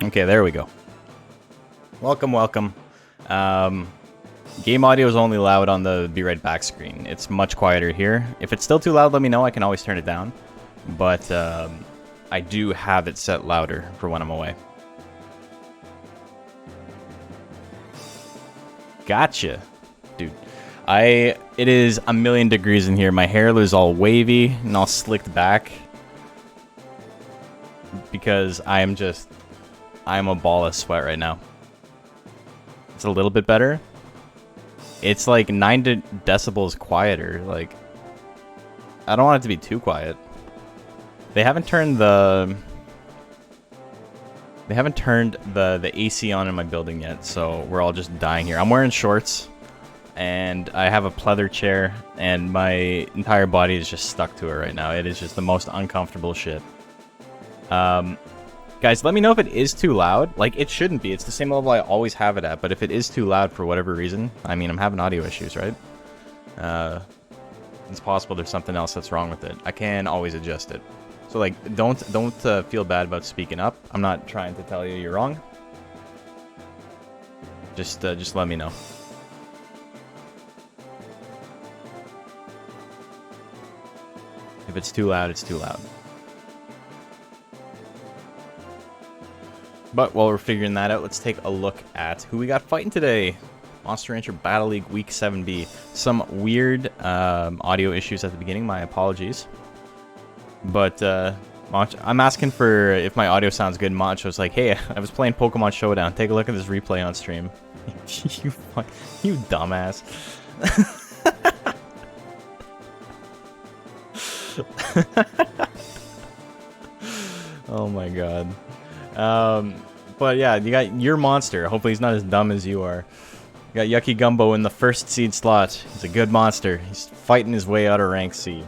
Okay, there we go. Welcome, welcome. Game audio is only loud on the Be Right Back screen. It's much quieter here. If it's still too loud, let me know. I can always turn it down. But I do have it set louder for when I'm away. Gotcha. Dude. It is a million degrees in here. My hair is all wavy and all slicked back. Because I'm a ball of sweat right now. It's a little bit better. It's like 9 decibels quieter. Like, I don't want it to be too quiet. They haven't turned the AC on in my building yet, so we're all just dying here. I'm wearing shorts, and I have a pleather chair, and my entire body is just stuck to it right now. It is just the most uncomfortable shit. Guys, let me know if it is too loud. Like, it shouldn't be. It's the same level I always have it at, but if it is too loud for whatever reason, I mean, I'm having audio issues, right? It's possible there's something else that's wrong with it. I can always adjust it. So, like, don't feel bad about speaking up. I'm not trying to tell you you're wrong. Just let me know. If it's too loud, it's too loud. But while we're figuring that out, let's take a look at who we got fighting today. Monster Rancher Battle League Week 7B. Some weird audio issues at the beginning. My apologies. But I'm asking for if my audio sounds good. Macho's like, hey, I was playing Pokemon Showdown. Take a look at this replay on stream. you dumbass. Oh my god. But yeah, you got your monster. Hopefully he's not as dumb as you are. You got Yucky Gumbo in the first seed slot. He's a good monster. He's fighting his way out of rank C.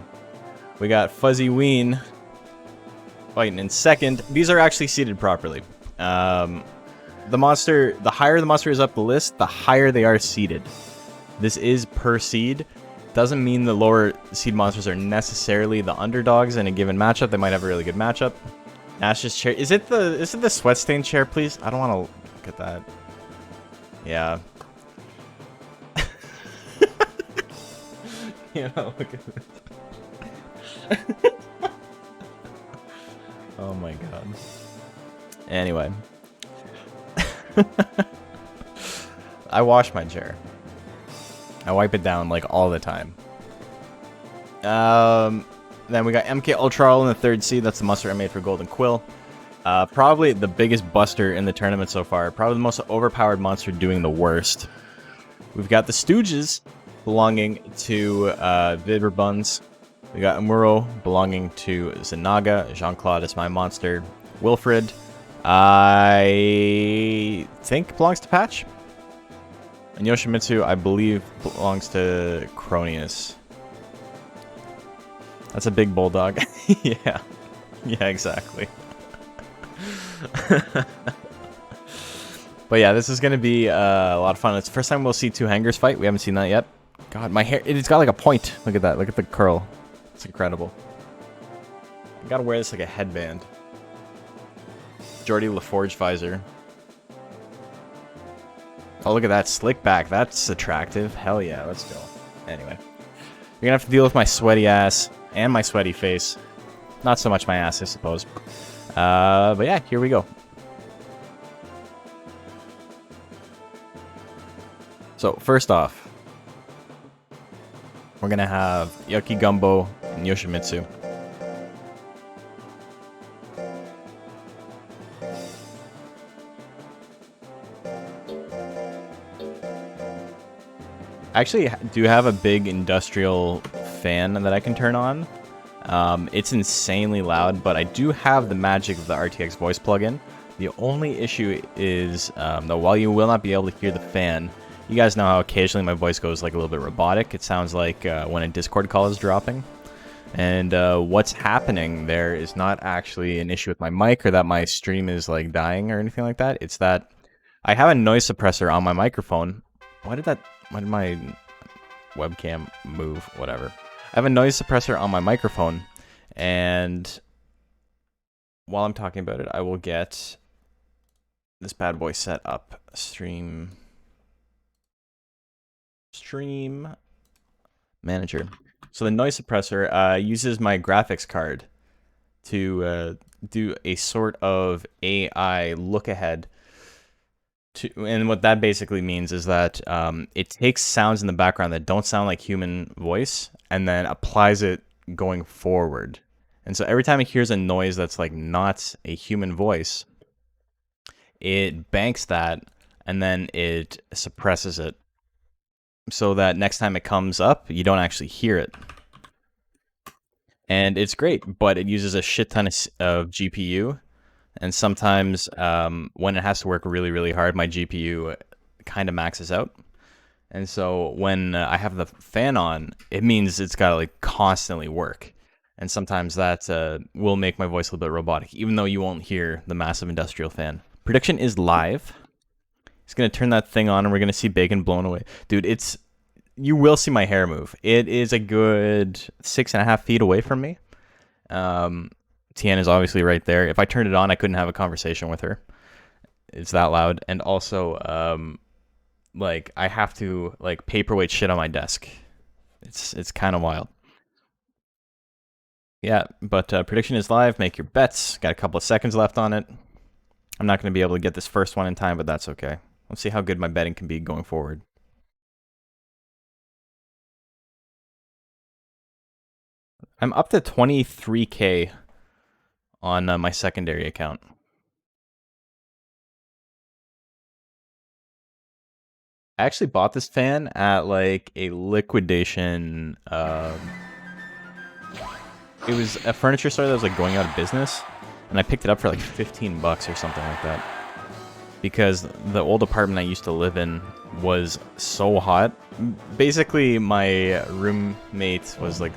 We got Fuzzy Ween fighting in second. These are actually seeded properly. The higher the monster is up the list, the higher they are seeded. This is per seed. Doesn't mean the lower seed monsters are necessarily the underdogs in a given matchup. They might have a really good matchup. Nash's chair. Is it the sweat stain chair, please? I don't want to look at that. Yeah. You know, look at this. Oh my god. Anyway. I wash my chair. I wipe it down like all the time. Then we got MK Ultra in the third seed. That's the monster I made for Golden Quill. Probably the biggest buster in the tournament so far. Probably the most overpowered monster doing the worst. We've got the Stooges belonging to Viberbuns. We got Amuro belonging to Zanaga. Jean-Claude is my monster. Wilfred, I think belongs to Patch. And Yoshimitsu, I believe, belongs to Cronius. That's a big bulldog. Yeah. Yeah, exactly. But yeah, this is going to be a lot of fun. It's the first time we'll see two hangers fight. We haven't seen that yet. God, my hair, it's got like a point. Look at that. Look at the curl. It's incredible. I gotta wear this like a headband. Jordy LaForge visor. Oh, look at that. Slick back. That's attractive. Hell yeah. Let's go. Anyway. You're gonna have to deal with my sweaty ass and my sweaty face. Not so much my ass, I suppose. But yeah, here we go. So, first off, we're gonna have Yucky Gumbo and Yoshimitsu. I actually do have a big industrial fan that I can turn on. It's insanely loud, but I do have the magic of the RTX Voice plugin. The only issue is that while you will not be able to hear the fan, you guys know how occasionally my voice goes like a little bit robotic. It sounds like when a Discord call is dropping. And what's happening there is not actually an issue with my mic or that my stream is like dying or anything like that. It's that I have a noise suppressor on my microphone. Why did my webcam move? Whatever. I have a noise suppressor on my microphone, and while I'm talking about it, I will get this bad boy set up. Stream manager. So the noise suppressor uses my graphics card to do a sort of AI look ahead. And what that basically means is that it takes sounds in the background that don't sound like human voice and then applies it going forward. And so every time it hears a noise that's like not a human voice, it banks that and then it suppresses it so that next time it comes up, you don't actually hear it. And it's great, but it uses a shit ton of GPU. And sometimes when it has to work really, really hard, my GPU kind of maxes out. And so when I have the fan on, it means it's got to like constantly work. And sometimes that will make my voice a little bit robotic, even though you won't hear the massive industrial fan. Prediction is live. He's going to turn that thing on and we're going to see bacon blown away. Dude, you will see my hair move. It is a good 6.5 feet away from me. Tian is obviously right there. If I turned it on, I couldn't have a conversation with her. It's that loud. And also, like, I have to, like, paperweight shit on my desk. It's kind of wild. Yeah, but prediction is live. Make your bets. Got a couple of seconds left on it. I'm not going to be able to get this first one in time, but that's okay. Let's see how good my betting can be going forward. I'm up to 23K on my secondary account. I actually bought this fan at like a liquidation. It was a furniture store that was like going out of business, and I picked it up for like 15 bucks or something like that. Because the old apartment I used to live in was so hot. Basically, my roommate was like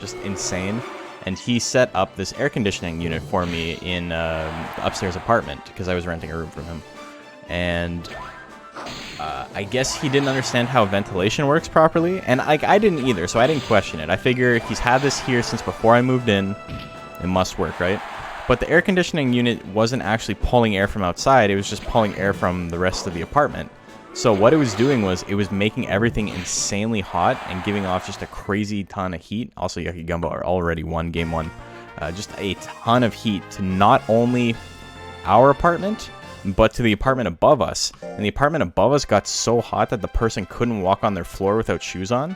just insane. And he set up this air conditioning unit for me in the upstairs apartment because I was renting a room from him. And I guess he didn't understand how ventilation works properly. And I didn't either, so I didn't question it. I figure he's had this here since before I moved in. It must work, right? But the air conditioning unit wasn't actually pulling air from outside. It was just pulling air from the rest of the apartment. So what it was doing was it was making everything insanely hot and giving off just a crazy ton of heat. Also, Yucky Gumbo are already won game one. Just a ton of heat to not only our apartment, but to the apartment above us. And the apartment above us got so hot that the person couldn't walk on their floor without shoes on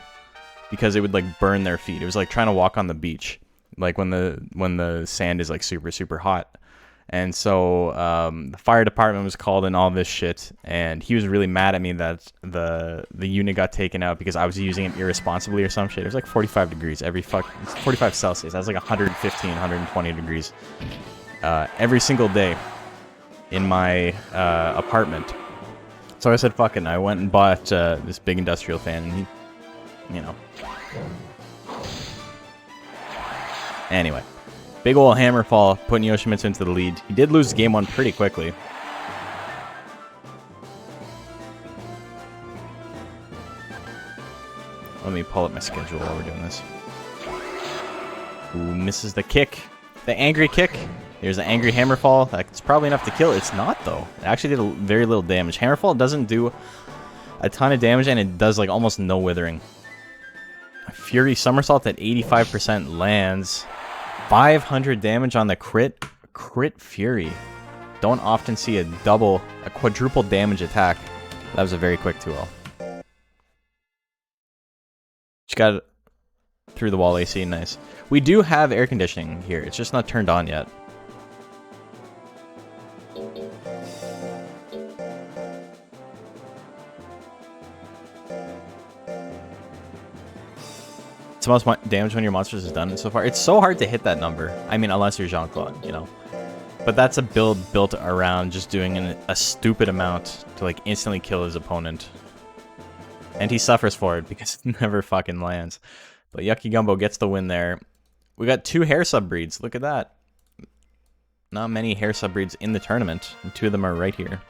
because it would like burn their feet. It was like trying to walk on the beach, like when the sand is like super, super hot. And so the fire department was called and all this shit, and he was really mad at me that the unit got taken out because I was using it irresponsibly or some shit. It was like 45 degrees it's 45 Celsius. That's like 115, 120 degrees every single day in my apartment. So I said, fuck it, and I went and bought this big industrial fan, and he, you know. Anyway. Big ol' hammer fall, putting Yoshimitsu into the lead. He did lose game one pretty quickly. Let me pull up my schedule while we're doing this. Ooh, misses the kick. The angry kick. Here's an angry hammer fall. That's probably enough to kill. It's not, though. It actually did very little damage. Hammer fall doesn't do a ton of damage, and it does like almost no withering. Fury somersault at 85% lands. 500 damage on the crit. Crit Fury. Don't often see a quadruple damage attack. That was a very quick 2-0. Just got it through the wall AC. Nice. We do have air conditioning here. It's just not turned on yet. It's the most damage when your monsters is done so far. It's so hard to hit that number. I mean, unless you're Jean-Claude, you know. But that's a build built around just doing a stupid amount to, like, instantly kill his opponent. And he suffers for it because it never fucking lands. But Yucky Gumbo gets the win there. We got 2 hair subbreeds. Look at that. Not many hair subbreeds in the tournament. And 2 of them are right here.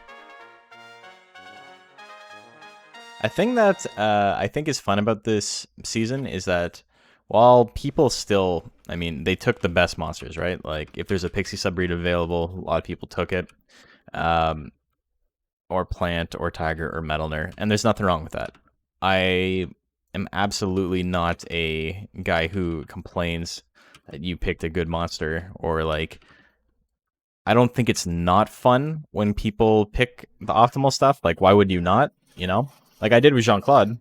I think that I think is fun about this season is that while people still, I mean, they took the best monsters, right? Like if there's a pixie subbreed available, a lot of people took it. or Plant, or Tiger, or Metalner, and there's nothing wrong with that. I am absolutely not a guy who complains that you picked a good monster, or like, I don't think it's not fun when people pick the optimal stuff. Like, why would you not? You know? Like I did with Jean-Claude.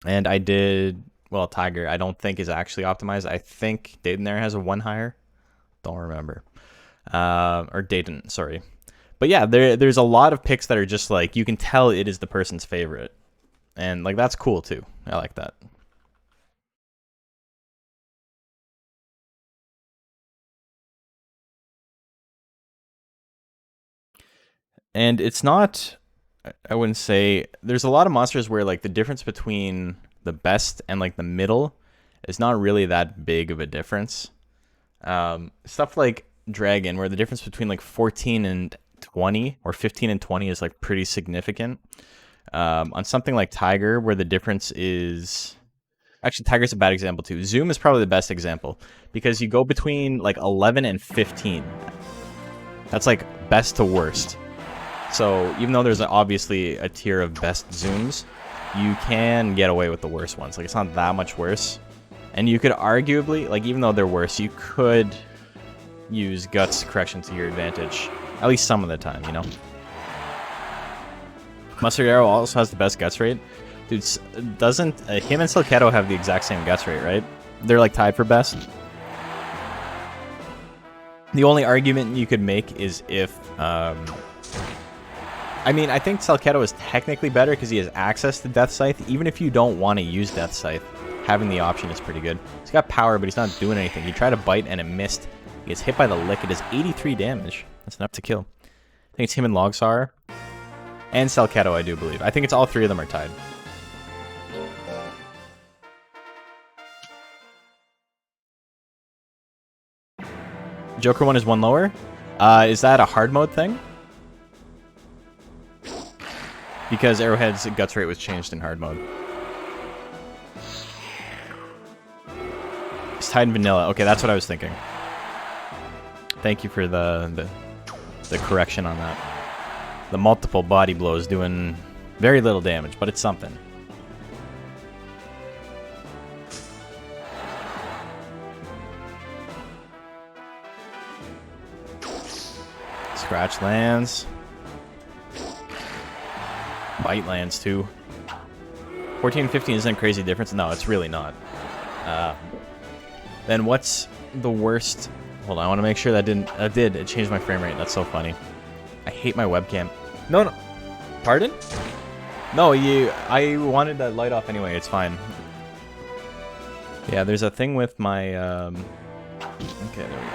And I did, well, Tiger, I don't think is actually optimized. I think Dayton there has a 1 higher. Don't remember. Or Dayton, sorry. But yeah, there's a lot of picks that are just like, you can tell it is the person's favorite. And like, that's cool too. I like that. And it's not, I wouldn't say, there's a lot of monsters where like the difference between the best and like the middle is not really that big of a difference. Stuff like Dragon, where the difference between like 14 and 20 or 15 and 20 is like pretty significant. On something like Tiger, where the difference is... Actually, Tiger's a bad example too. Zoom is probably the best example, because you go between like 11 and 15. That's like best to worst. So even though there's obviously a tier of best zooms, you can get away with the worst ones. Like, it's not that much worse. And you could arguably, like, even though they're worse, you could use Guts correction to your advantage. At least some of the time, you know? Mustard Arrow also has the best Guts rate. Dude, doesn't him and Silketo have the exact same Guts rate, right? They're like tied for best. The only argument you could make is if... I mean, I think Silketo is technically better because he has access to Death Scythe. Even if you don't want to use Death Scythe, having the option is pretty good. He's got power, but he's not doing anything. He tried to bite and it missed. He gets hit by the lick. It does 83 damage. That's enough to kill. I think it's him and Logsar. And Silketo, I do believe. I think it's all three of them are tied. Joker 1 is 1 lower. Is that a hard mode thing? Because Arrowhead's Guts rate was changed in hard mode. It's tied in vanilla. Okay, that's what I was thinking. Thank you for the correction on that. The multiple body blows doing very little damage, but it's something. Scratch lands. Bite lands too. 14 and 15 isn't a crazy difference. No, it's really not. Then what's the worst? Hold on, I want to make sure that didn't. It changed my frame rate. That's so funny. I hate my webcam. No. Pardon? No, I wanted that light off anyway. It's fine. Yeah, there's a thing with my. Okay, there we go.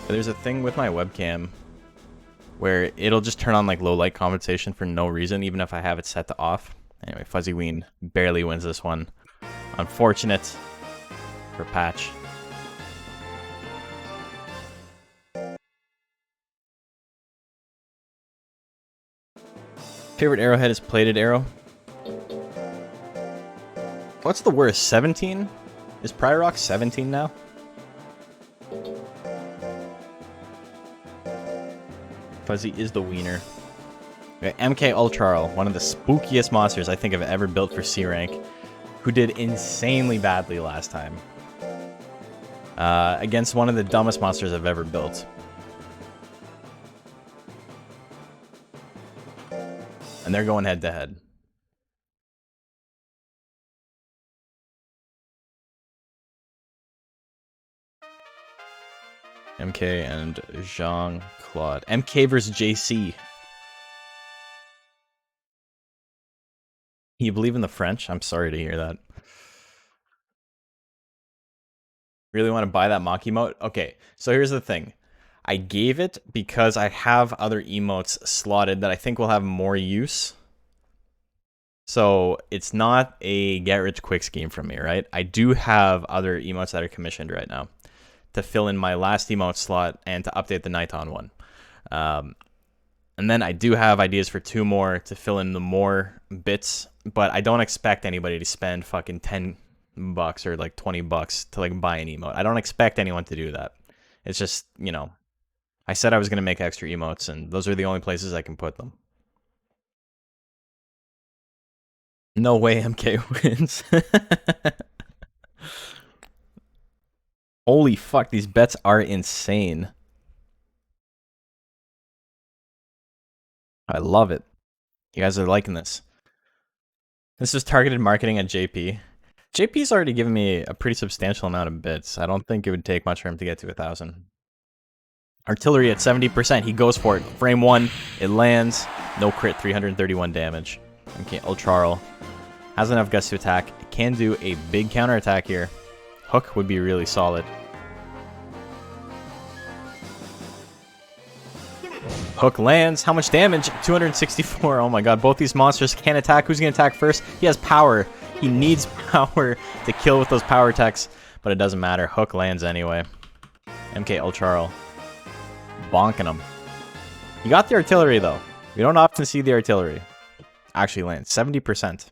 There's a thing with my webcam where it'll just turn on like low light compensation for no reason, even if I have it set to off. Anyway, Fuzzy Ween barely wins this one. Unfortunate for Patch. Favorite arrowhead is Plated Arrow. What's the worst? 17? Is Priorock 17 now? Fuzzy is the wiener. Okay, MK Ultrarl, one of the spookiest monsters I think I've ever built for C rank, who did insanely badly last time. Against one of the dumbest monsters I've ever built. And they're going head to head. MK and Jean-Claude. MK versus JC. You believe in the French? I'm sorry to hear that. Really want to buy that mock emote? Okay, so here's the thing. I gave it because I have other emotes slotted that I think will have more use. So it's not a get-rich-quick scheme from me, right? I do have other emotes that are commissioned right now to fill in my last emote slot and to update the Nighton one. And then I do have ideas for 2 more to fill in the more bits, but I don't expect anybody to spend fucking $10 or like $20 to like buy an emote. I don't expect anyone to do that. It's just, you know, I said I was going to make extra emotes, and those are the only places I can put them. No way MK wins. Holy fuck, these bets are insane. I love it. You guys are liking this. This is targeted marketing at JP. JP's already given me a pretty substantial amount of bits. I don't think it would take much for him to get to 1,000. Artillery at 70%. He goes for it. Frame 1. It lands. No crit. 331 damage. Okay, Ultrarl has enough guts to attack. It can do a big counterattack here. Hook would be really solid. Hook lands. How much damage? 264. Oh my god. Both these monsters can attack. Who's going to attack first? He has power. He needs power to kill with those power attacks, but it doesn't matter. Hook lands anyway. MK Ultrarl bonking him. You got the artillery, though. We don't often see the artillery actually land. 70%.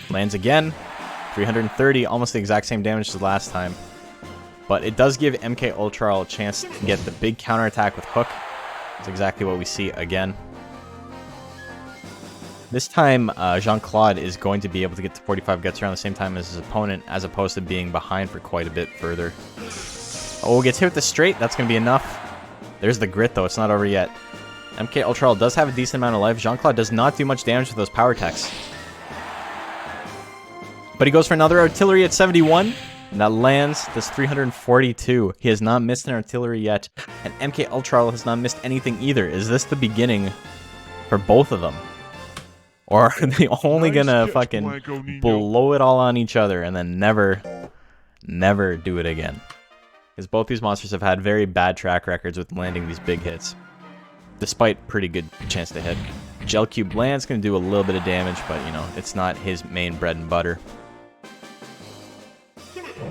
Lands again. 330. Almost the exact same damage as last time. But it does give MK Ultrarl a chance to get the big counterattack with Hook. That's exactly what we see again. This time, Jean-Claude is going to be able to get to 45 guts around the same time as his opponent, as opposed to being behind for quite a bit further. Oh, gets hit with the straight. That's going to be enough. There's the grit, though. It's not over yet. MK Ultrarl does have a decent amount of life. Jean-Claude does not do much damage with those power attacks. But he goes for another artillery at 71. And that lands. That's 342. He has not missed an artillery yet. And MK Ultrarl has not missed anything either. Is this the beginning for both of them? Or are they only gonna fucking blow it all on each other and then never do it again? Because both these monsters have had very bad track records with landing these big hits. Despite pretty good chance to hit. Gel Cube lands, gonna do a little bit of damage, but you know, it's not his main bread and butter.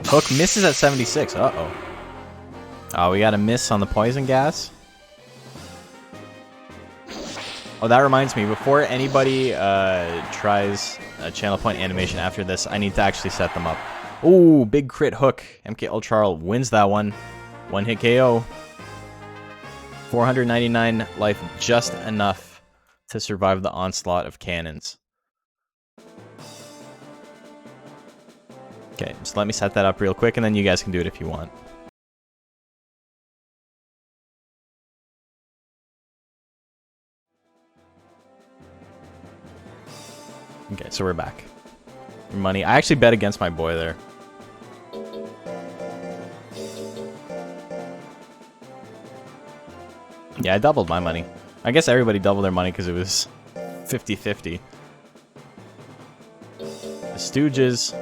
Hook misses at 76. Uh-oh. Oh, we got a miss on the poison gas. Oh, that reminds me, before anybody tries a channel point animation after this, I need to actually set them up. Ooh, big crit Hook. MK Ultrarl wins that one. One hit KO. 499 life, just enough to survive the onslaught of cannons. Okay, just let me set that up real quick, and then you guys can do it if you want. Okay, so we're back. Money. I actually bet against my boy there. Yeah, I doubled my money. I guess everybody doubled their money because it was 50-50. The Stooges.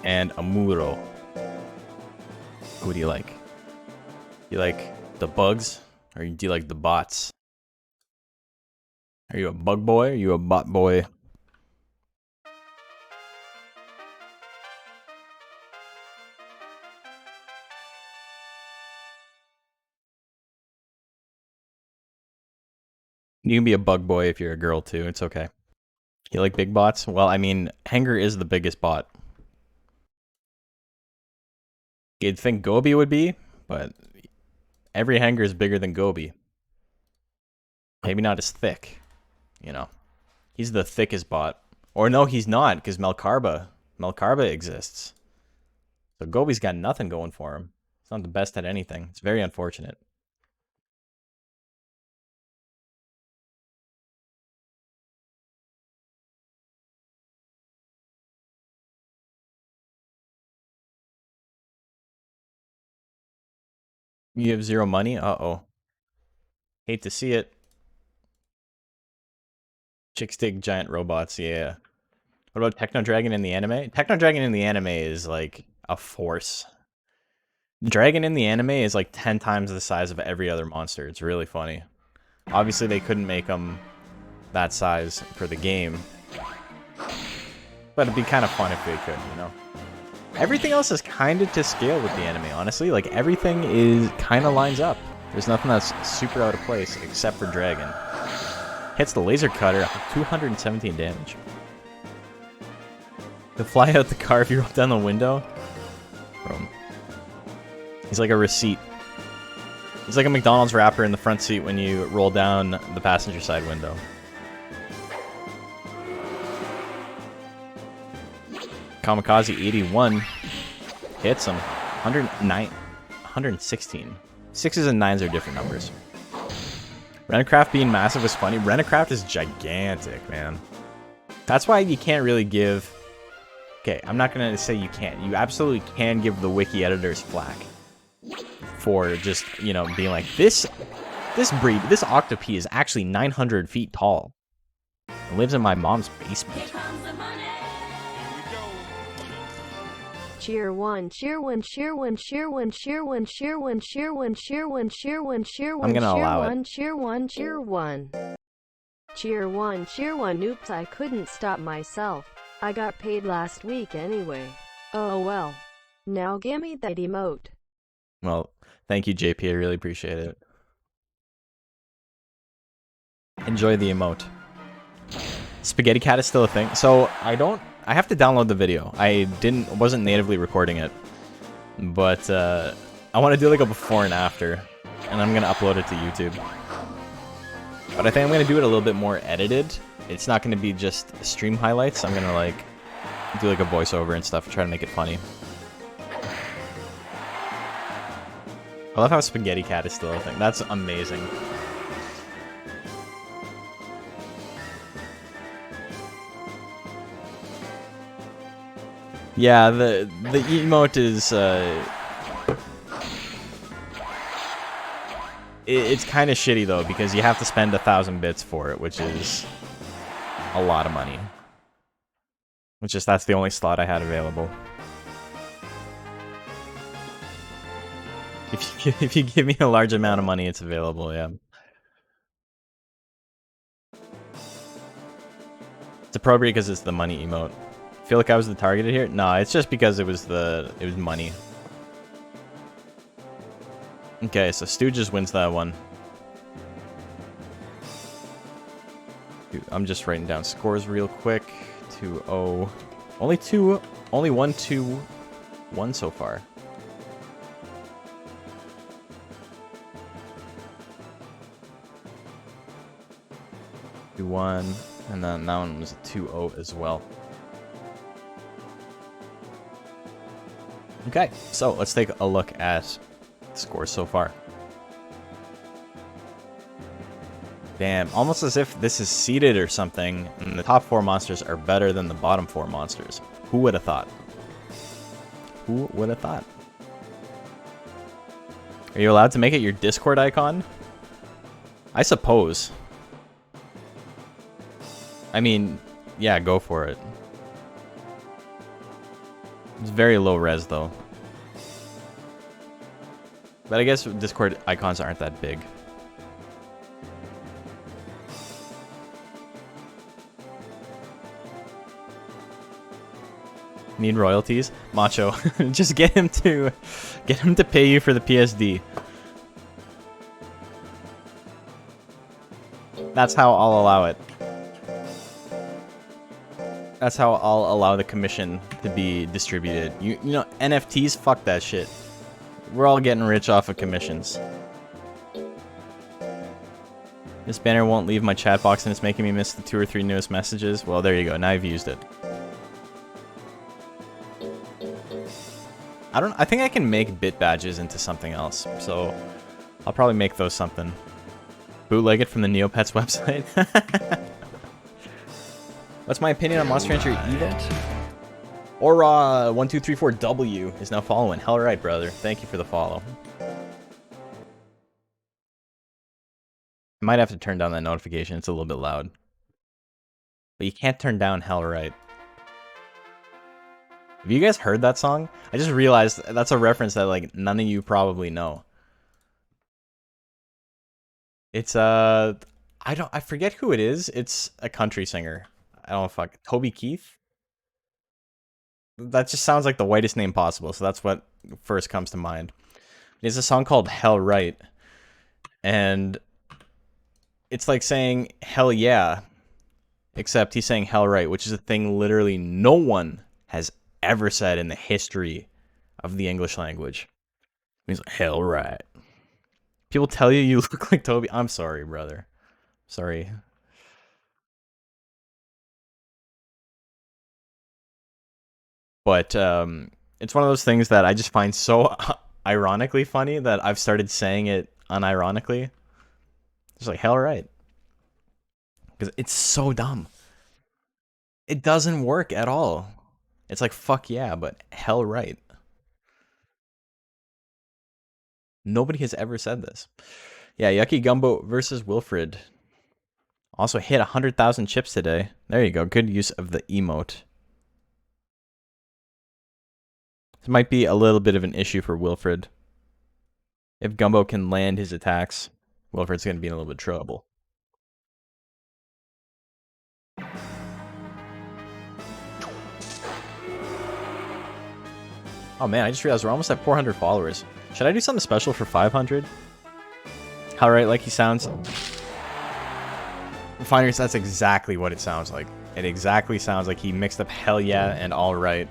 And Amuro. Who do you like? You like the bugs? Or do you like the bots? Are you a bug boy? Or are you a bot boy? You can be a bug boy if you're a girl too. It's okay. You like big bots? Well, I mean, Hanger is the biggest bot. You'd think Gobi would be, but every Hanger is bigger than Gobi. Maybe not as thick. You know, he's the thickest bot. Or no, he's not, because Melkarba exists. So Gobi's got nothing going for him. He's not the best at anything. It's very unfortunate. You have 0 money? Uh-oh. Hate to see it. Chicks dig giant robots, yeah. What about Techno Dragon in the anime? Techno Dragon in the anime is like a force. Dragon in the anime is like 10 times the size of every other monster. It's really funny. Obviously, they couldn't make them that size for the game. But it'd be kind of fun if they could, you know? Everything else is kind of to scale with the anime, honestly. Like, everything is kind of lines up. There's nothing that's super out of place except for Dragon. Hits the laser cutter, 217 damage. To fly out the car if you roll down the window. He's like a receipt. He's like a McDonald's wrapper in the front seat when you roll down the passenger side window. Kamikaze 81 hits him. 109, 116. Sixes and nines are different numbers. Renacraft being massive was funny. Renacraft is gigantic, man. That's why you can't really give... Okay, I'm not going to say you can't. You absolutely can give the wiki editors flack for just, you know, being like, this octopie is actually 900 feet tall. It lives in my mom's basement. Cheer one, cheer one, cheer one, cheer one, cheer one, cheer one, cheer one, cheer one, cheer one, cheer one, I'm gonna allow it. Cheer one, cheer one. Cheer one, cheer one. Oops, I couldn't stop myself. I got paid last week anyway. Oh well. Now gimme that emote. Well, thank you, JP. I really appreciate it. Enjoy the emote. Spaghetti Cat is still a thing. So I have to download the video. I wasn't natively recording it, but I want to do like a before and after, and I'm gonna upload it to YouTube. But I think I'm gonna do it a little bit more edited. It's not gonna be just stream highlights. I'm gonna like do like a voiceover and stuff, try to make it funny. I love how Spaghetti Cat is still a thing. That's amazing. Yeah, the emote is it's kind of shitty though, because you have to spend 1,000 bits for it, which is a lot of money. That's the only slot I had available. If you give me a large amount of money, it's available, yeah. It's appropriate because it's the money emote. Feel like I was the targeted here? No, it's just because it was money. Okay, so Stu just wins that one. Dude, I'm just writing down scores real quick. 2-0. Only 1-2-1 so far. One, and then that one was a 2-0 as well. Okay, so let's take a look at the scores so far. Damn, almost as if this is seeded or something, and the top 4 monsters are better than the bottom 4 monsters. Who would have thought? Who would have thought? Are you allowed to make it your Discord icon? I suppose. I mean, yeah, go for it. It's very low res, though. But I guess Discord icons aren't that big. Need royalties? Macho, just get him to pay you for the PSD. That's how I'll allow it. That's how I'll allow the commission to be distributed. You know, NFTs, fuck that shit. We're all getting rich off of commissions. This banner won't leave my chat box and it's making me miss the 2 or 3 newest messages. Well, there you go. Now I've used it. I think I can make bit badges into something else. So I'll probably make those something. Bootleg it from the Neopets website. What's my opinion on Monster Hunter event? Aura 1234W is now following. Hell right, brother. Thank you for the follow. I might have to turn down that notification. It's a little bit loud. But you can't turn down Hell right. Have you guys heard that song? I just realized that's a reference that like none of you probably know. It's I forget who it is. It's a country singer. I don't know, fuck. Toby Keith? That just sounds like the whitest name possible, so that's what first comes to mind. It's a song called Hell Right. And it's like saying hell yeah, except he's saying hell right, which is a thing literally no one has ever said in the history of the English language. He's like, hell right. People tell you look like Toby. I'm sorry, brother. Sorry. But it's one of those things that I just find so ironically funny that I've started saying it unironically. It's like, hell right. Because it's so dumb. It doesn't work at all. It's like, fuck yeah, but hell right. Nobody has ever said this. Yeah, Yucky Gumbo versus Wilfred. Also hit 100,000 chips today. There you go. Good use of the emote. This might be a little bit of an issue for Wilfred. If Gumbo can land his attacks, Wilfred's going to be in a little bit of trouble. Oh man, I just realized we're almost at 400 followers. Should I do something special for 500? How right like he sounds? Refiners, that's exactly what it sounds like. It exactly sounds like he mixed up hell yeah and all right.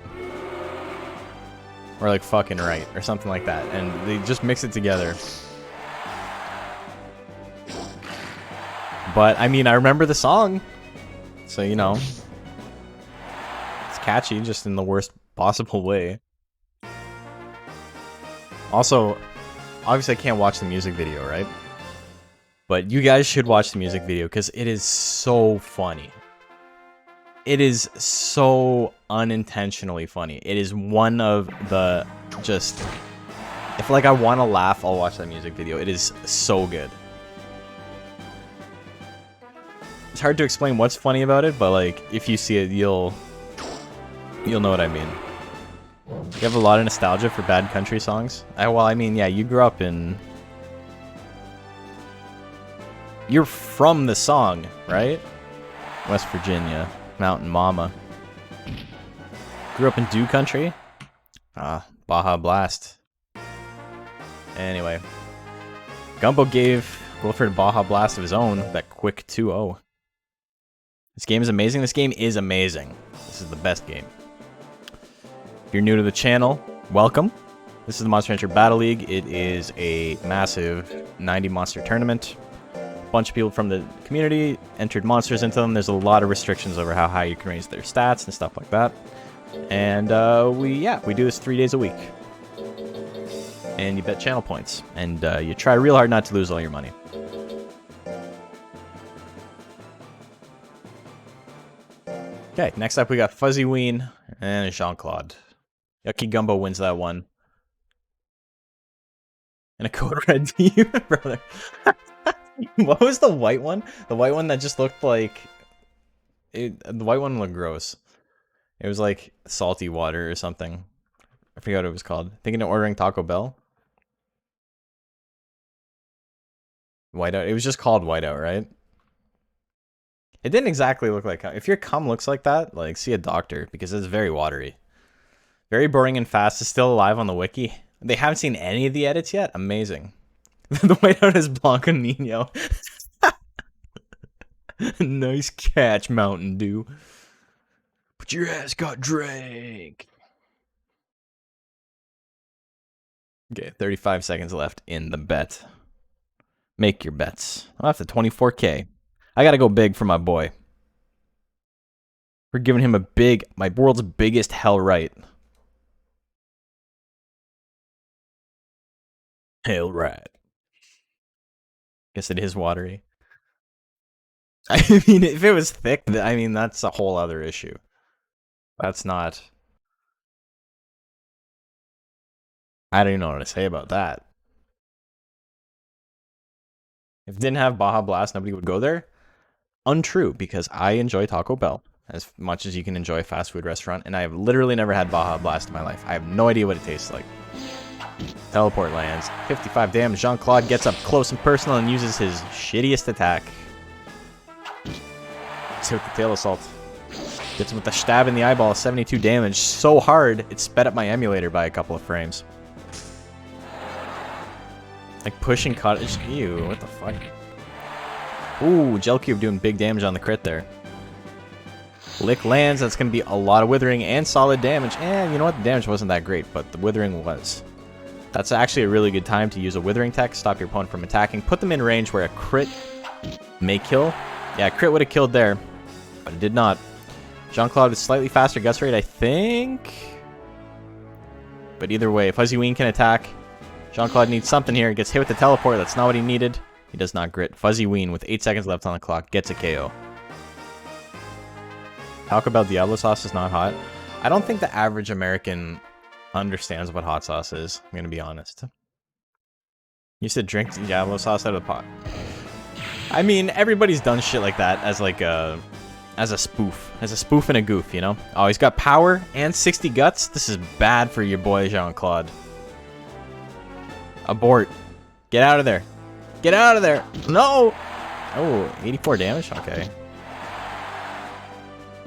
Or like fucking right, or something like that. And they just mix it together. But, I mean, I remember the song. So, you know. It's catchy, just in the worst possible way. Also, obviously I can't watch the music video, right? But you guys should watch the music video, because it is so funny. It is so unintentionally funny. It is one of the just... If like I want to laugh, I'll watch that music video. It is so good. It's hard to explain what's funny about it, but like if you see it, you'll know what I mean. You have a lot of nostalgia for bad country songs? Well, I mean, yeah, you grew up in... You're from the song, right? West Virginia. Mountain Mama. Grew up in Dew Country? Baja Blast. Anyway. Gumbo gave Wilfred a Baja Blast of his own, that quick 2-0. This game is amazing. This game is amazing. This is the best game. If you're new to the channel, welcome. This is the Monster Hunter Battle League. It is a massive 90 monster tournament. Bunch of people from the community entered monsters into them. There's a lot of restrictions over how high you can raise their stats and stuff like that. And we do this 3 days a week. And you bet channel points. And you try real hard not to lose all your money. Okay, next up we got Fuzzy Ween and Jean-Claude. Yucky Gumbo wins that one. And a code red team, brother. What was the white one? The white one that just looked like... The white one looked gross. It was like salty water or something. I forget what it was called. Thinking of ordering Taco Bell? Whiteout. It was just called Whiteout, right? It didn't exactly look like... If your cum looks like that, like, see a doctor. Because it's very watery. Very boring and fast. Is still alive on the wiki. They haven't seen any of the edits yet? Amazing. The whiteout is Blanco Nino. Nice catch, Mountain Dew. But your ass got drank. Okay, 35 seconds left in the bet. Make your bets. I'm after 24K. I gotta go big for my boy. We're giving him my world's biggest hell right. Hell right. Guess it is watery. I mean, if it was thick, I mean, that's a whole other issue. That's not... I don't even know what to say about that. If it didn't have Baja Blast, nobody would go there? Untrue, because I enjoy Taco Bell as much as you can enjoy a fast food restaurant, and I have literally never had Baja Blast in my life. I have no idea what it tastes like. Teleport lands. 55 damage. Jean-Claude gets up close and personal and uses his shittiest attack. Let's hit with the tail assault. Gets him with the stab in the eyeball. 72 damage. So hard, it sped up my emulator by a couple of frames. Like pushing cottage. Ew, what the fuck? Ooh, Gel Cube doing big damage on the crit there. Lick lands. That's going to be a lot of withering and solid damage. And you know what? The damage wasn't that great, but the withering was. That's actually a really good time to use a Withering Tech, stop your opponent from attacking, put them in range where a crit may kill. Yeah, a crit would have killed there, but it did not. Jean-Claude with slightly faster guts rate, I think. But either way, Fuzzy Ween can attack. Jean-Claude needs something here. He gets hit with the teleport. That's not what he needed. He does not grit. Fuzzy Ween with 8 seconds left on the clock gets a KO. Talk about Diablo sauce is not hot. I don't think the average American understands what hot sauce is. I'm going to be honest. Used to drink Diablo sauce out of the pot. I mean, everybody's done shit like that as like a spoof and a goof, you know? Oh, he's got power and 60 guts. This is bad for your boy Jean-Claude. Abort. Get out of there. Get out of there. No. Oh, 84 damage. Okay.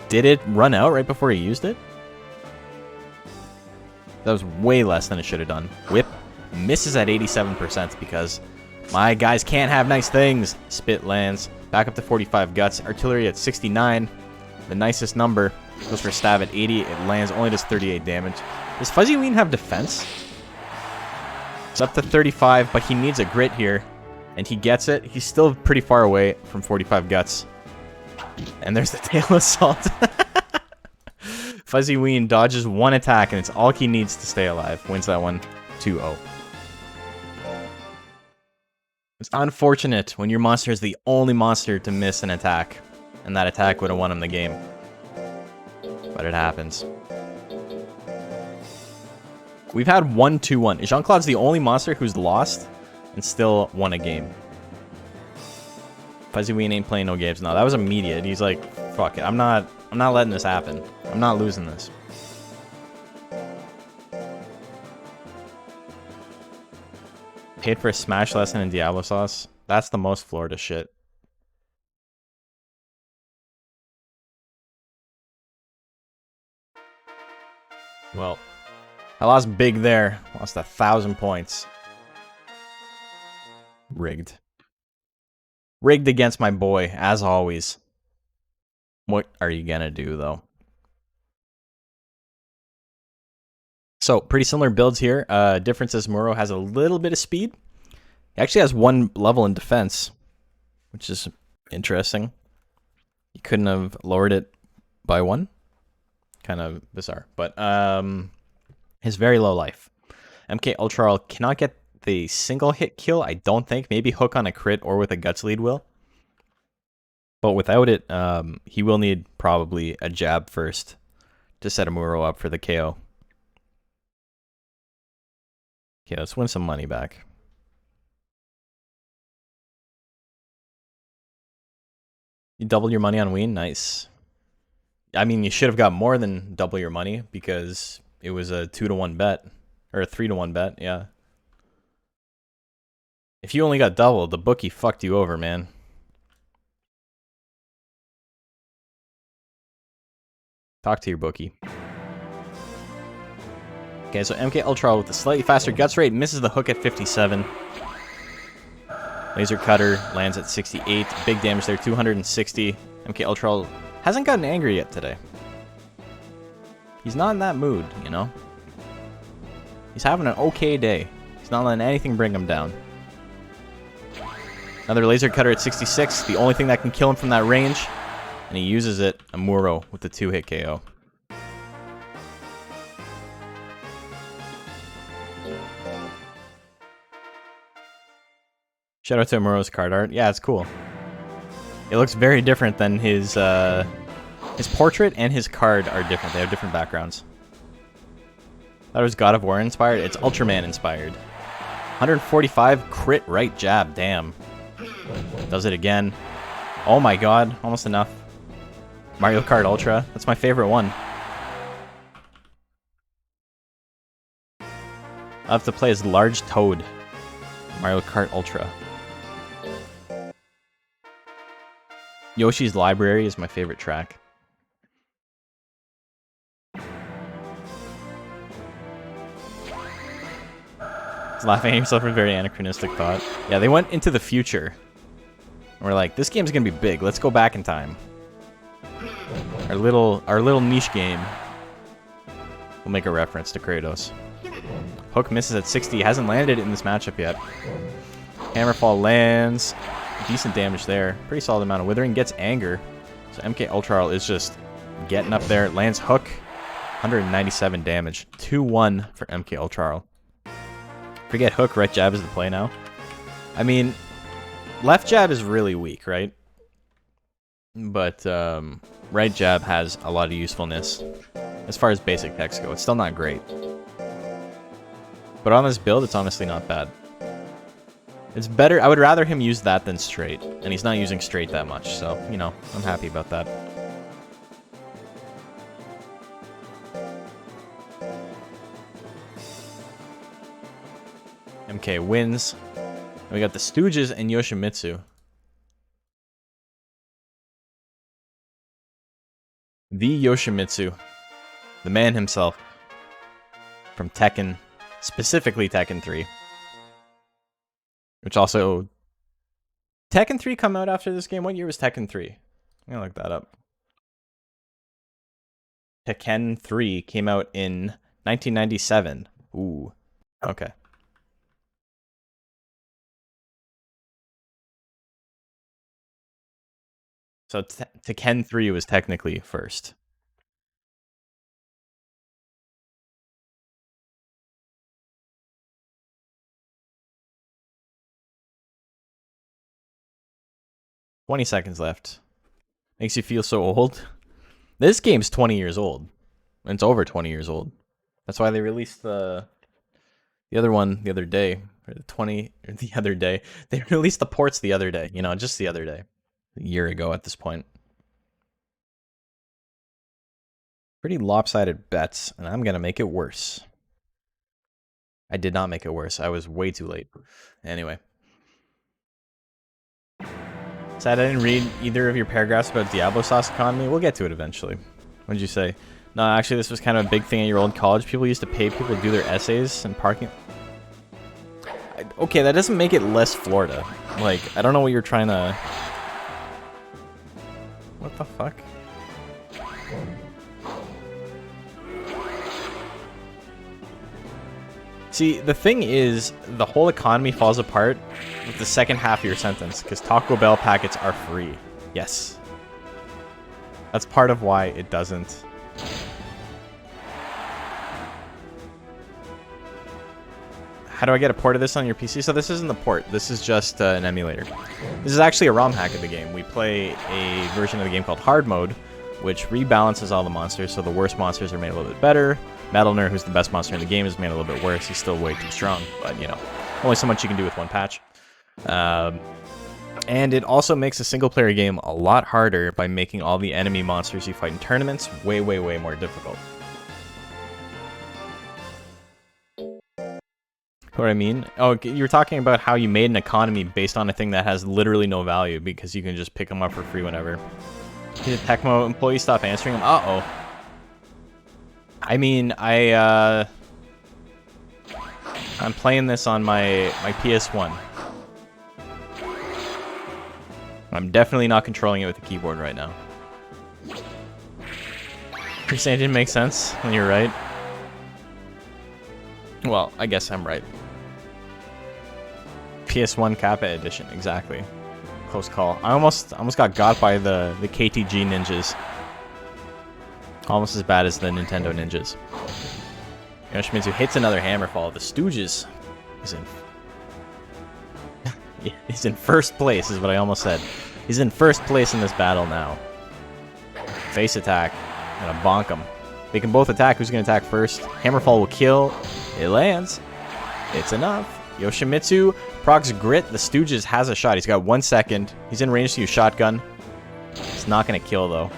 Did it run out right before he used it? That was way less than it should have done. Whip misses at 87% because my guys can't have nice things. Spit lands. Back up to 45 guts. Artillery at 69. The nicest number. Goes for a stab at 80. It lands. Only does 38 damage. Does Fuzzy Ween have defense? It's up to 35, but he needs a grit here. And he gets it. He's still pretty far away from 45 guts. And there's the Tail Assault. Fuzzy Ween dodges one attack, and it's all he needs to stay alive. Wins that one 2-0. It's unfortunate when your monster is the only monster to miss an attack. And that attack would have won him the game. But it happens. We've had 1-2-1. Jean-Claude's the only monster who's lost and still won a game. Fuzzy Ween ain't playing no games. No, that was immediate. He's like, fuck it. I'm not letting this happen. I'm not losing this. Paid for a Smash lesson in Diablo sauce. That's the most Florida shit. Well, I lost big there. Lost 1,000 points. Rigged. Rigged against my boy, as always. What are you gonna do, though? So, pretty similar builds here. Difference is Muro has a little bit of speed. He actually has 1 level in defense, which is interesting. You couldn't have lowered it by 1. Kind of bizarre. But his very low life. MK Ultra cannot get the single hit kill, I don't think. Maybe hook on a crit or with a guts lead will. But without it, he will need probably a jab first to set a Muro up for the KO. Okay, let's win some money back. You double your money on Ween? Nice. I mean, you should have got more than double your money because it was a 2-to-1 bet. Or a 3-to-1 bet, yeah. If you only got double, the bookie fucked you over, man. Talk to your bookie. Okay, so MK Ultra with a slightly faster guts rate misses the hook at 57. Laser Cutter lands at 68. Big damage there, 260. MK Ultra hasn't gotten angry yet today. He's not in that mood, you know? He's having an okay day. He's not letting anything bring him down. Another Laser Cutter at 66. The only thing that can kill him from that range. And he uses it, a Muro, with the 2-hit KO. Shout out to Muro's card art. Yeah, it's cool. It looks very different than his portrait and his card are different. They have different backgrounds. That was God of War inspired. It's Ultraman inspired. 145 crit right jab. Damn. Does it again. Oh my god. Almost enough. Mario Kart Ultra. That's my favorite one. I'll have to play as Large Toad. Mario Kart Ultra. Yoshi's Library is my favorite track. He's laughing at himself for a very anachronistic thought. Yeah, they went into the future. And we're like, this game's gonna be big. Let's go back in time. Our little niche game will make a reference to Kratos. Hook misses at 60. Hasn't landed in this matchup yet. Hammerfall lands. Decent damage there. Pretty solid amount of withering. Gets anger. So MK Ultra is just getting up there. Lands hook. 197 damage. 2-1 for MK Ultra. Forget hook. Right jab is the play now. I mean, left jab is really weak, right? But right jab has a lot of usefulness. As far as basic techs go, it's still not great. But on this build, it's honestly not bad. It's better. I would rather him use that than straight. And he's not using straight that much. So, you know, I'm happy about that. MK wins. And we got the Stooges and Yoshimitsu. The Yoshimitsu. The man himself. From Tekken. Specifically Tekken 3. Which also... Tekken 3 come out after this game? What year was Tekken 3? I'm gonna look that up. Tekken 3 came out in 1997. Ooh. Okay. So Tekken 3 was technically first. $20 seconds left. Makes you feel so old. This game's 20 years old. It's over 20 years old. That's why they released the other one the other day. Or the other day. They released the ports the other day. You know, just the other day. A year ago at this point. Pretty lopsided bets, and I'm going to make it worse. I did not make it worse. I was way too late. Anyway. Sad I didn't read either of your paragraphs about Diablo Sauce economy. We'll get to it eventually. What did you say? No, actually, this was kind of a big thing at your old college. People used to pay people to do their essays and parking. Okay, that doesn't make it less Florida. Like, I don't know what you're trying to... What the fuck? See, the thing is, the whole economy falls apart with the second half of your sentence, because Taco Bell packets are free. Yes. That's part of why it doesn't. How do I get a port of this on your PC? So this isn't the port. This is just an emulator. This is actually a ROM hack of the game. We play a version of the game called Hard Mode, which rebalances all the monsters, so the worst monsters are made a little bit better. Metalner, who's the best monster in the game, is made a little bit worse. He's still way too strong, but, you know, only so much you can do with one patch. And it also makes a single-player game a lot harder by making all the enemy monsters you fight in tournaments way, way, way more difficult. What I mean? Oh, you were talking about how you made an economy based on a thing that has literally no value because you can just pick them up for free whenever. Did the Tecmo employee stop answering him? Uh-oh. I mean, I'm playing this on my PS1. I'm definitely not controlling it with the keyboard right now. You're saying it didn't make sense when you're right? Well, I guess I'm right. PS1 Kappa Edition, exactly. Close call. I almost got by the KTG ninjas. Almost as bad as the Nintendo ninjas. Yoshimitsu hits another hammerfall. The Stooges is in first place, is what I almost said. He's in first place in this battle now. Face attack. Gonna bonk him. They can both attack. Who's gonna attack first? Hammerfall will kill. It lands. It's enough. Yoshimitsu procs Grit. The Stooges has a shot. He's got 1 second. He's in range to use shotgun. It's not gonna kill though.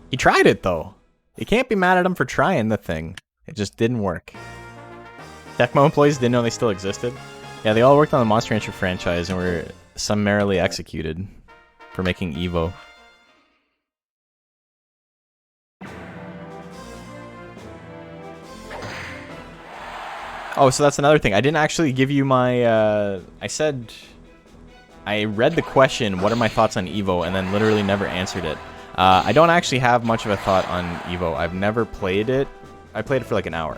He tried it, though. You can't be mad at him for trying the thing. It just didn't work. Tecmo employees didn't know they still existed. Yeah, they all worked on the Monster Rancher franchise and were summarily executed for making Evo. Oh, so that's another thing. I didn't actually give you my... I said... I read the question, what are my thoughts on Evo, and then literally never answered it. I don't actually have much of a thought on Evo. I've never played it. I played it for like an hour.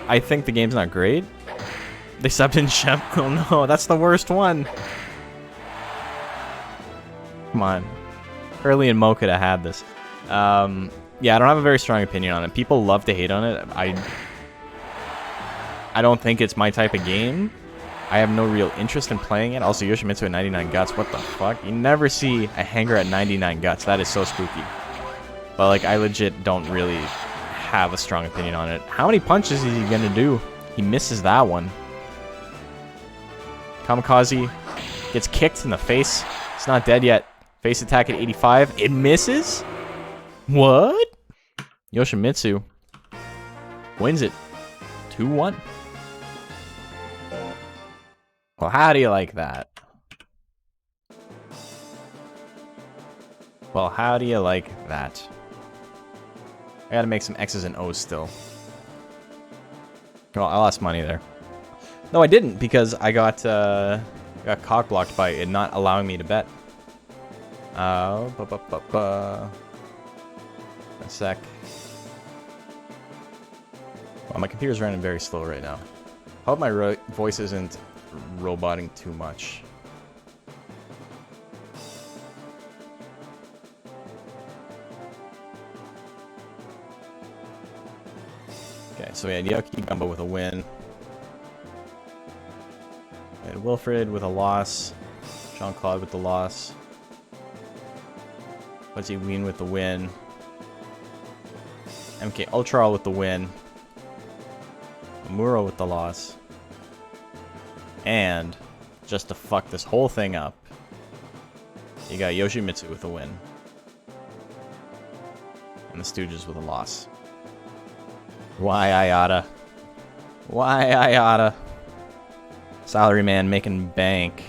I think the game's not great. They subbed in Shep. Oh no, that's the worst one. Come on. Hurley and Mo could have had this. Yeah, I don't have a very strong opinion on it. People love to hate on it. I don't think it's my type of game. I have no real interest in playing it. Also, Yoshimitsu at 99 guts. What the fuck? You never see a hanger at 99 guts. That is so spooky. But, like, I legit don't really have a strong opinion on it. How many punches is he gonna do? He misses that one. Kamikaze gets kicked in the face. It's not dead yet. Face attack at 85. It misses? What? Yoshimitsu wins it. 2-1. Well, how do you like that? Well, how do you like that? I gotta make some X's and O's still. Well, I lost money there. No, I didn't, because I got cock blocked by it not allowing me to bet. A sec. Well, my computer's running very slow right now. I hope my voice isn't roboting too much. Okay, so we had Yucky Gumbo with a win. We had Wilfred with a loss. Jean-Claude with the loss. Fuzzy Ween with the win. MK Ultra with the win. Muro with the loss. And just to fuck this whole thing up, you got Yoshimitsu with a win. And the Stooges with a loss. Why I oughta? Why I oughta? Salaryman making bank.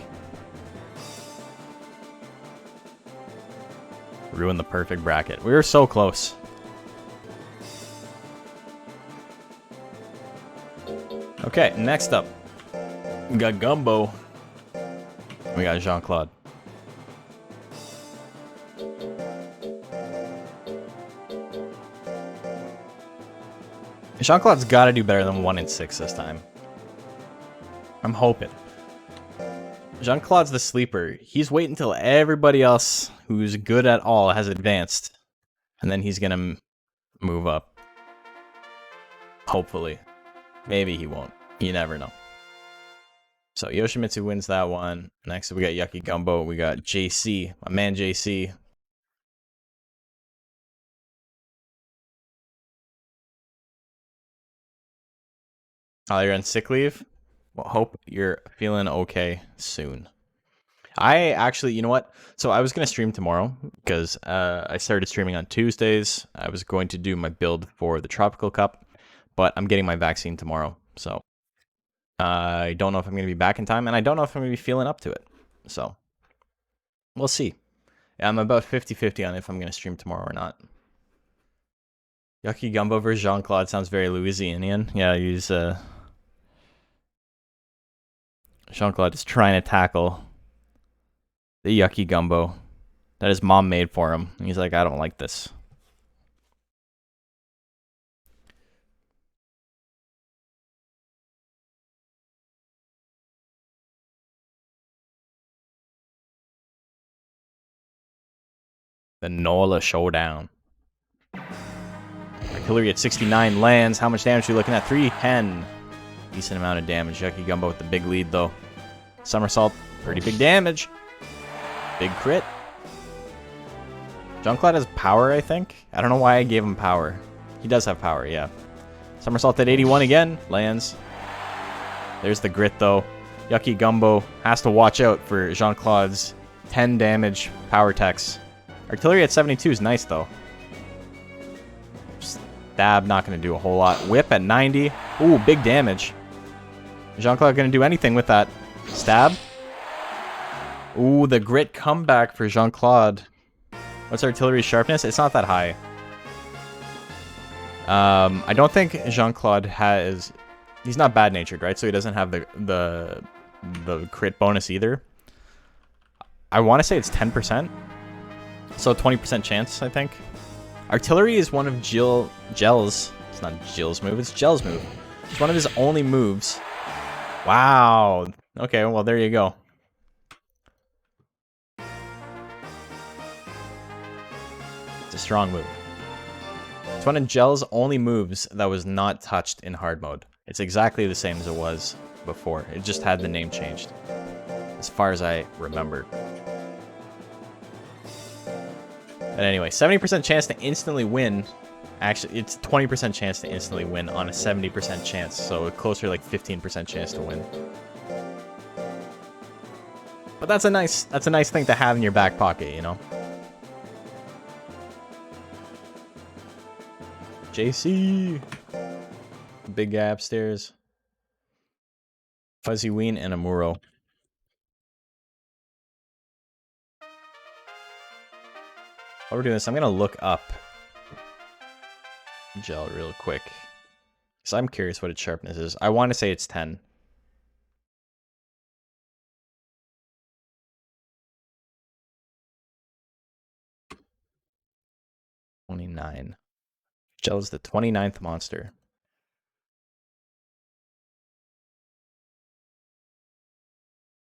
Ruined the perfect bracket. We were so close. Okay, next up. We got Gumbo. We got Jean-Claude. Jean-Claude's got to do better than 1-6 this time. I'm hoping. Jean-Claude's the sleeper. He's waiting until everybody else who's good at all has advanced. And then he's going to move up. Hopefully. Maybe he won't. You never know. So Yoshimitsu wins that one. Next we got Yucky Gumbo. We got JC. My man JC. Oh, you're on sick leave? Well, hope you're feeling okay soon. I actually, you know what? So I was going to stream tomorrow because I started streaming on Tuesdays. I was going to do my build for the Tropical Cup, but I'm getting my vaccine tomorrow. So I don't know if I'm going to be back in time, and I don't know if I'm going to be feeling up to it. So we'll see. Yeah, I'm about 50-50 on if I'm going to stream tomorrow or not. Yucky Gumbo versus Jean-Claude sounds very Louisianian. Yeah, he's Jean-Claude is trying to tackle the Yucky Gumbo that his mom made for him. And he's like, I don't like this. The NOLA Showdown. Artillery at 69 lands. How much damage are you looking at? 310. Decent amount of damage. Yucky Gumbo with the big lead, though. Somersault, pretty big damage. Big crit. Jean-Claude has power, I think. I don't know why I gave him power. He does have power, yeah. Somersault at 81 again. Lands. There's the grit, though. Yucky Gumbo has to watch out for Jean-Claude's 10 damage power techs. Artillery at 72 is nice, though. Stab, not going to do a whole lot. Whip at 90. Ooh, big damage. Jean-Claude going to do anything with that. Stab. Ooh, the grit comeback for Jean-Claude. What's artillery's sharpness? It's not that high. I don't think Jean-Claude has... He's not bad-natured, right? So he doesn't have the crit bonus either. I want to say it's 10%. So 20% chance, I think. Artillery is one of Gel's. It's not Jill's move, it's Gel's move. It's one of his only moves. Wow. Okay, well, there you go. It's a strong move. It's one of Gel's only moves that was not touched in hard mode. It's exactly the same as it was before. It just had the name changed, as far as I remember. But anyway, 70% chance to instantly win. Actually, it's 20% chance to instantly win on a 70% chance, so closer to like 15% chance to win. But that's a nice thing to have in your back pocket, you know. JC, big guy upstairs. Fuzzy Ween and Amuro. While we're doing this, I'm gonna look up Gel real quick, because I'm curious what its sharpness is. I want to say it's 10. $29. Gel is the 29th monster.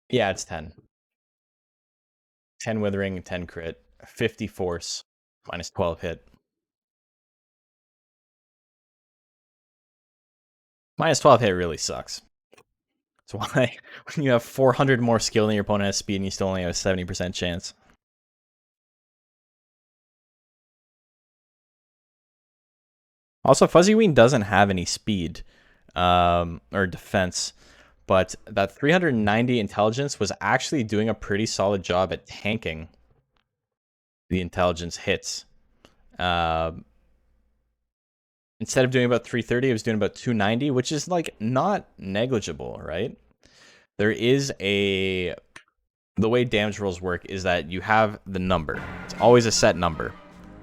Yeah, it's 10. 10 withering, 10 crit, 50 force, minus 12 hit. Minus 12 hit really sucks. That's why when you have 400 more skill than your opponent has speed and you still only have a 70% chance. Also, Fuzzy Ween doesn't have any speed or defense, but that 390 intelligence was actually doing a pretty solid job at tanking the intelligence hits. Instead of doing about 330, it was doing about 290, which is like not negligible, right? There is the way damage rolls work is that you have the number. It's always a set number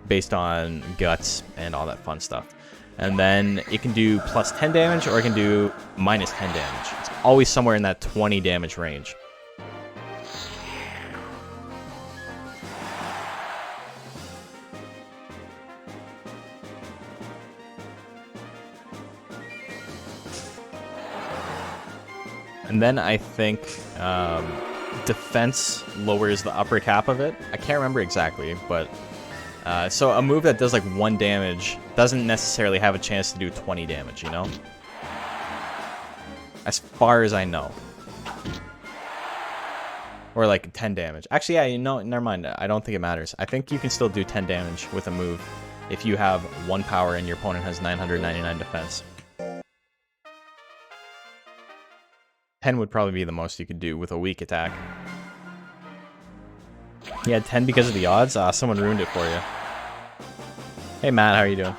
based on guts and all that fun stuff. And then it can do plus 10 damage or it can do minus 10 damage. It's always somewhere in that 20 damage range. And then I think defense lowers the upper cap of it. I can't remember exactly, but so a move that does like 1 damage doesn't necessarily have a chance to do 20 damage, you know? As far as I know. Or like 10 damage. Actually, yeah, you know, never mind. I don't think it matters. I think you can still do 10 damage with a move if you have 1 power and your opponent has 999 defense. 10 would probably be the most you could do with a weak attack. Yeah, 10 because of the odds? Ah, someone ruined it for you. Hey Matt, how are you doing?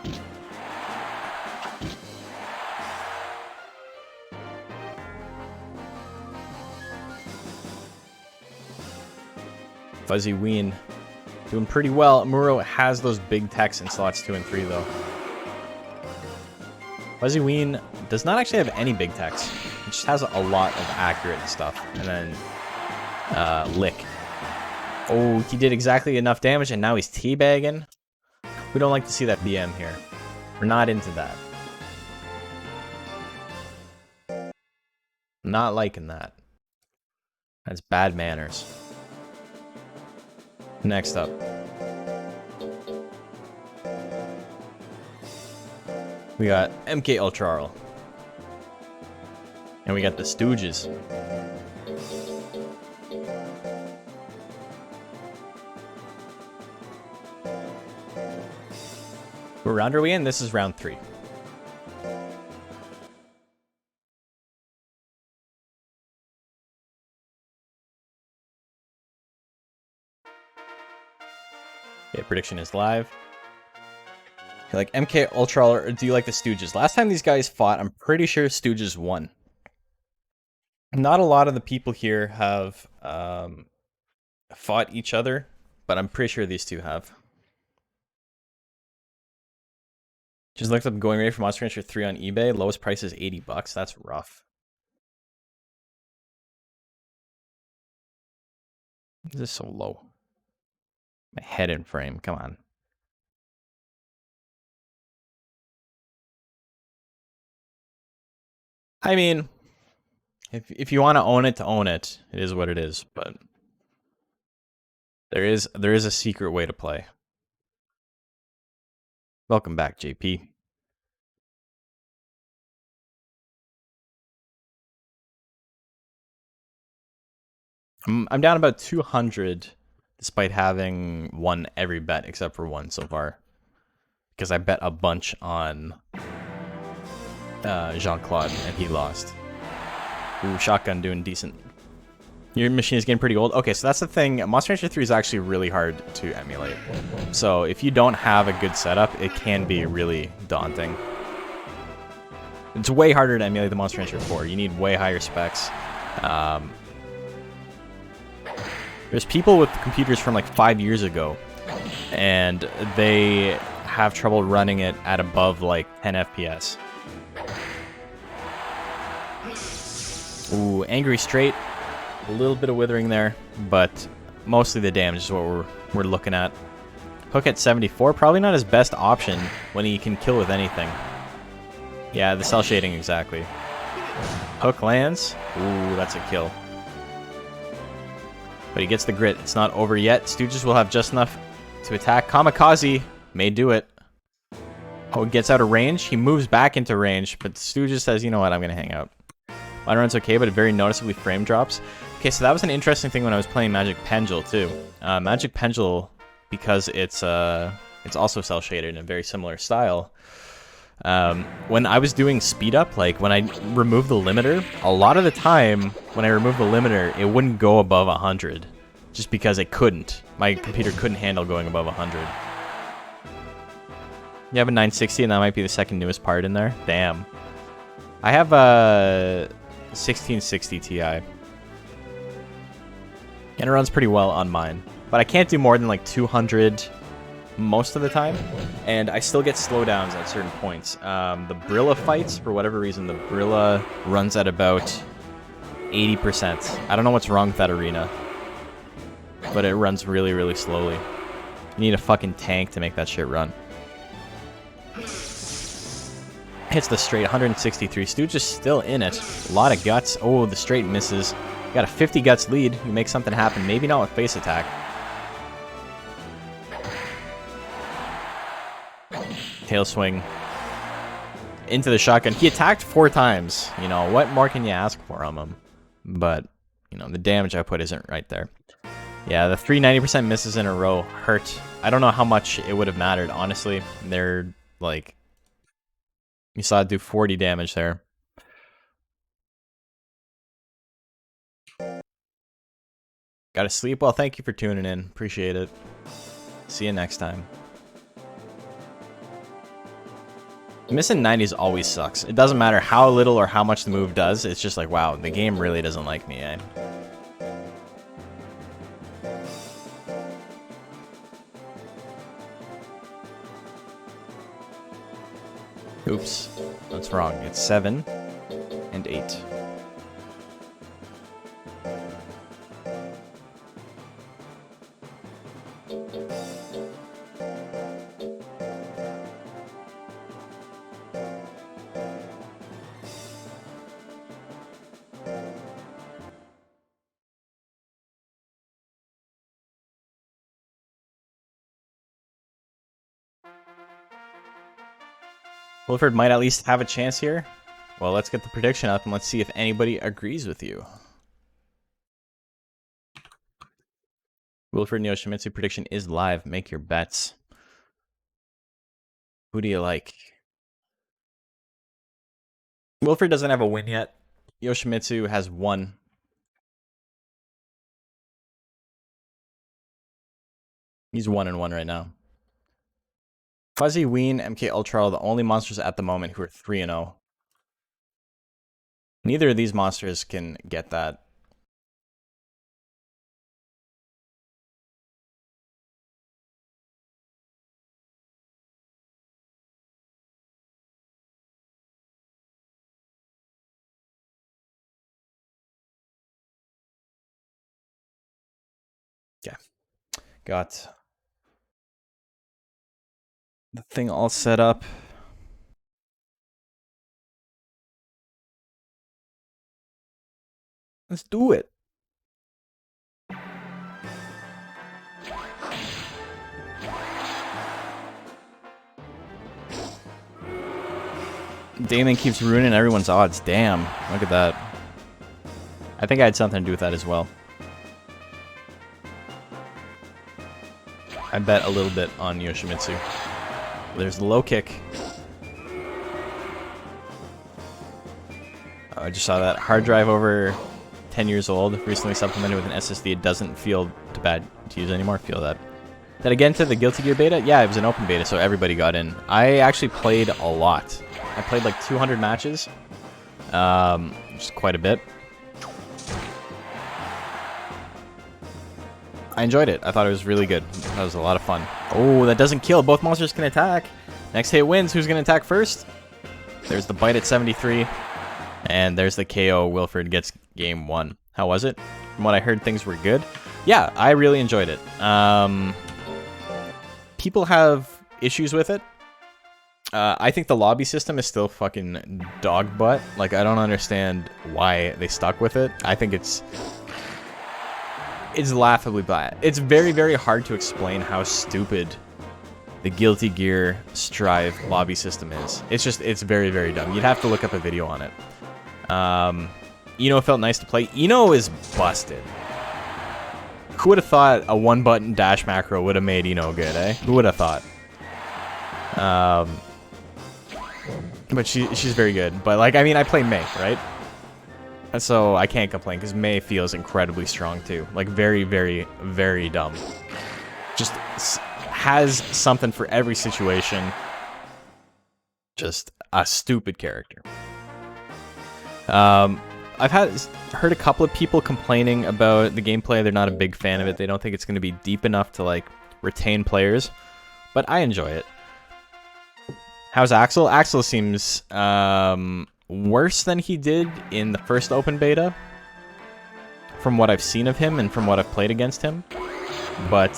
Fuzzy Ween. Doing pretty well. Muro has those big techs in slots 2 and 3 though. Fuzzy Ween does not actually have any big techs. It just has a lot of accurate stuff. And then Lick. Oh, he did exactly enough damage and now he's teabagging. We don't like to see that BM here. We're not into that. Not liking that. That's bad manners. Next up. We got MK Ultra Arl. And we got the Stooges. What round are we in? This is round 3. Okay, prediction is live. You like MK Ultra or do you like the Stooges? Last time these guys fought, I'm pretty sure Stooges won. Not a lot of the people here have fought each other, but I'm pretty sure these two have. Just looked up going rate for Monster Rancher 3 on eBay. Lowest price is $80. That's rough. This is so low. My head in frame. Come on. I mean, if you want to own it, it is what it is. But there is a secret way to play. Welcome back, JP. I'm down about 200, despite having won every bet except for one so far, because I bet a bunch on Jean-Claude and he lost. Ooh, shotgun doing decent. Your machine is getting pretty old. Okay, so that's the thing. Monster Rancher 3 is actually really hard to emulate. So if you don't have a good setup, it can be really daunting. It's way harder to emulate the Monster Rancher 4. You need way higher specs. There's people with computers from like 5 years ago, and they have trouble running it at above like 10 FPS. Ooh, angry straight. A little bit of withering there, but mostly the damage is what we're looking at. Hook at 74, probably not his best option when he can kill with anything. Yeah, the cell shading, exactly. Hook lands. Ooh, that's a kill. But he gets the grit. It's not over yet. Stooges will have just enough to attack. Kamikaze may do it. Oh, he gets out of range. He moves back into range, but Stooges says, you know what, I'm going to hang out. Line run's okay, but it very noticeably frame drops. Okay, so that was an interesting thing when I was playing Magic Pendule, too. Magic Pendule, because it's also cel-shaded in a very similar style. When I was doing speed up, like when I removed the limiter, a lot of the time when I removed the limiter, it wouldn't go above 100, just because it couldn't. My computer couldn't handle going above 100. You have a 960, and that might be the second newest part in there. Damn. I have a 1660 Ti, and it runs pretty well on mine, but I can't do more than like 200 most of the time, and I still get slowdowns at certain points. The Brilla fights, for whatever reason, the Brilla runs at about 80%. I don't know what's wrong with that arena, but it runs really, really slowly. You need a fucking tank to make that shit run. Hits the straight, 163. Stooge is still in it. A lot of guts. Oh, the straight misses. Got a 50 guts lead. You make something happen. Maybe not with face attack. Tail swing. Into the shotgun. He attacked 4 times. You know, what more can you ask for from him? But, you know, the damage output isn't right there. Yeah, the 390% misses in a row hurt. I don't know how much it would have mattered, honestly. They're, like... You saw it do 40 damage there. Gotta sleep? Well, thank you for tuning in. Appreciate it. See you next time. Missing 90s always sucks. It doesn't matter how little or how much the move does. It's just like, wow, the game really doesn't like me, eh? Oops. That's wrong. It's 7 and 8. Wilford might at least have a chance here. Well, let's get the prediction up and let's see if anybody agrees with you. Wilford and Yoshimitsu prediction is live. Make your bets. Who do you like? Wilford doesn't have a win yet. Yoshimitsu has 1. He's 1-1 right now. Fuzzy, Ween, MK Ultra are the only monsters at the moment who are 3-0. Neither of these monsters can get that. Yeah. Got the thing all set up. Let's do it. Damon keeps ruining everyone's odds. Damn, look at that. I think I had something to do with that as well. I bet a little bit on Yoshimitsu. There's the low kick. I just saw that. Hard drive over 10 years old, recently supplemented with an SSD. It doesn't feel too bad to use anymore. Feel that. Did I get into the Guilty Gear beta? Yeah, it was an open beta, so everybody got in. I actually played a lot. I played like 200 matches, which is quite a bit. I enjoyed it. I thought it was really good. That was a lot of fun. Oh, that doesn't kill. Both monsters can attack. Next hit wins. Who's going to attack first? There's the bite at 73. And there's the KO. Wilfred gets game 1. How was it? From what I heard, things were good. Yeah, I really enjoyed it. People have issues with it. I think the lobby system is still fucking dog butt. Like, I don't understand why they stuck with it. I think it's laughably bad. It's very, very hard to explain how stupid the Guilty Gear Strive lobby system is. It's very, very dumb. You'd have to look up a video on it. Eno felt nice to play. Eno is busted. Who would have thought a one-button dash macro would have made Eno good, eh? Who would have thought? But she's very good. But, like, I mean, I play Mei, right? So I can't complain, because Mei feels incredibly strong, too. Like, very, very, very dumb. Just has something for every situation. Just a stupid character. I've heard a couple of people complaining about the gameplay. They're not a big fan of it. They don't think it's going to be deep enough to, like, retain players. But I enjoy it. How's Axel? Axel seems worse than he did in the first open beta, from what I've seen of him and from what I've played against him. But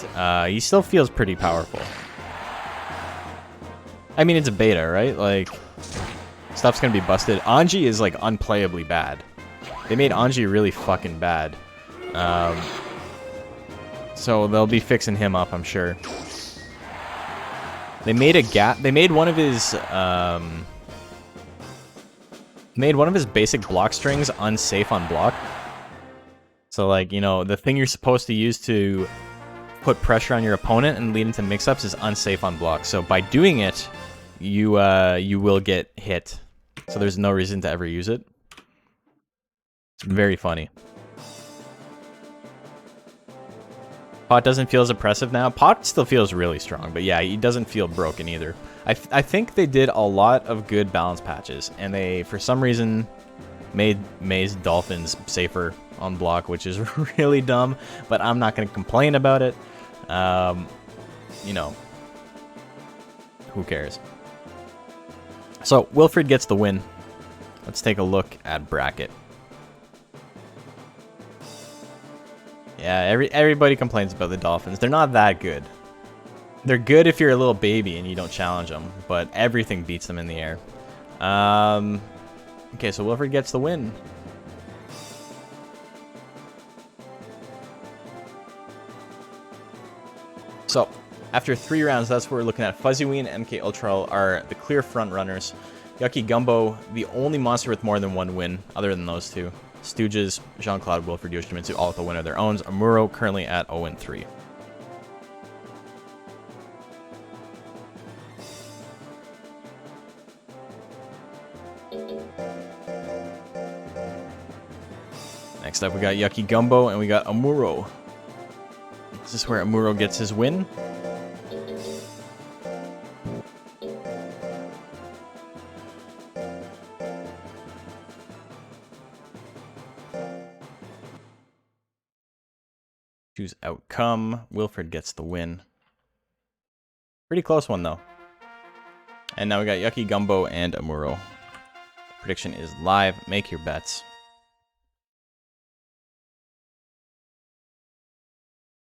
he still feels pretty powerful. I mean, it's a beta, right? Like, stuff's gonna be busted. Anji is, like, unplayably bad. They made Anji really fucking bad. So they'll be fixing him up, I'm sure. They made a gap. They made one of his basic block strings unsafe on block. So, like, you know, the thing you're supposed to use to put pressure on your opponent and lead into mix-ups is unsafe on block. So by doing it, you will get hit. So there's no reason to ever use it. It's very funny. Pot doesn't feel as oppressive now. Pot still feels really strong, but yeah, he doesn't feel broken either. I think they did a lot of good balance patches, and they, for some reason, made Mei's Dolphins safer on block, which is really dumb, but I'm not going to complain about it. You know, who cares? So, Wilfred gets the win. Let's take a look at bracket. Yeah, everybody complains about the Dolphins. They're not that good. They're good if you're a little baby and you don't challenge them, but everything beats them in the air. Okay, so Wilfred gets the win. So, after 3 rounds, that's what we're looking at. Fuzzyween and MK Ultra are the clear front runners. Yucky Gumbo, the only monster with more than 1 win, other than those two. Stooges, Jean-Claude, Wilfred, Yoshimitsu, all with a win of their own. Amuro currently at 0-3. Next up, we got Yucky Gumbo and we got Amuro. This is where Amuro gets his win. Choose outcome. Wilfred gets the win. Pretty close one, though. And now we got Yucky Gumbo and Amuro. Prediction is live. Make your bets.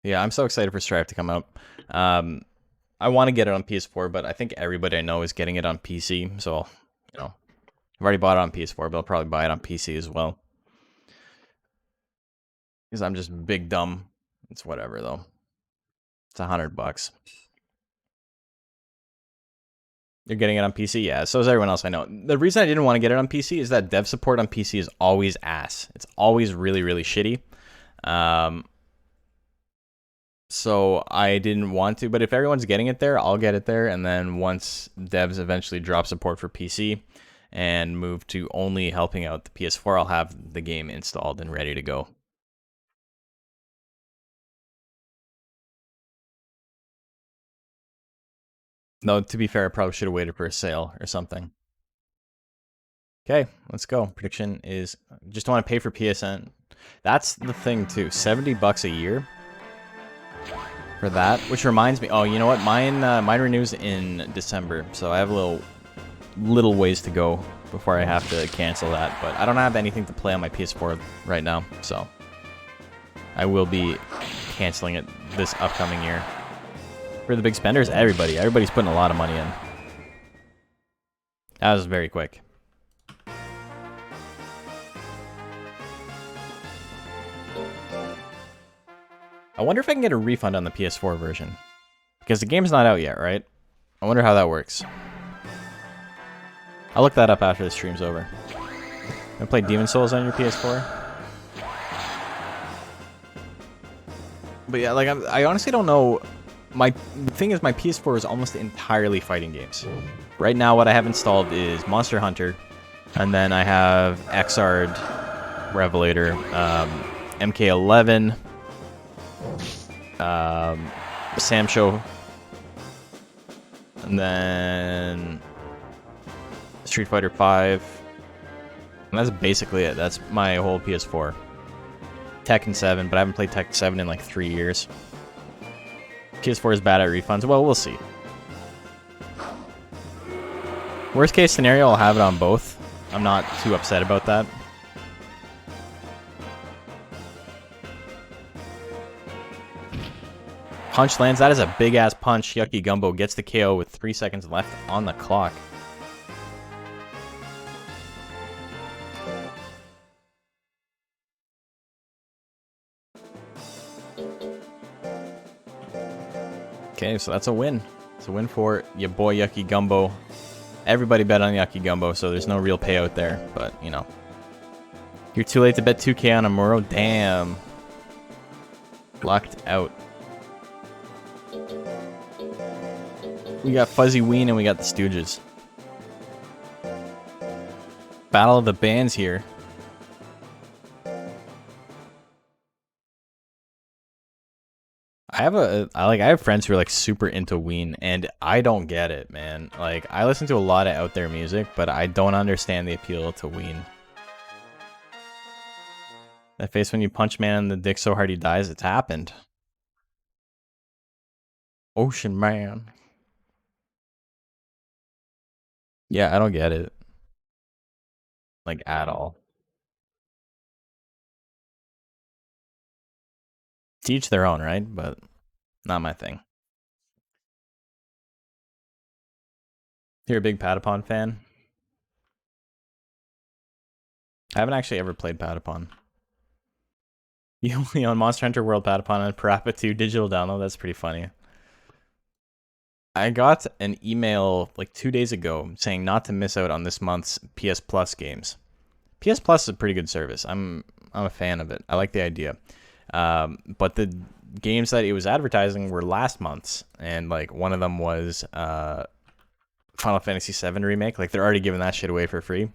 Yeah, I'm so excited for Strive to come out. I want to get it on PS4, but I think everybody I know is getting it on PC. So, you know, I've already bought it on PS4, but I'll probably buy it on PC as well. Because I'm just big dumb. It's whatever though. It's $100. You're getting it on PC? Yeah, so is everyone else I know. The reason I didn't want to get it on PC is that dev support on PC is always ass. It's always really, really shitty. So I didn't want to, but if everyone's getting it there, I'll get it there. And then once devs eventually drop support for PC and move to only helping out the PS4, I'll have the game installed and ready to go. No, to be fair, I probably should have waited for a sale or something. Okay, let's go. Prediction is just want to pay for PSN. That's the thing too. $70 a year for that, which reminds me. Oh, you know what? Mine renews in December, so I have a little ways to go before I have to cancel that. But I don't have anything to play on my PS4 right now, so I will be canceling it this upcoming year. For the big spenders, everybody's putting a lot of money in. That was very quick. I wonder if I can get a refund on the PS4 version. Because the game's not out yet, right? I wonder how that works. I'll look that up after the stream's over. I play Demon Souls on your PS4? But yeah, like, I honestly don't know. The thing is, my PS4 is almost entirely fighting games. Right now, what I have installed is Monster Hunter, and then I have Xrd, Revelator, MK11, Sam Show, and then Street Fighter 5. And that's basically it. That's my whole PS4. Tekken 7, but I haven't played Tekken 7 in like 3 years. PS4 is bad at refunds. Well, we'll see. Worst case scenario, I'll have it on both. I'm not too upset about that. Punch lands. That is a big-ass punch. Yucky Gumbo gets the KO with 3 seconds left on the clock. Okay, so that's a win. It's a win for your boy Yucky Gumbo. Everybody bet on Yucky Gumbo, so there's no real payout there. But, you know. You're too late to bet 2K on Amuro. Damn. Locked out. We got Fuzzy Ween and we got the Stooges. Battle of the Bands here. I have friends who are like super into Ween, and I don't get it, man. Like, I listen to a lot of out there music, but I don't understand the appeal to Ween. That face when you punch man in the dick so hard he dies, it's happened. Ocean Man. Yeah, I don't get it. Like, at all. Teach their own, right? But not my thing. You're a big Patapon fan? I haven't actually ever played Patapon. You only own Monster Hunter World Patapon and Parappa 2 digital download? That's pretty funny. I got an email like 2 days ago saying not to miss out on this month's PS Plus games. PS Plus is a pretty good service. I'm a fan of it. I like the idea. But the games that it was advertising were last month's, and like one of them was Final Fantasy VII Remake. Like, they're already giving that shit away for free.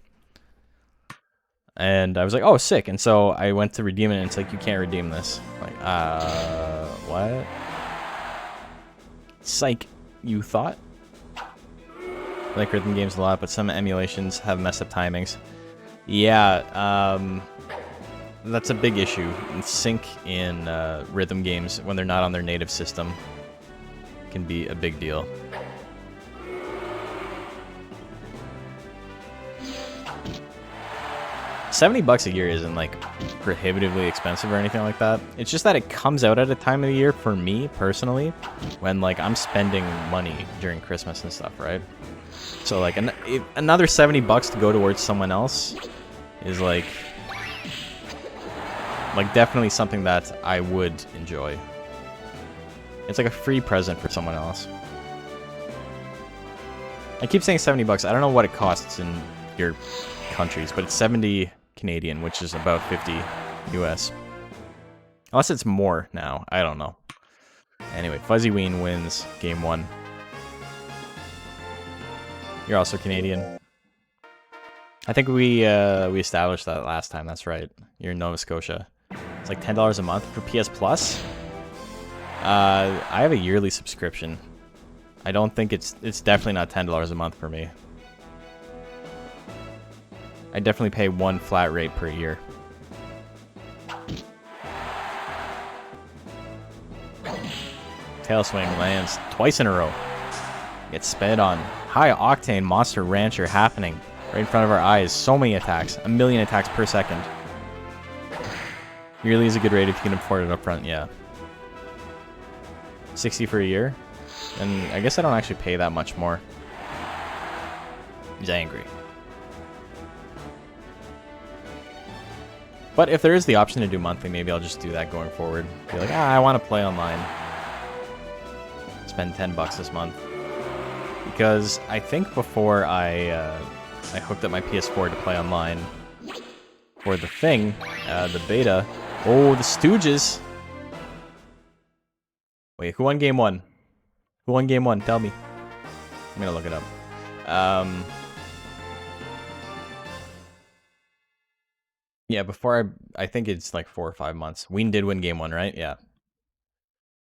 And I was like, oh, sick. And so I went to redeem it, and it's like, you can't redeem this. Like, what? Psych, you thought? I like rhythm games a lot, but some emulations have messed up timings. Yeah, that's a big issue. Sync in rhythm games when they're not on their native system can be a big deal. $70 a year isn't like prohibitively expensive or anything like that. It's just that it comes out at a time of the year for me personally when like I'm spending money during Christmas and stuff, right? So like another $70 to go towards someone else is like Like, definitely something that I would enjoy. It's like a free present for someone else. I keep saying 70 bucks. I don't know what it costs in your countries, but it's 70 Canadian, which is about 50 US. Unless it's more now. I don't know. Anyway, Fuzzy Ween wins game 1. You're also Canadian. I think we established that last time. That's right. You're in Nova Scotia. It's like $10 a month for PS Plus. I have a yearly subscription. I don't think it's definitely not $10 a month for me. I definitely pay one flat rate per year. Tail swing lands twice in a row. Gets sped on. High octane monster rancher happening right in front of our eyes. So many attacks. 1 million attacks per second. Yearly is a good rate if you can afford it up front, yeah. 60 for a year? And I guess I don't actually pay that much more. He's angry. But if there is the option to do monthly, maybe I'll just do that going forward. Be like, I want to play online. Spend 10 bucks this month. Because I think before I hooked up my PS4 to play online for the thing, the beta. Oh, the Stooges. Wait, who won game 1? Who won game 1? Tell me. I'm gonna look it up. Yeah, before I think it's like 4 or 5 months. Ween did win game 1, right? Yeah.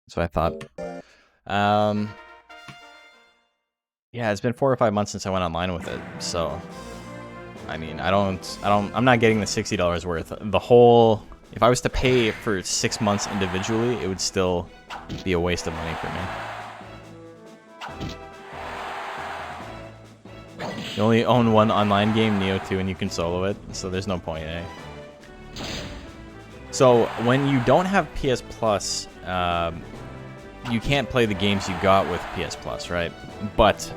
That's what I thought. Yeah, it's been 4 or 5 months since I went online with it, so I mean, I'm not getting the $60 worth. The whole, if I was to pay for 6 months individually, it would still be a waste of money for me. You only own one online game, Neo 2, and you can solo it, so there's no point, eh? So, when you don't have PS Plus, you can't play the games you got with PS Plus, right? But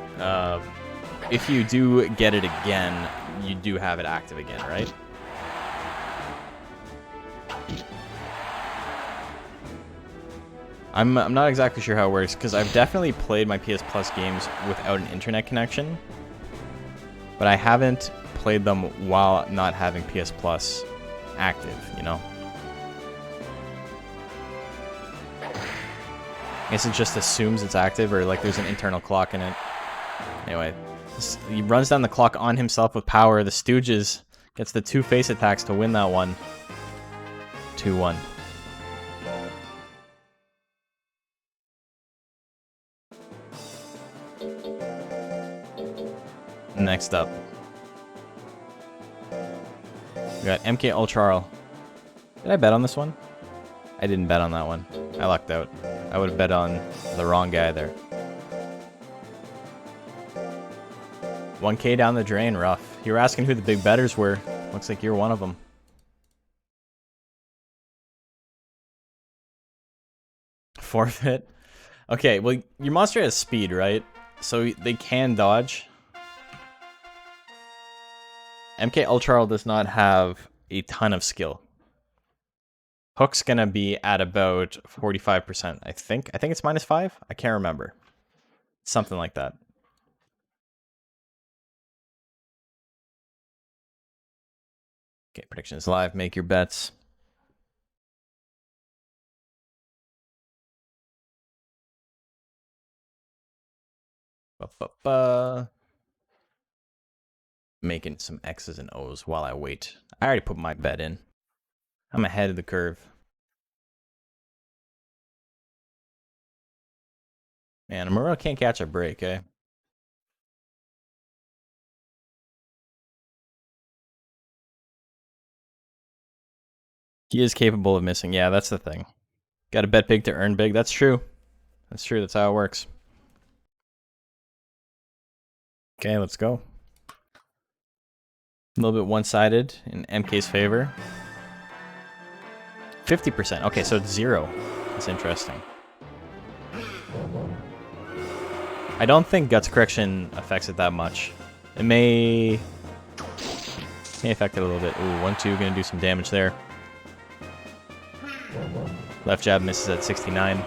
if you do get it again, you do have it active again, right? I'm not exactly sure how it works, because I've definitely played my PS Plus games without an internet connection, but I haven't played them while not having PS Plus active, you know? I guess it just assumes it's active, or like there's an internal clock in it. Anyway, he runs down the clock on himself with power. The Stooges gets the 2 face attacks to win that one. 2-1. Next up, we got MK Ultra. Did I bet on this one? I didn't bet on that one. I lucked out. I would have bet on the wrong guy there. 1K down the drain, rough. You were asking who the big bettors were. Looks like you're one of them. Forfeit? Okay, well, your monster has speed, right? So they can dodge. MK Ultra does not have a ton of skill. Hook's gonna be at about 45%, I think. I think it's -5? I can't remember. Something like that. Okay, prediction is live. Make your bets. Making some X's and O's while I wait. I already put my bet in. I'm ahead of the curve. Man, Amuro can't catch a break, eh? He is capable of missing. Yeah, that's the thing. Got to bet big to earn big. That's true. That's true. That's how it works. Okay, let's go. A little bit one-sided in MK's favor. 50%. Okay, so it's 0. That's interesting. I don't think Guts Correction affects it that much. It may affect it a little bit. Ooh, 1-2 gonna do some damage there. Left jab misses at 69.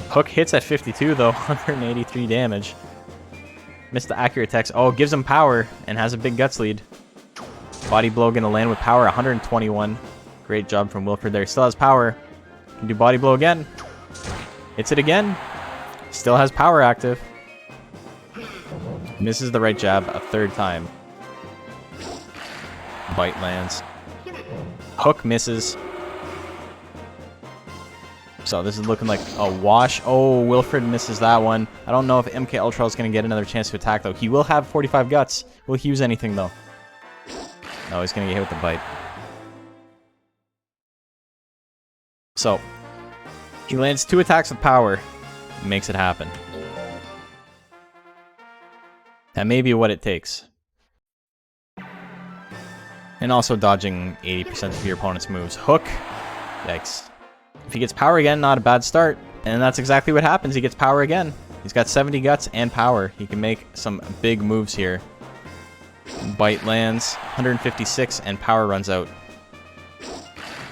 Hook hits at 52 though, 183 damage. Missed the accurate attacks. Oh, gives him power and has a big guts lead. Body blow gonna land with power, 121. Great job from Wilfred there. Still has power. Can do body blow again. Hits it again. Still has power active. Misses the right jab a third time. Bite lands. Hook misses. So this is looking like a wash. Oh, Wilfred misses that one. I don't know if MK Ultra is going to get another chance to attack, though. He will have 45 guts. Will he use anything, though? No, he's going to get hit with the bite. So, he lands 2 attacks with power. Makes it happen. That may be what it takes. And also dodging 80% of your opponent's moves. Hook. Yikes. If he gets power again, not a bad start. And that's exactly what happens. He gets power again. He's got 70 guts and power. He can make some big moves here. Bite lands. 156 and power runs out.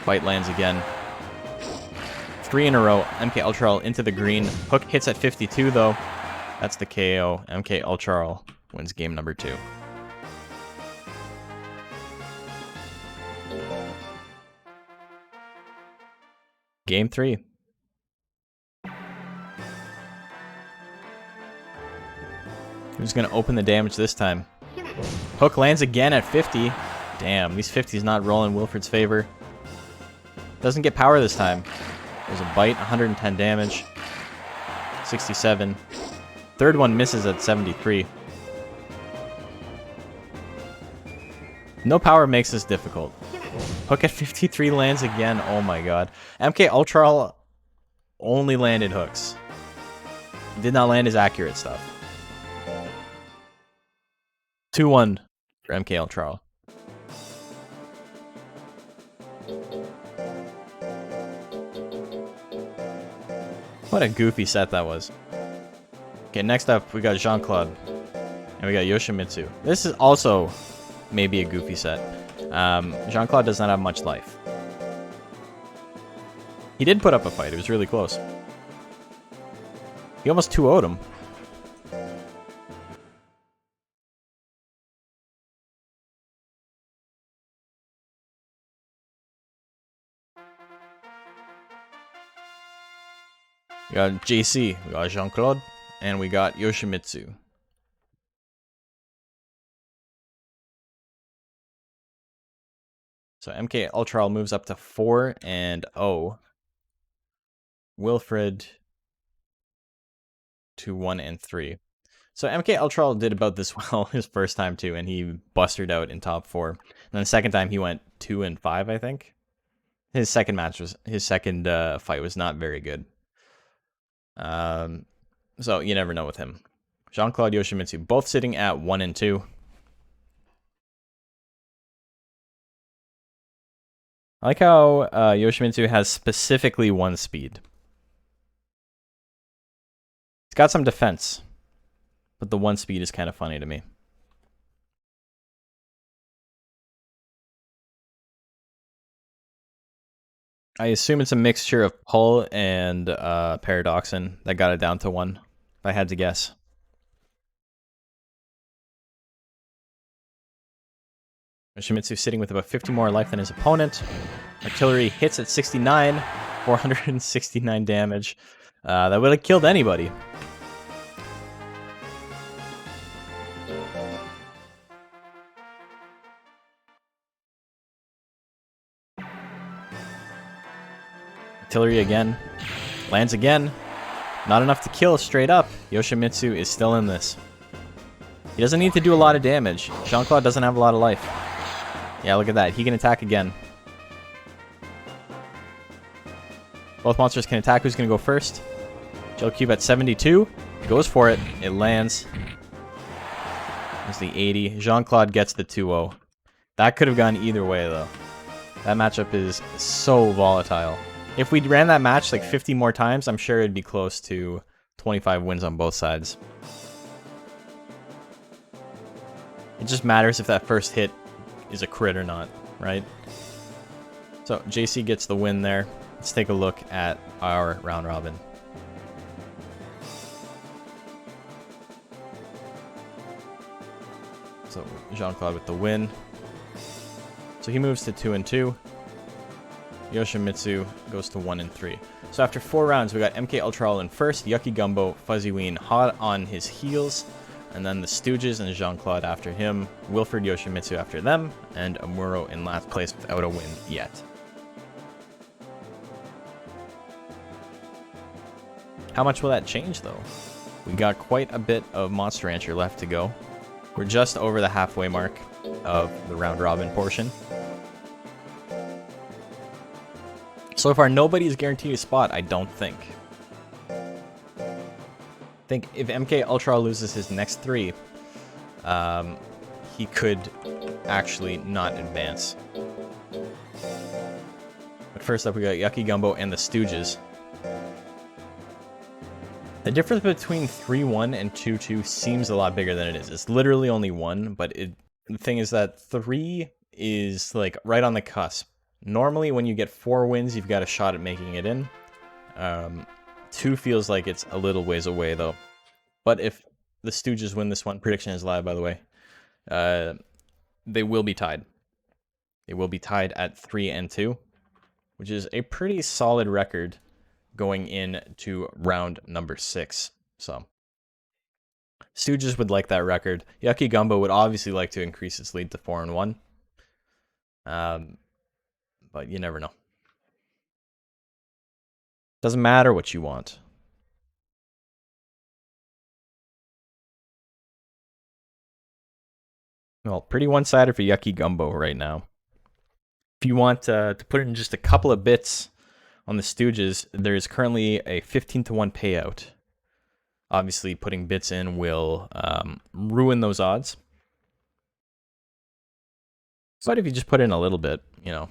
Bite lands again. 3 in a row. MK Ultra into the green. Hook hits at 52 though. That's the KO. MK Ultra wins game number 2. Game 3. Who's going to open the damage this time? Hook lands again at 50. Damn, these 50s not rolling in Wilfred's favor. Doesn't get power this time. There's a bite, 110 damage. 67. Third one misses at 73. No power makes this difficult. Hook at 53 lands again. Oh my god. MK Ultra only landed hooks. Did not land his accurate stuff. 2-1 for MK Ultra. What a goofy set that was. Okay, next up we got Jean-Claude. And we got Yoshimitsu. This is also maybe a goofy set. Jean-Claude does not have much life. He did put up a fight. It was really close. He almost 2-0'd him. We got JC, we got Jean-Claude, and we got Yoshimitsu. So MK Ultra moves up to 4-0. Wilfred to 1-3. So MK Ultra did about this well his first time too, and he busted out in top 4. And then the second time he went 2-5, I think. His second fight was not very good. So you never know with him. Jean-Claude, Yoshimitsu, both sitting at 1-2. I like how Yoshimitsu has specifically 1 speed. He's got some defense, but the 1 speed is kind of funny to me. I assume it's a mixture of pull and paradoxin that got it down to 1, if I had to guess. Yoshimitsu sitting with about 50 more life than his opponent. Artillery hits at 69, 469 damage. That would have killed anybody. Artillery again. Lands again. Not enough to kill straight up. Yoshimitsu is still in this. He doesn't need to do a lot of damage. Jean-Claude doesn't have a lot of life. Yeah, look at that. He can attack again. Both monsters can attack. Who's going to go first? Gel Cube at 72. Goes for it. It lands. There's the 80. Jean-Claude gets the 2-0. That could have gone either way, though. That matchup is so volatile. If we ran that match like 50 more times, I'm sure it'd be close to 25 wins on both sides. It just matters if that first hit is a crit or not, right? So JC gets the win there. let's take a look at our round robin. So Jean-Claude with the win. So he moves to 2-2. Yoshimitsu goes to 1-3. So after 4 rounds, we got MK Ultra in first, Yucky Gumbo, Fuzzy Ween hot on his heels, and then the Stooges and Jean-Claude after him, Wilfred Yoshimitsu after them, and Amuro in last place without a win yet. How much will that change, though? We got quite a bit of Monster Rancher left to go. We're just over the halfway mark of the round robin portion. So far, nobody is guaranteed a spot, I don't think. I think if MK Ultra loses his next 3, he could actually not advance. But first up, we got Yucky Gumbo and the Stooges. The difference between 3-1 and 2-2 seems a lot bigger than it is. It's literally only 1, but the thing is that 3 is like right on the cusp. Normally, when you get 4 wins, you've got a shot at making it in. 2 feels like it's a little ways away, though. But if the Stooges win this one, prediction is live, by the way, they will be tied. They will be tied at 3-2, which is a pretty solid record going into round number 6. So, Stooges would like that record. Yucky Gumbo would obviously like to increase its lead to 4-1. But you never know. Doesn't matter what you want. Well, pretty one-sided for Yucky Gumbo right now. If you want to put in just a couple of bits on the Stooges, there is currently a 15-1 payout. Obviously, putting bits in will ruin those odds. But if you just put in a little bit, you know,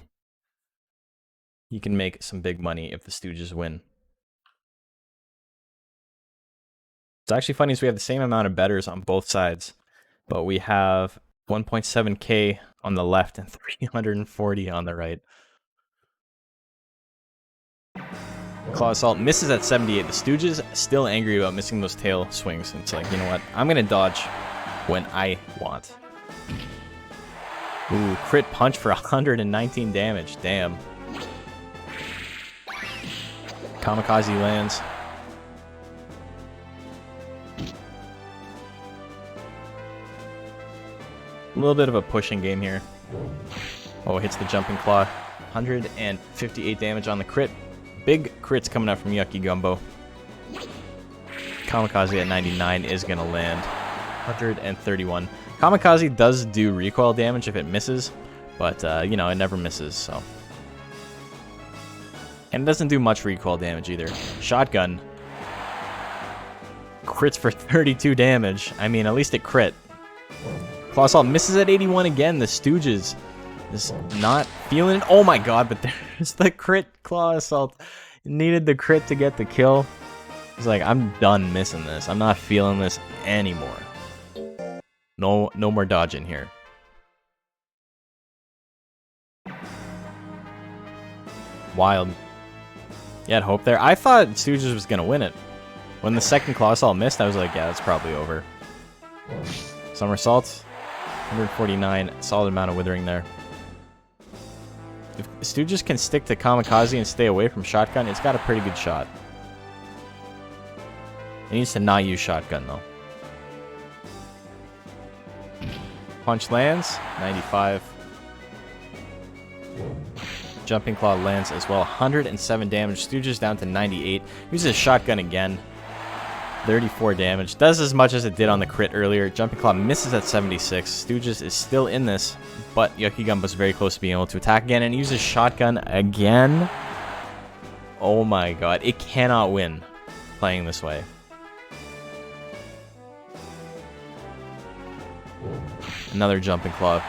you can make some big money if the Stooges win. It's actually funny is we have the same amount of bettors on both sides, but we have 1.7k on the left and 340 on the right. Claw Assault misses at 78. The Stooges still angry about missing those tail swings. And it's like, you know what? I'm going to dodge when I want. Ooh, crit punch for 119 damage. Damn. Kamikaze lands. A little bit of a pushing game here. Oh, hits the jumping claw. 158 damage on the crit. Big crits coming out from Yucky Gumbo. Kamikaze at 99 is going to land. 131. Kamikaze does do recoil damage if it misses, but, you know, it never misses, so. And it doesn't do much recoil damage either. Shotgun. Crits for 32 damage. I mean, at least it crit. Claw Assault misses at 81 again. The Stooges is not feeling it. Oh my god, but there's the crit Claw Assault. It needed the crit to get the kill. It's like, I'm done missing this. I'm not feeling this anymore. No more dodging here. Wild. You had hope there. I thought Stooges was going to win it. When the second Claw Assault missed, I was like, yeah, that's probably over. Somersault. 149. Solid amount of withering there. If Stooges can stick to Kamikaze and stay away from Shotgun, it's got a pretty good shot. It needs to not use Shotgun, though. Punch lands. 95. Jumping Claw lands as well. 107 damage. Stooges down to 98. Uses Shotgun again. 34 damage. Does as much as it did on the crit earlier. Jumping Claw misses at 76. Stooges is still in this, but Yucky Gumbo's very close to being able to attack again and uses Shotgun again. Oh my god. It cannot win playing this way. Another Jumping Claw.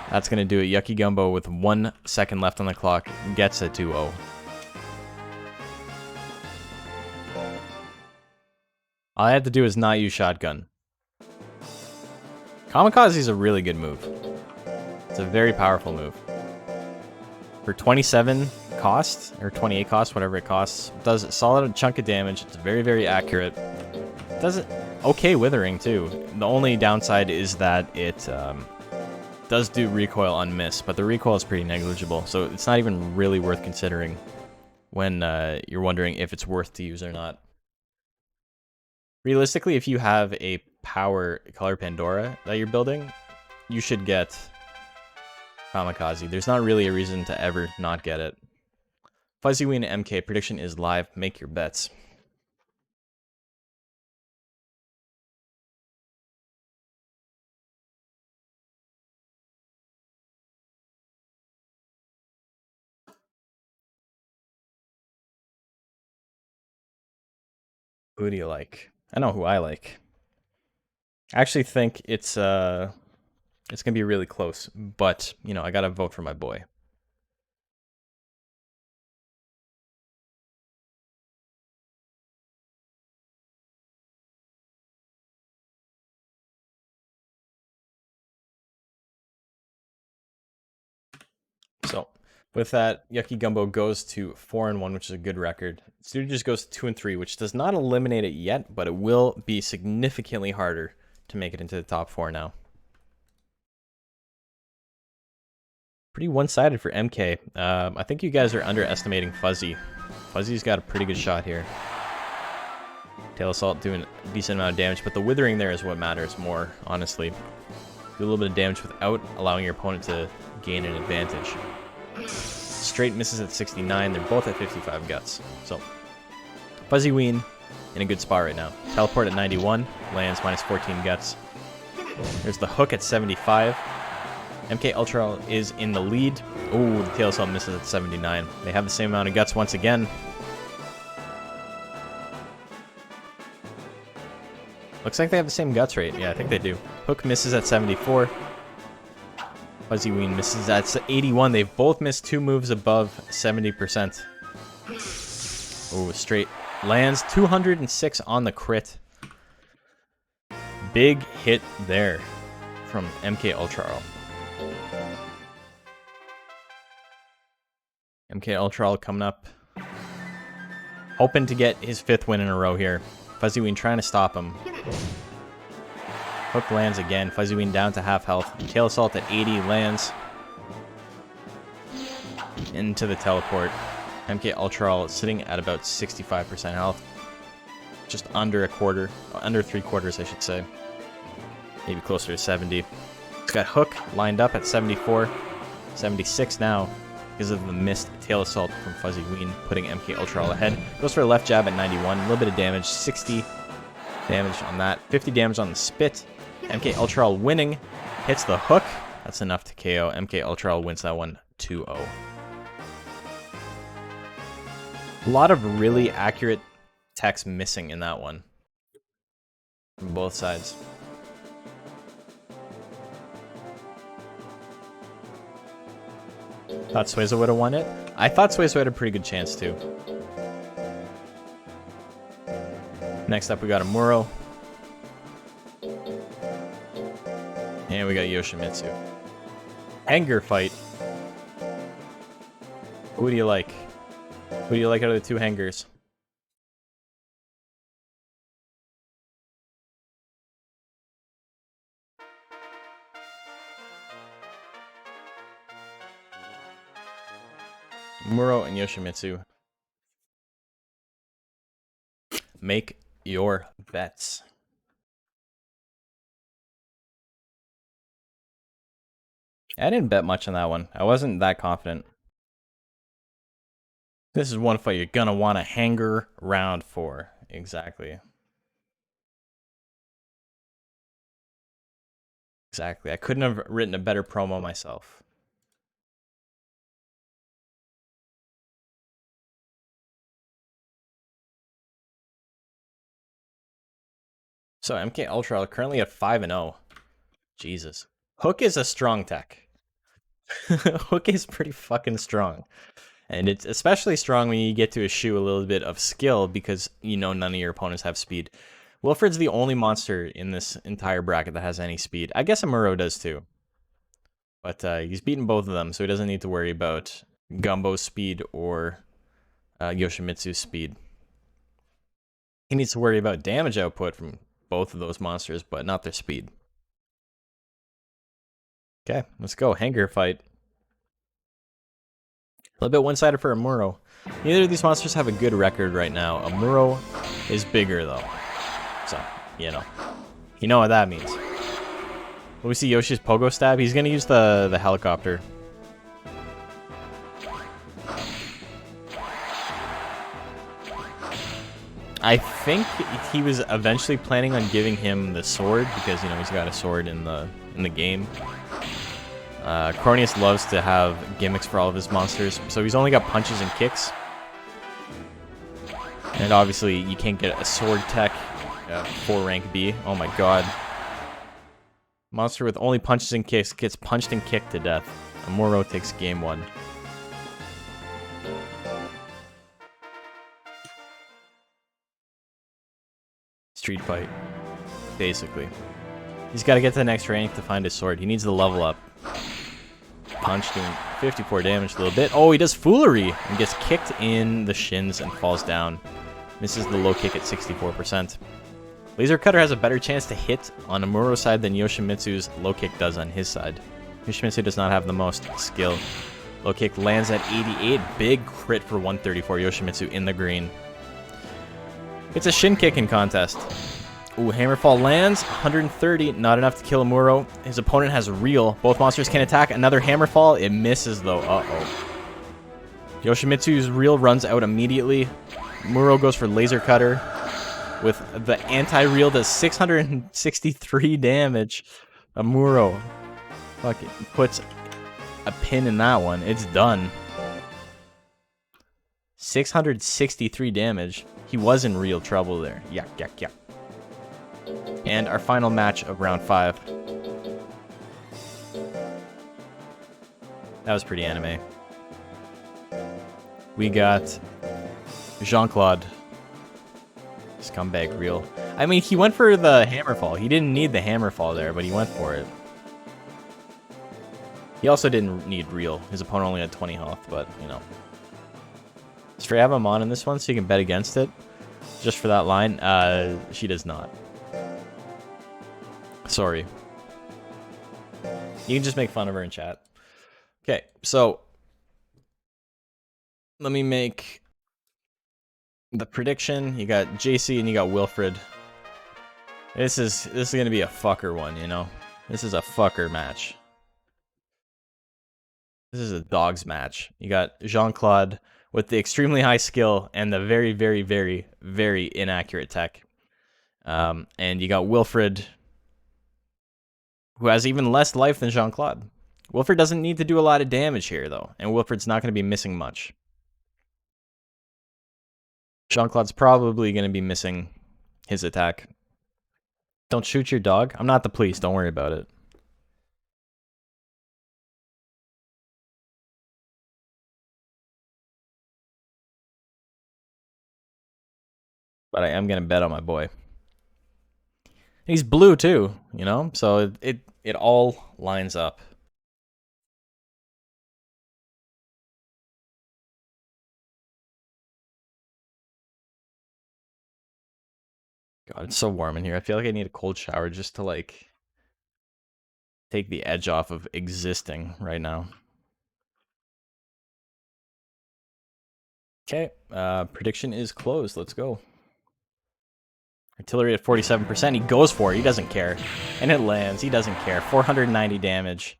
That's going to do it. Yucky Gumbo with 1 second left on the clock gets a 2-0. All I have to do is not use Shotgun. Kamikaze is a really good move. It's a very powerful move. For 27, cost, or 28 cost, whatever it costs. Does a solid chunk of damage. It's very, very accurate. Does it okay withering too. The only downside is that it does do recoil on miss, but the recoil is pretty negligible, so it's not even really worth considering when you're wondering if it's worth to use or not. Realistically, if you have a power color Pandora that you're building, you should get Kamikaze. There's not really a reason to ever not get it. Fuzzy Ween MK prediction is live. Make your bets. Who do you like? I know who I like. I actually think it's gonna be really close, but you know, I gotta vote for my boy. So with that, Yucky Gumbo goes to 4-1, which is a good record. Studio just goes to 2-3, which does not eliminate it yet, but it will be significantly harder to make it into the top 4 now. Pretty one-sided for MK. I think you guys are underestimating Fuzzy. Fuzzy's got a pretty good shot here. Tail Assault doing a decent amount of damage, but the withering there is what matters more, honestly. Do a little bit of damage without allowing your opponent to gain an advantage. Straight misses at 69. They're both at 55 guts. So, Fuzzy Ween in a good spot right now. Teleport at 91. Lands minus 14 guts. There's the hook at 75. MK Ultra is in the lead. Oh, the Tail Assault misses at 79. They have the same amount of guts once again. Looks like they have the same guts rate. Yeah, I think they do. Hook misses at 74. Fuzzy Ween misses at 81. They've both missed 2 moves above 70%. Oh, straight lands 206 on the crit. Big hit there from MK Ultra. MK Ultra coming up. Hoping to get his 5th win in a row here. Fuzzy Ween trying to stop him. Hook lands again. Fuzzy Ween down to half health. Tail Assault at 80 lands. Into the teleport. MK Ultra sitting at about 65% health. Just under a quarter. Under 3/4, I should say. Maybe closer to 70. He's got Hook lined up at 74. 76 now because of the missed Tail Assault from Fuzzy Ween, putting MK Ultra ahead. Goes for a left jab at 91. A little bit of damage. 60 damage on that. 50 damage on the spit. MK Ultra winning. Hits the hook. That's enough to KO. MK Ultra wins that one 2-0. A lot of really accurate techs missing in that one. From both sides. Thought Suezo would have won it. I thought Suezo had a pretty good chance too. Next up we got a Muro. And we got Yoshimitsu. Hanger fight. Who do you like? Who do you like out of the 2 hangers? Muro and Yoshimitsu. Make your bets. I didn't bet much on that one. I wasn't that confident. This is one fight you're gonna want to hanger around for. Exactly. Exactly. I couldn't have written a better promo myself. So MK Ultra currently at 5-0. Jesus. Hook is a strong tech. Hook is pretty fucking strong. And it's especially strong when you get to eschew a little bit of skill because you know none of your opponents have speed. Wilfred's the only monster in this entire bracket that has any speed. I guess Amuro does too. But he's beaten both of them, so he doesn't need to worry about Gumbo speed or Yoshimitsu's speed. He needs to worry about damage output from both of those monsters, but not their speed. Okay, let's go. Hanger fight. A little bit one-sided for Amuro. Neither of these monsters have a good record right now. Amuro is bigger, though. So, you know what that means. Will we see Yoshi's Pogo Stab? He's going to use the helicopter. I think he was eventually planning on giving him the sword because, he's got a sword in the game. Cronius loves to have gimmicks for all of his monsters, so he's only got punches and kicks. And obviously, you can't get a sword tech for rank B. Oh my god. Monster with only punches and kicks gets punched and kicked to death. Amuro takes game 1. Street fight, basically. He's got to get to the next rank to find his sword. He needs to level up. Punch doing 54 damage a little bit. Oh, he does foolery and gets kicked in the shins and falls down. Misses the low kick at 64%. Laser Cutter has a better chance to hit on Amuro's side than Yoshimitsu's low kick does on his side. Yoshimitsu does not have the most skill. Low kick lands at 88. Big crit for 134. Yoshimitsu in the green. It's a shin kicking contest. Ooh, Hammerfall lands, 130, not enough to kill Amuro. His opponent has Reel. Both monsters can attack. Another Hammerfall, it misses though, uh-oh. Yoshimitsu's Reel runs out immediately. Amuro goes for Laser Cutter. With the anti-Reel does 663 damage. Amuro fucking puts a pin in that one. It's done. 663 damage. He was in real trouble there. Yuck, yuck, yuck. And our final match of round 5. That was pretty anime. We got Jean-Claude. Scumbag Reel. I mean, he went for the Hammerfall. He didn't need the Hammerfall there, but he went for it. He also didn't need Reel. His opponent only had 20 health, but, Does Frey have him on in this one so you can bet against it? Just for that line? She does not. Sorry. You can just make fun of her in chat. Okay, so let me make the prediction. You got JC and you got Wilfred. This is gonna be a fucker one, This is a fucker match. This is a dog's match. You got Jean-Claude with the extremely high skill and the very, very, very, very inaccurate tech. And you got Wilfred, who has even less life than Jean-Claude. Wilfred doesn't need to do a lot of damage here, though, and Wilfred's not going to be missing much. Jean-Claude's probably going to be missing his attack. Don't shoot your dog. I'm not the police. Don't worry about it. But I am going to bet on my boy. He's blue too, so it all lines up. God, it's so warm in here. I feel like I need a cold shower just to take the edge off of existing right now. Okay, prediction is closed. Let's go. Artillery at 47%. He goes for it. He doesn't care. And it lands. He doesn't care. 490 damage.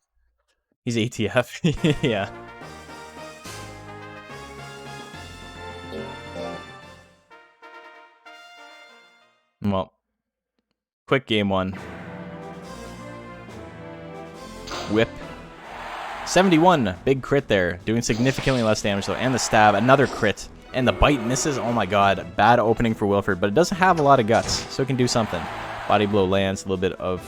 He's ATF. Yeah. Well, quick game 1. Whip. 71. Big crit there. Doing significantly less damage, though. And the stab. Another crit. And the bite misses. Oh my god. Bad opening for Wilfred, but it doesn't have a lot of guts, so it can do something. Body blow lands. A little bit of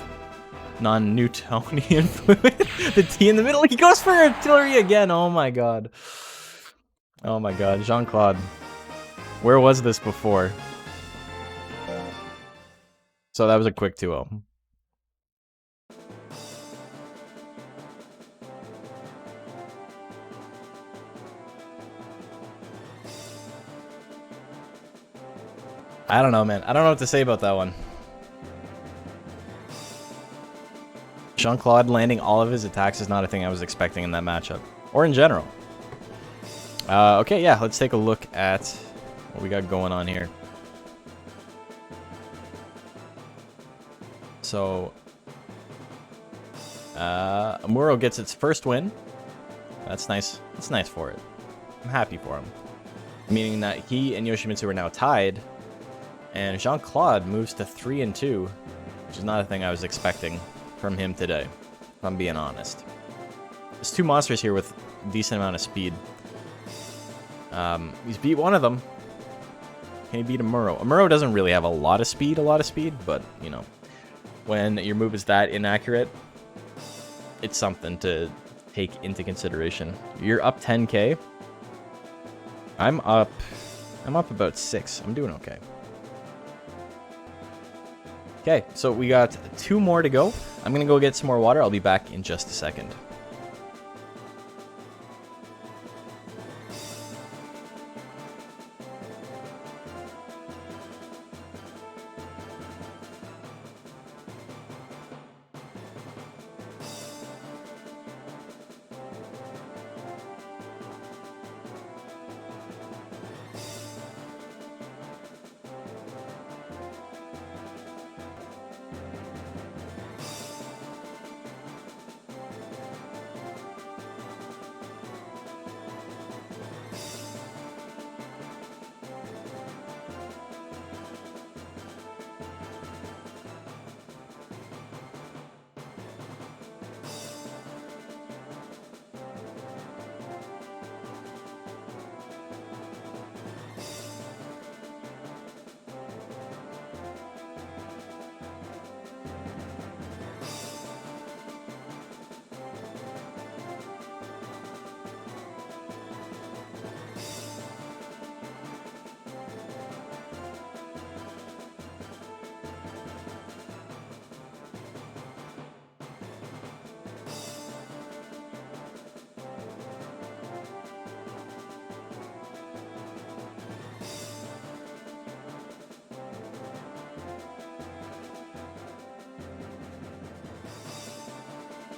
non-Newtonian fluid. The T in the middle. He goes for artillery again. Oh my god. Oh my god. Jean-Claude. Where was this before? So that was a quick 2-0. I don't know, man. I don't know what to say about that one. Jean-Claude landing all of his attacks is not a thing I was expecting in that matchup. Or in general. Okay, yeah, let's take a look at what we got going on here. So, Amuro gets its first win. That's nice. That's nice for it. I'm happy for him. Meaning that he and Yoshimitsu are now tied. And Jean-Claude moves to 3-2, which is not a thing I was expecting from him today, if I'm being honest. There's two monsters here with a decent amount of speed. He's beat one of them. Can he beat Amuro? Amuro doesn't really have a lot of speed, but, you know, when your move is that inaccurate, it's something to take into consideration. You're up 10k. I'm up about 6. I'm doing okay. Okay, so we got 2 more to go. I'm gonna go get some more water. I'll be back in just a second.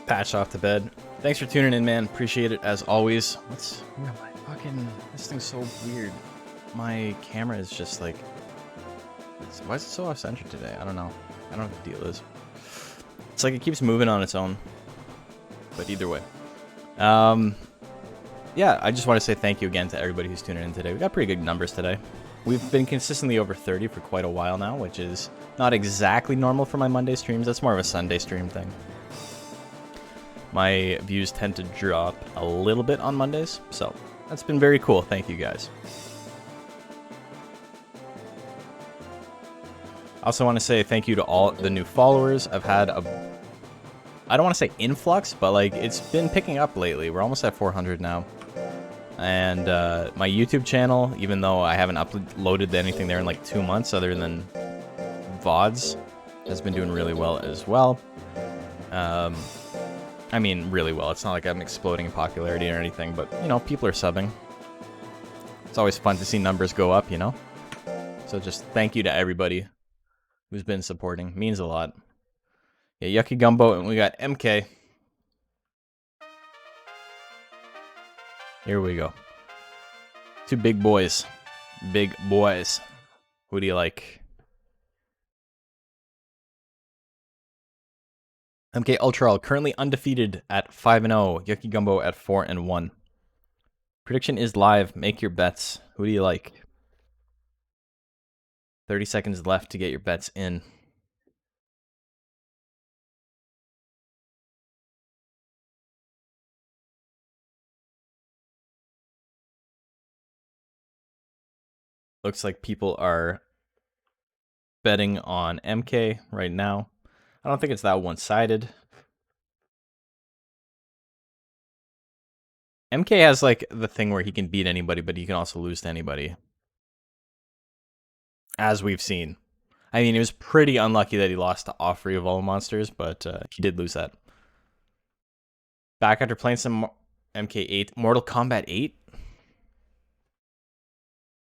Patch off to bed. Thanks for tuning in, man. Appreciate it as always. Where am I? Fucking, this thing's so weird. My camera is just like, why is it so off-center today? I don't know. I don't know what the deal is. It's like it keeps moving on its own. But either way. Yeah, I just want to say thank you again to everybody who's tuning in today. We got pretty good numbers today. We've been consistently over 30 for quite a while now, which is not exactly normal for my Monday streams. That's more of a Sunday stream thing. My views tend to drop a little bit on Mondays, so that's been very cool. Thank you guys. I also want to say thank you to all the new followers. I've had I don't want to say influx, but like it's been picking up lately. We're almost at 400 now. And my YouTube channel, even though I haven't uploaded anything there in like 2 months other than VODs, has been doing really well as well. I mean, really well. It's not like I'm exploding in popularity or anything, but, you know, people are subbing. It's always fun to see numbers go up, you know? So just thank you to everybody who's been supporting. Means a lot. Yeah, Yucky Gumbo, and we got MK. Here we go. 2 big boys. Big boys. Who do you like? MK Ultra currently undefeated at 5-0. Yucky Gumbo at 4-1. Prediction is live. Make your bets. Who do you like? 30 seconds left to get your bets in. Looks like people are betting on MK right now. I don't think it's that one-sided. MK has like the thing where he can beat anybody, but he can also lose to anybody. As we've seen. I mean, it was pretty unlucky that he lost to Offrey of all monsters, but he did lose that. Back after playing some MK8. Mortal Kombat 8?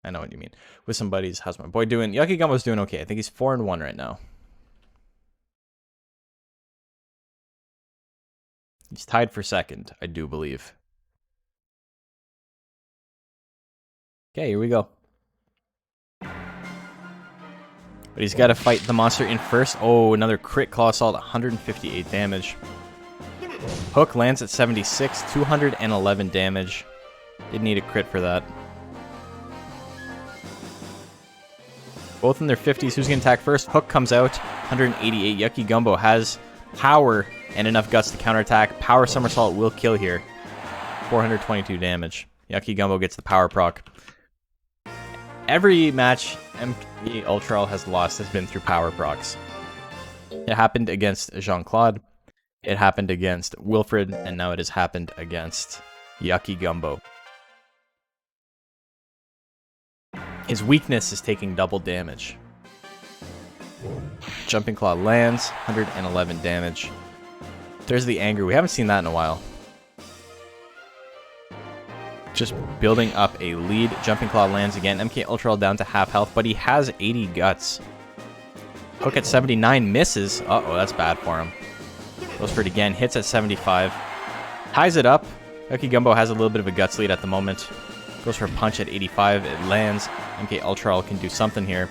I know what you mean. With some buddies. How's my boy doing? Yucky Gumbo's doing okay. I think he's 4-1 right now. He's tied for second, I do believe. Okay, here we go. But he's got to fight the monster in first. Oh, another crit claw assault, 158 damage. Hook lands at 76, 211 damage. Didn't need a crit for that. Both in their 50s. Who's going to attack first? Hook comes out, 188. Yucky Gumbo has power and enough guts to counterattack. Power somersault will kill here. 422 damage. Yucky Gumbo gets the power proc. Every match MK Ultra has lost has been through power procs. It happened against Jean-Claude. It happened against Wilfred, and now it has happened against Yucky Gumbo. His weakness is taking double damage. Jumping Claw lands, 111 damage. There's the anger. We haven't seen that in a while. Just building up a lead. Jumping Claw lands again. MK Ultra down to half health, but he has 80 guts. Hook at 79 misses. Uh-oh, that's bad for him. Goes for it again. Hits at 75. Ties it up. Yucky Gumbo has a little bit of a guts lead at the moment. Goes for a punch at 85. It lands. MK Ultra can do something here.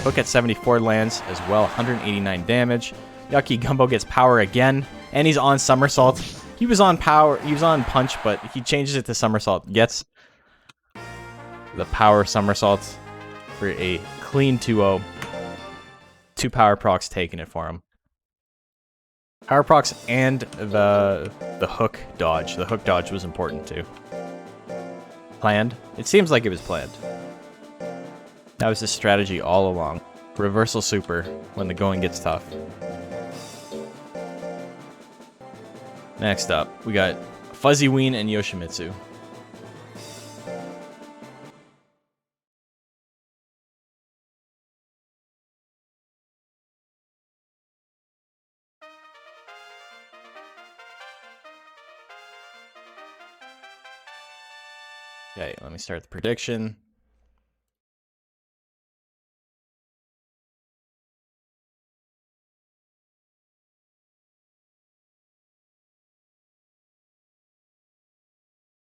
Hook at 74 lands as well. 189 damage. Yucky Gumbo gets power again. And he's on somersault. He was on power. He was on punch, but he changes it to somersault. Gets the power somersault for a clean 2-0. 2 power procs taking it for him. Power procs and the hook dodge. The hook dodge was important too. Planned? It seems like it was planned. That was his strategy all along. Reversal super when the going gets tough. Next up, we got Fuzzy Ween and Yoshimitsu. Okay, let me start the prediction.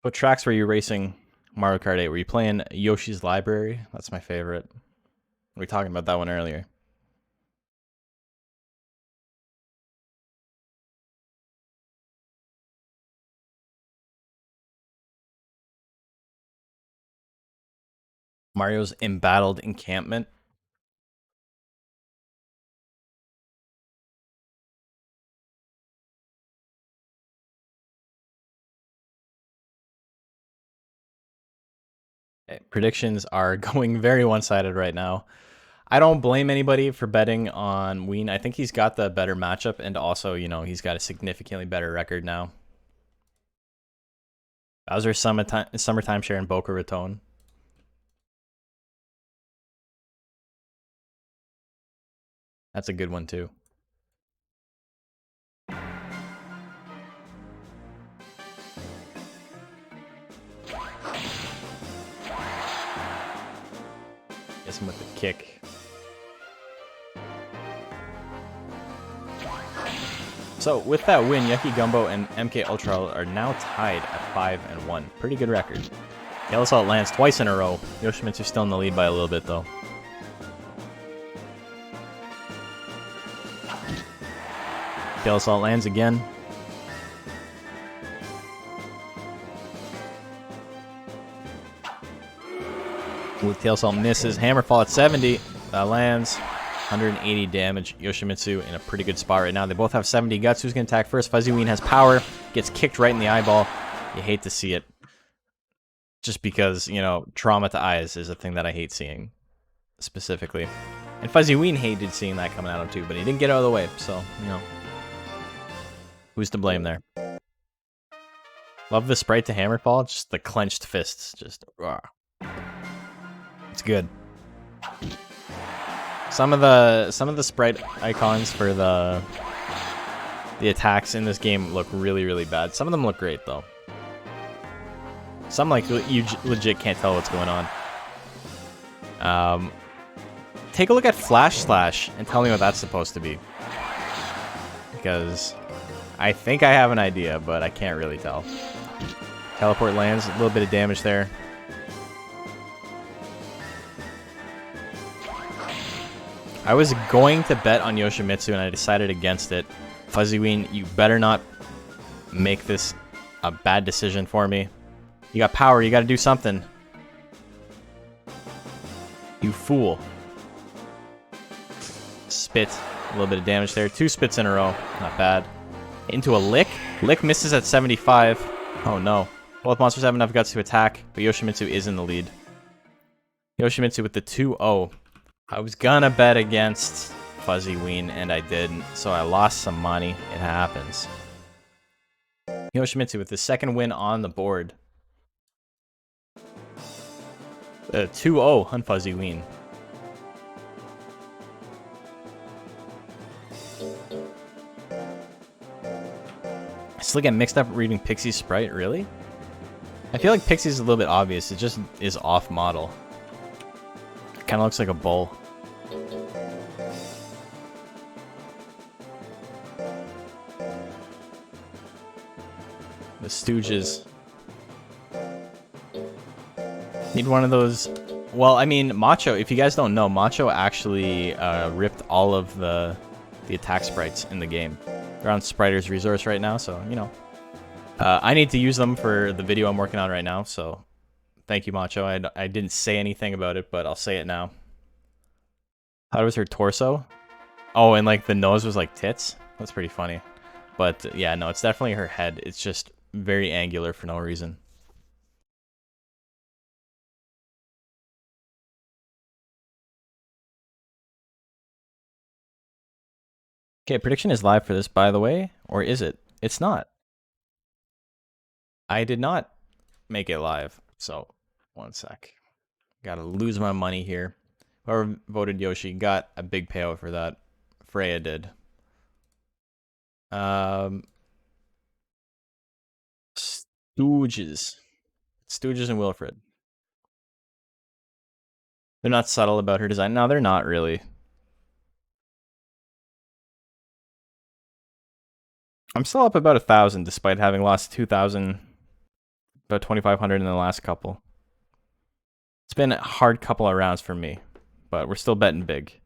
What tracks were you racing Mario Kart 8? Were you playing Yoshi's Library? That's my favorite. We were talking about that one earlier. Mario's Embattled Encampment. Okay, predictions are going very one-sided right now. I don't blame anybody for betting on Ween. I think he's got the better matchup, and also, you know, he's got a significantly better record now. Bowser Summertime Share in Boca Raton. That's a good one too. Gets him with the kick. So with that win, Yucky Gumbo and MK Ultra are now tied at 5-1. Pretty good record. Tail Assault lands twice in a row. Yoshimitsu's still in the lead by a little bit though. Tail Assault lands again. With Tail Assault misses. Hammerfall at 70. That lands. 180 damage. Yoshimitsu in a pretty good spot right now. They both have 70 guts. Who's going to attack first? Fuzzy Ween has power. Gets kicked right in the eyeball. You hate to see it. Just because, you know, trauma to eyes is a thing that I hate seeing. Specifically. And Fuzzy Ween hated seeing that coming at him too. But he didn't get out of the way. So, you know. Who's to blame there? Love the sprite to Hammerfall. Just the clenched fists. Just... It's good. Some of the sprite icons for the attacks in this game look really, really bad. Some of them look great though. Some like you legit can't tell what's going on. Take a look at Flash Slash and tell me what that's supposed to be. Because I think I have an idea, but I can't really tell. Teleport lands, a little bit of damage there. I was going to bet on Yoshimitsu and I decided against it. Fuzzyween, you better not make this a bad decision for me. You got power, you gotta do something. You fool. Spit, a little bit of damage there. 2 spits in a row, not bad. Into a Lick. Lick misses at 75. Oh no. Both monsters have enough guts to attack, but Yoshimitsu is in the lead. Yoshimitsu with the 2-0. I was gonna bet against Fuzzyween, and I didn't, so I lost some money. It happens. Yoshimitsu with the 2nd win on the board. 2-0 on Fuzzyween. I still get mixed up reading Pixie's sprite, really? I feel like Pixie's a little bit obvious, it just is off model. Kind of looks like a bull. The Stooges. Need one of those. Well, I mean, Macho, if you guys don't know, Macho actually ripped all of the attack sprites in the game. They're on Spriter's resource right now, so, you know. I need to use them for the video I'm working on right now, so thank you, Macho. I didn't say anything about it, but I'll say it now. How was her torso? Oh, and like the nose was like tits? That's pretty funny. But yeah, no, it's definitely her head. It's just very angular for no reason. Okay, prediction is live for this, by the way. Or is it? It's not. I did not make it live. So, one sec. Gotta lose my money here. Whoever voted Yoshi got a big payout for that. Freya did. Stooges. Stooges and Wilfred. They're not subtle about her design. No, they're not really. I'm still up about 1,000 despite having lost 2,000, about 2,500 in the last couple. It's been a hard couple of rounds for me, but we're still betting big.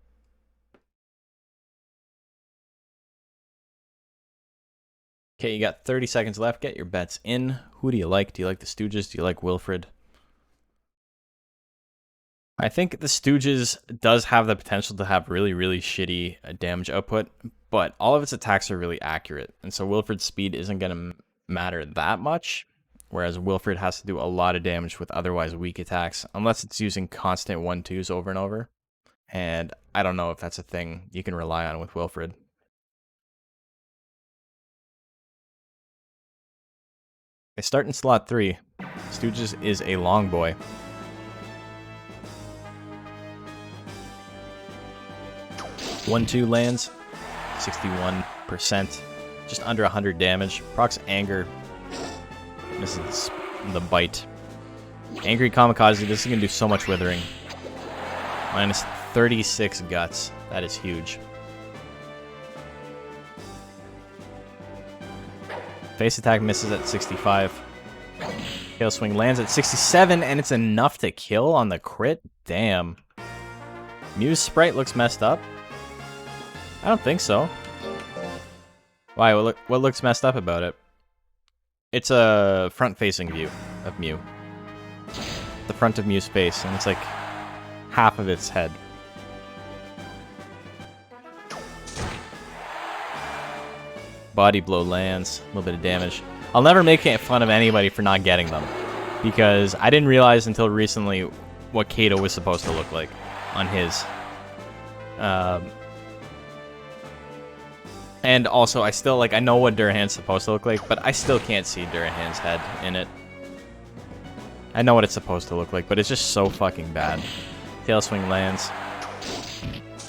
Okay, you got 30 seconds left. Get your bets in. Who do you like? Do you like the Stooges? Do you like Wilfred? I think the Stooges does have the potential to have really, really shitty damage output, but all of its attacks are really accurate, and so Wilfred's speed isn't going to matter that much, whereas Wilfred has to do a lot of damage with otherwise weak attacks, unless it's using constant 1-2s over and over, and I don't know if that's a thing you can rely on with Wilfred. They start in slot 3. Stooges is a long boy. One-two lands, 61%, just under 100 damage. Procs Anger, this is the bite. Angry Kamikaze, this is going to do so much withering. Minus 36 guts, that is huge. Face attack misses at 65. Tail swing lands at 67, and it's enough to kill on the crit? Damn. Mew's sprite looks messed up. I don't think so. Why? What looks messed up about it? It's a front-facing view of Mew. The front of Mew's face, and it's like half of its head. Body blow lands, a little bit of damage. I'll never make fun of anybody for not getting them, because I didn't realize until recently what Kato was supposed to look like on his. And also, I still, like, I know what Durhan's supposed to look like, but I still can't see Durhan's head in it. I know what it's supposed to look like, but it's just so fucking bad. Tail swing lands.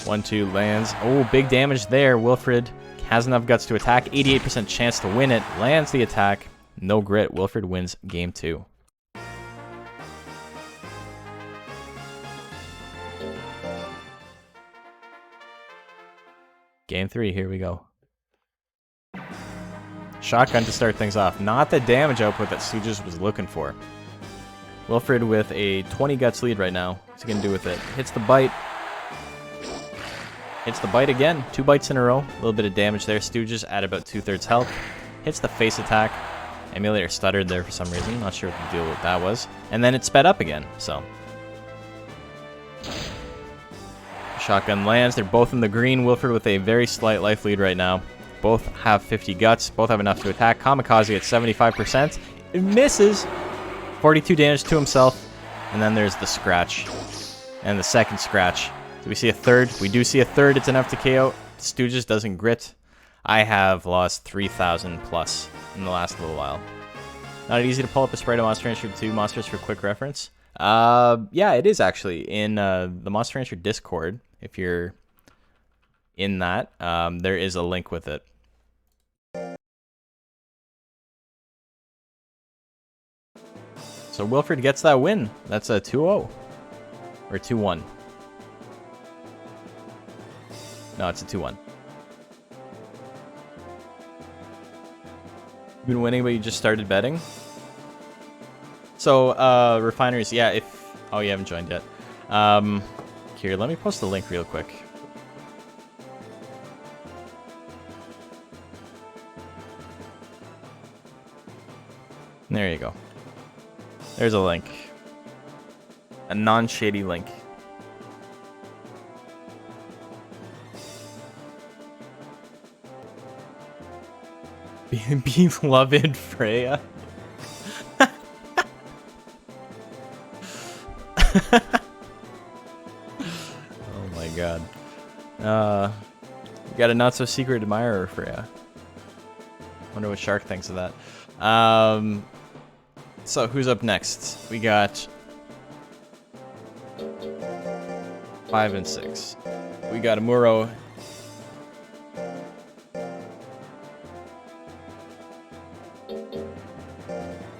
1-2 lands. Oh, big damage there. Wilfred has enough guts to attack. 88% chance to win it. Lands the attack. No grit. Wilfred wins game 2. Game 3, here we go. Shotgun to start things off. Not the damage output that Stooges was looking for. Wilfred with a 20 guts lead right now. What's he going to do with it? Hits the bite. Hits the bite again. 2 bites in a row. A little bit of damage there. Stooges at about 2/3 health. Hits the face attack. Emulator stuttered there for some reason. Not sure what the deal with that was. And then it sped up again, so. Shotgun lands. They're both in the green. Wilfred with a very slight life lead right now. Both have 50 guts. Both have enough to attack. Kamikaze at 75%. It misses. 42 damage to himself. And then there's the scratch. And the second scratch. Do we see a third? We do see a third. It's enough to KO. Stooges doesn't grit. I have lost 3,000 plus in the last little while. Not easy to pull up a sprite of Monster Rancher 2 monsters for quick reference. Yeah, it is actually in the Monster Rancher Discord. If you're in that, there is a link with it. So Wilfred gets that win. That's a 2-0 or 2-1. No, it's a 2-1. You've been winning, but you just started betting? So, refineries, yeah, if... Oh, you haven't joined yet. Here, let me post the link real quick. There you go. There's a link. A non-shady link. Beloved Freya. Oh my god. You got a not so secret admirer, Freya. Wonder what Shark thinks of that. So who's up next? We got 5 and 6. We got Amuro.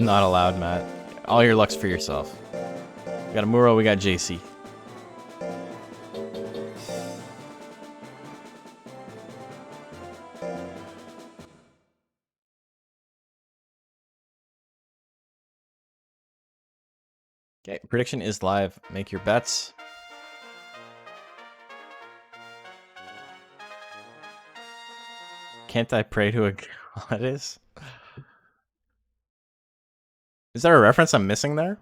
Not allowed, Matt. All your luck's for yourself. We got Amuro, we got JC. Okay, prediction is live. Make your bets. Can't I pray to a goddess? Is there a reference I'm missing there?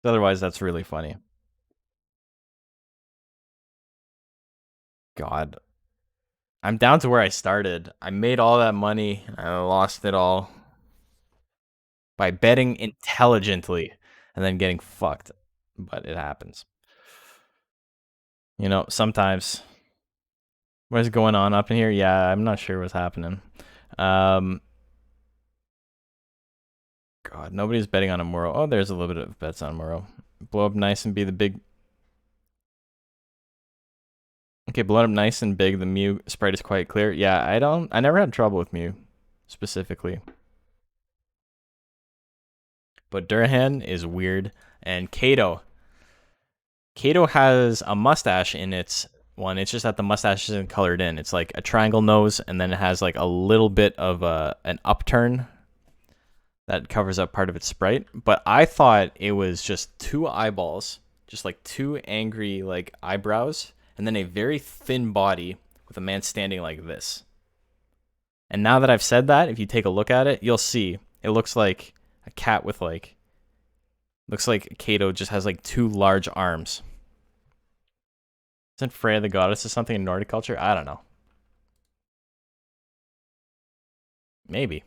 Otherwise, that's really funny. God. I'm down to where I started. I made all that money. I lost it all. By betting intelligently and then getting fucked. But it happens. You know, sometimes. What is going on up in here? Yeah, I'm not sure what's happening. God, nobody's betting on Amuro. Oh, there's a little bit of bets on Amuro. Blow up nice and be the big... Okay, blow up nice and big. The Mew sprite is quite clear. Yeah, I never had trouble with Mew, specifically. But Durhan is weird. And Kato. Kato has a mustache in its one. It's just that the mustache isn't colored in. It's like a triangle nose, and then it has like a little bit of an upturn that covers up part of its sprite. But I thought it was just 2 eyeballs, just like 2 angry like eyebrows, and then a very thin body with a man standing like this. And now that I've said that, if you take a look at it, you'll see it looks like a cat with like, looks like Kato just has like 2 large arms. Isn't Freya the goddess of something in Nordic culture? I don't know. Maybe.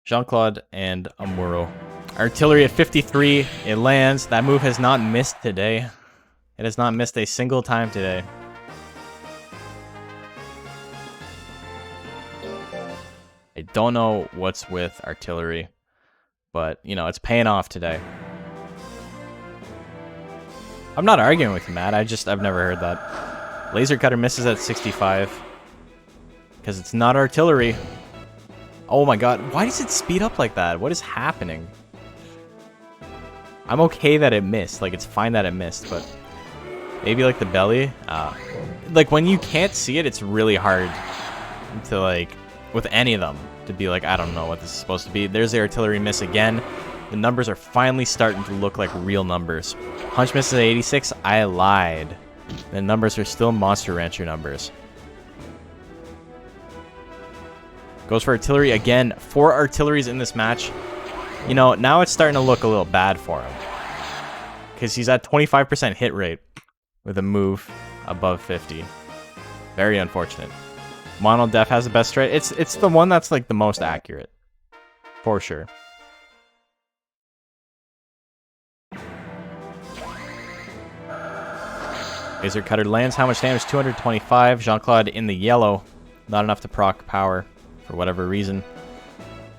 Jean-Claude and Amuro. Artillery at 53. It lands. That move has not missed today. It has not missed a single time today. I don't know what's with artillery, but, you know, it's paying off today. I'm not arguing with you, Matt. I've never heard that. Laser cutter misses at 65. Because it's not artillery. Oh my god, why does it speed up like that? What is happening? I'm okay that it missed. Like, it's fine that it missed, but Maybe like the belly. Like when you can't see it, it's really hard to like, with any of them, to be like, I don't know what this is supposed to be. There's the artillery miss again. The numbers are finally starting to look like real numbers. Hunch misses at 86. I lied. The numbers are still Monster Rancher numbers. Goes for artillery again. 4 artilleries in this match. You know, now it's starting to look a little bad for him. Because he's at 25% hit rate with a move above 50. Very unfortunate. Mono Def has the best straight. It's the one that's like the most accurate. For sure. Laser Cutter lands. How much damage? 225. Jean-Claude in the yellow. Not enough to proc power for whatever reason.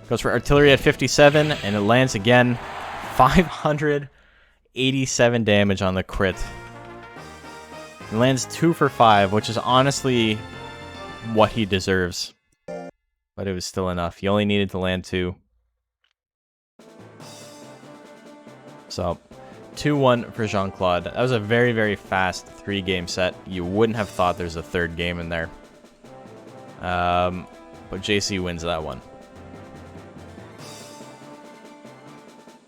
Goes for artillery at 57, and it lands again. 587 damage on the crit. It lands 2 for 5, which is honestly what he deserves. But it was still enough. He only needed to land 2. So, 2-1 for Jean-Claude. That was a very, very fast 3-game set. You wouldn't have thought there's a 3rd game in there. But JC wins that one.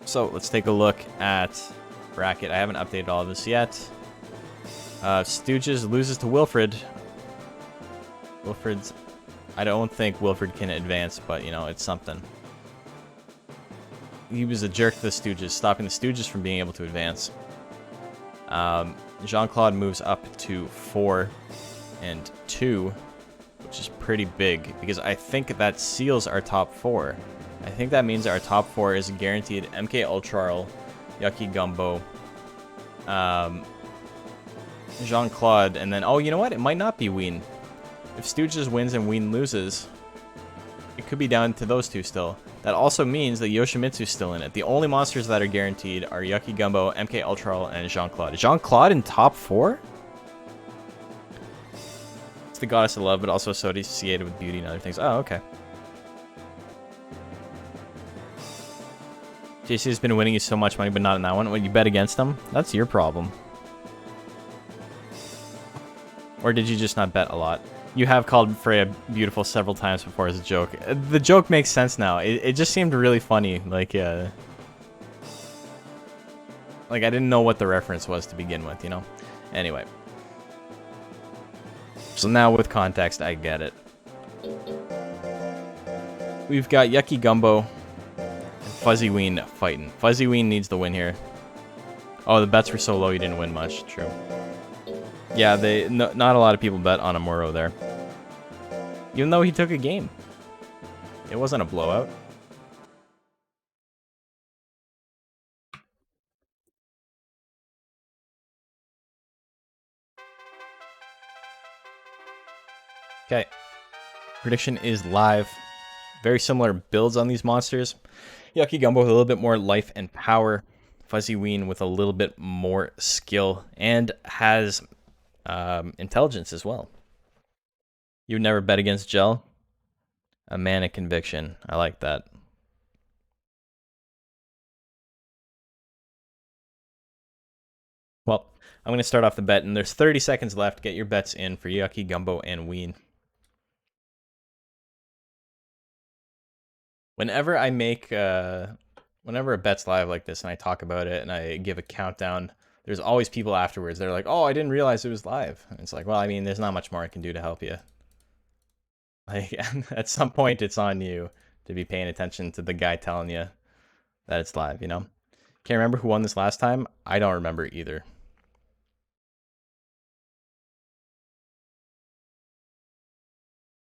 So, let's take a look at bracket. I haven't updated all of this yet. Stooges loses to Wilfred. Wilfred's... I don't think Wilfred can advance, but, you know, it's something. He was a jerk to the Stooges, stopping the Stooges from being able to advance. Jean-Claude moves up to 4 and 2, which is pretty big, because I think that seals our top 4. I think that means our top 4 is guaranteed MK Ultra, Yucky Gumbo, Jean-Claude, and then, oh, you know what? It might not be Ween. If Stooges wins and Ween loses, it could be down to those 2 still. That also means that Yoshimitsu's still in it. The only monsters that are guaranteed are Yucky Gumbo, MK Ultra, and Jean-Claude. Jean-Claude in top 4? It's the goddess of love, but also associated with beauty and other things. Oh, okay. JC has been winning you so much money, but not in that one. When you bet against them, that's your problem. Or did you just not bet a lot? You have called Freya beautiful several times before as a joke. The joke makes sense now. It just seemed really funny. Like I didn't know what the reference was to begin with, you know? Anyway. So now with context, I get it. We've got Yucky Gumbo and Fuzzy Ween fighting. Fuzzy Ween needs the win here. Oh, the bets were so low you didn't win much. True. Yeah, not a lot of people bet on Amuro there. Even though he took a game. It wasn't a blowout. Okay. Prediction is live. Very similar builds on these monsters. Yucky Gumbo with a little bit more life and power. Fuzzy Ween with a little bit more skill. And has intelligence as well. You would never bet against Gel? A man of conviction. I like that. Well, I'm going to start off the bet, and there's 30 seconds left. Get your bets in for Yucky Gumbo and Ween. Whenever I make, whenever a bet's live like this and I talk about it and I give a countdown, there's always people afterwards. They're like, oh, I didn't realize it was live. And it's like, well, I mean, there's not much more I can do to help you. Like, at some point, it's on you to be paying attention to the guy telling you that it's live, you know? Can't remember who won this last time. I don't remember either.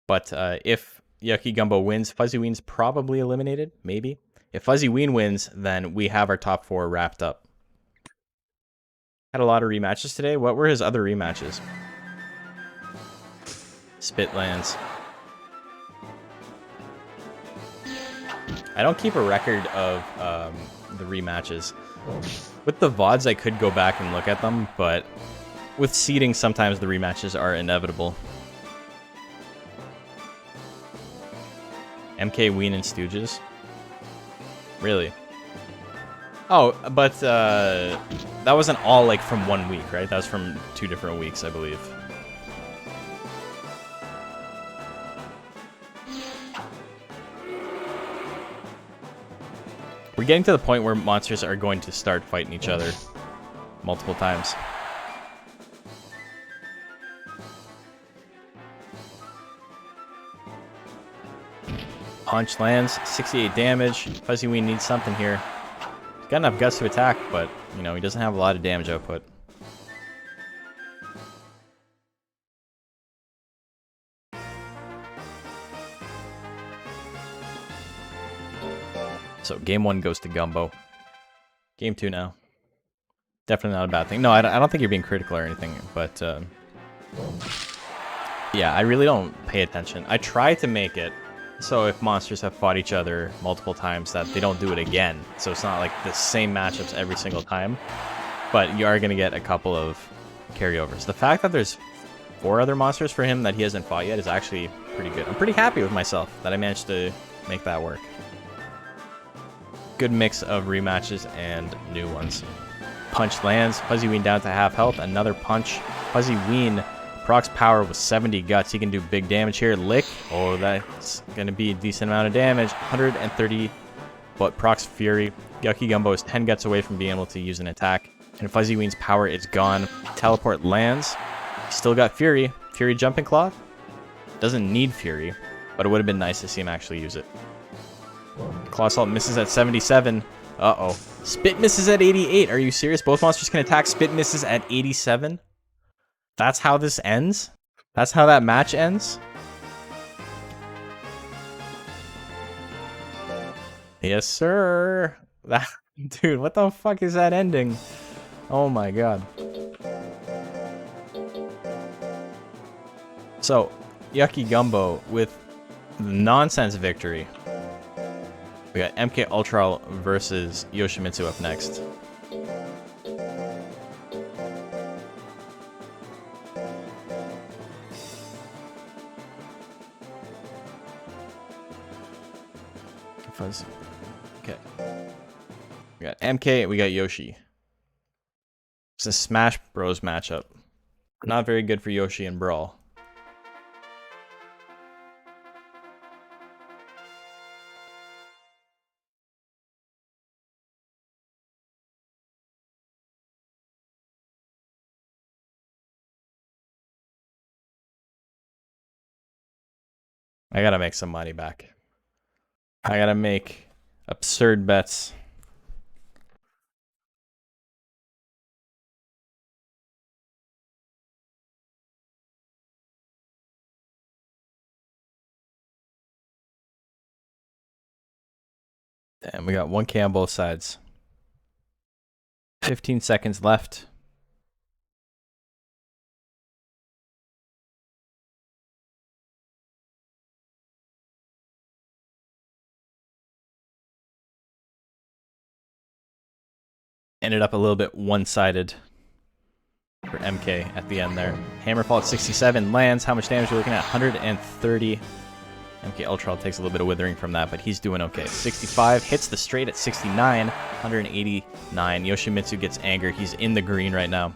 But if Yucky Gumbo wins, Fuzzy Ween's probably eliminated, maybe. If Fuzzy Ween wins, then we have our top 4 wrapped up. Had a lot of rematches today. What were his other rematches? Spit lands. I don't keep a record of the rematches. With the VODs, I could go back and look at them, but with seeding, sometimes the rematches are inevitable. MK, Ween, and Stooges? Really? Oh, but that wasn't all like from 1 week, right? That was from 2 different weeks, I believe. We're getting to the point where monsters are going to start fighting each other multiple times. Punch lands, 68 damage. Fuzzy Ween needs something here. He's got enough guts to attack, but, you know, he doesn't have a lot of damage output. So, game 1 goes to Gumbo. Game 2 now. Definitely not a bad thing. No, I don't think you're being critical or anything, but... yeah, I really don't pay attention. I try to make it so if monsters have fought each other multiple times that they don't do it again. So it's not like the same matchups every single time. But you are going to get a couple of carryovers. The fact that there's 4 other monsters for him that he hasn't fought yet is actually pretty good. I'm pretty happy with myself that I managed to make that work. Good mix of rematches and new ones. Punch lands. Fuzzy Ween down to half health. Another punch. Fuzzy Ween procs power with 70 guts. He can do big damage here. Lick. Oh, that's going to be a decent amount of damage. 130, but procs Fury. Yucky Gumbo is 10 guts away from being able to use an attack. And Fuzzy Ween's power is gone. Teleport lands. He's still got Fury. Fury Jumping Claw. Doesn't need Fury, but it would have been nice to see him actually use it. Claw Assault misses at 77. Uh-oh. Spit misses at 88. Are you serious? Both monsters can attack. Spit misses at 87? That's how this ends? That's how that match ends? Yes, sir. That, dude, what the fuck is that ending? Oh my god. So, Yucky Gumbo with the nonsense victory. We got MK Ultra versus Yoshimitsu up next. Fuzzy. Okay. We got MK, we got Yoshi. It's a Smash Bros matchup. Not very good for Yoshi in Brawl. I gotta make some money back. I gotta make absurd bets. Damn, we got 1K on both sides. 15 seconds left. Ended up a little bit one-sided for MK at the end there. Hammerfall at 67 lands. How much damage are we looking at? 130. MK Ultra takes a little bit of withering from that, but he's doing okay. 65 hits the straight at 69. 189. Yoshimitsu gets anger. He's in the green right now.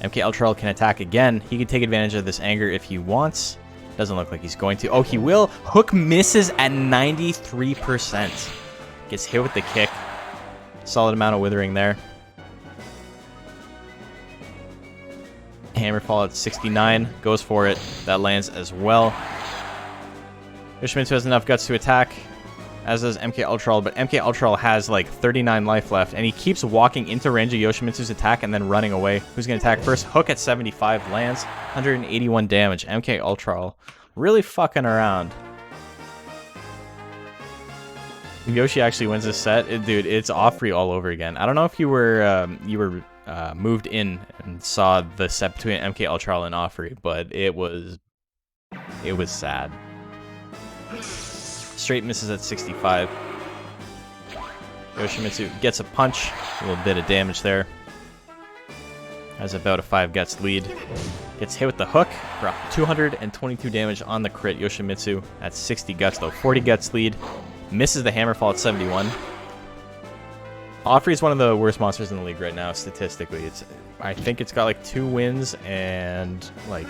MK Ultra can attack again. He can take advantage of this anger if he wants. Doesn't look like he's going to. Oh, he will. Hook misses at 93%. Gets hit with the kick. Solid amount of withering there. Hammerfall at 69. Goes for it. That lands as well. Yoshimitsu has enough guts to attack, as does MK Ultra, but MK Ultra has like 39 life left, and he keeps walking into range of Yoshimitsu's attack and then running away. Who's going to attack first? Hook at 75 lands. 181 damage. MK Ultra really fucking around. Yoshi actually wins this set. Dude, it's Offrey all over again. I don't know if you were moved in and saw the set between MK Ultra and Offrey, but it was sad. Straight misses at 65. Yoshimitsu gets a punch, a little bit of damage there. Has about a 5 guts lead. Gets hit with the hook for 222 damage on the crit. Yoshimitsu at 60 guts though. 40 guts lead. Misses the Hammerfall at 71. Offrey is one of the worst monsters in the league right now, statistically. I think it's got like 2 wins and like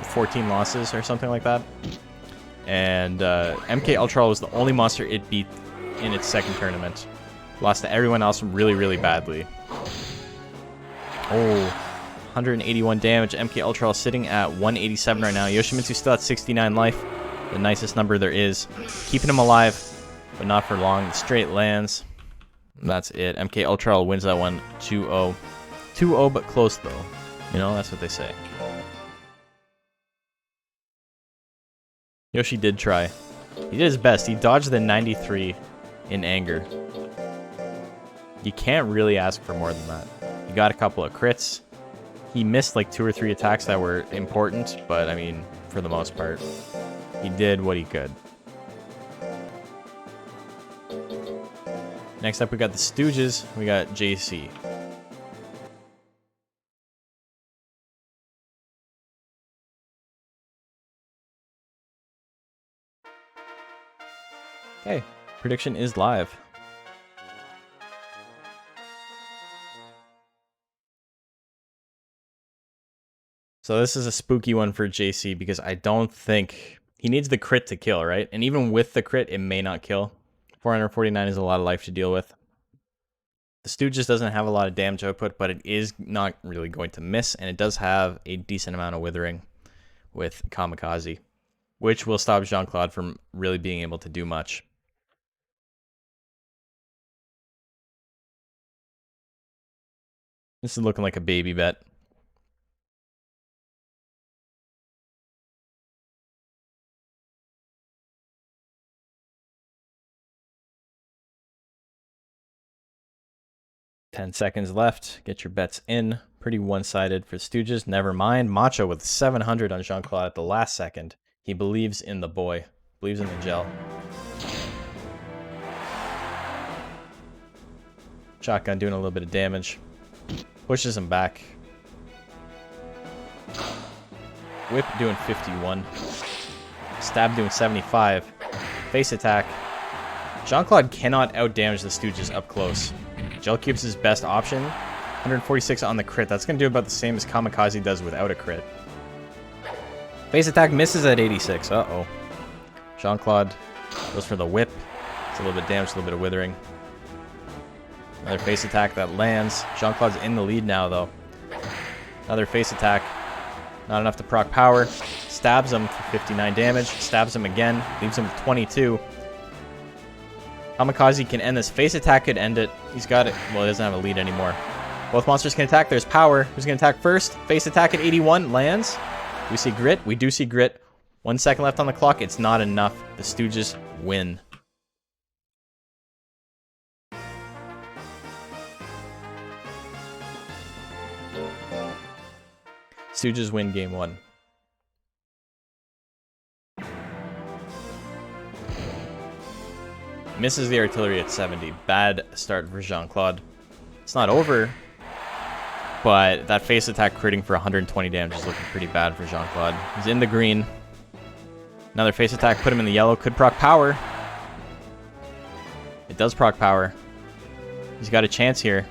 14 losses or something like that. And MK Ultra was the only monster it beat in its second tournament. Lost to everyone else really, really badly. Oh, 181 damage. MK Ultra sitting at 187 right now. Yoshimitsu still at 69 life. The nicest number there is. Keeping him alive, but not for long. Straight lands. That's it. MK Ultra wins that one 2-0. 2-0, but close though. You know, that's what they say. Yoshi did try. He did his best. He dodged the 93 in anger. You can't really ask for more than that. He got a couple of crits. He missed like 2 or 3 attacks that were important, but I mean, for the most part, he did what he could. Next up, we got the Stooges. We got JC. Okay, prediction is live. So this is a spooky one for JC because I don't think he needs the crit to kill, right? And even with the crit, it may not kill. 449 is a lot of life to deal with. The Stooges doesn't have a lot of damage output, but it is not really going to miss, and it does have a decent amount of withering with Kamikaze, which will stop Jean-Claude from really being able to do much. This is looking like a baby bet. $10 seconds left. Get your bets in. Pretty one-sided for Stooges. Never mind. Macho with 700 on Jean-Claude at the last second. He believes in the boy. Believes in the gel. Shotgun doing a little bit of damage. Pushes him back. Whip doing 51. Stab doing 75. Face attack. Jean-Claude cannot outdamage the Stooges up close. Gel Cube's his best option. 146 on the crit. That's going to do about the same as Kamikaze does without a crit. Face attack misses at 86. Uh-oh. Jean-Claude goes for the whip. It's a little bit of damage, a little bit of withering. Another face attack that lands. Jean-Claude's in the lead now, though. Another face attack. Not enough to proc power. Stabs him for 59 damage. Stabs him again. Leaves him with 22. Kamikaze can end this. Face attack could end it. He's got it. Well, he doesn't have a lead anymore. Both monsters can attack. There's power. Who's going to attack first? Face attack at 81. Lands. Do we see grit? We do see grit. 1 second left on the clock. It's not enough. The Stooges win. Stooges win game 1. Misses the artillery at 70. Bad start for Jean-Claude. It's not over, but that face attack critting for 120 damage is looking pretty bad for Jean-Claude. He's in the green. Another face attack put him in the yellow. Could proc power. It does proc power. He's got a chance here.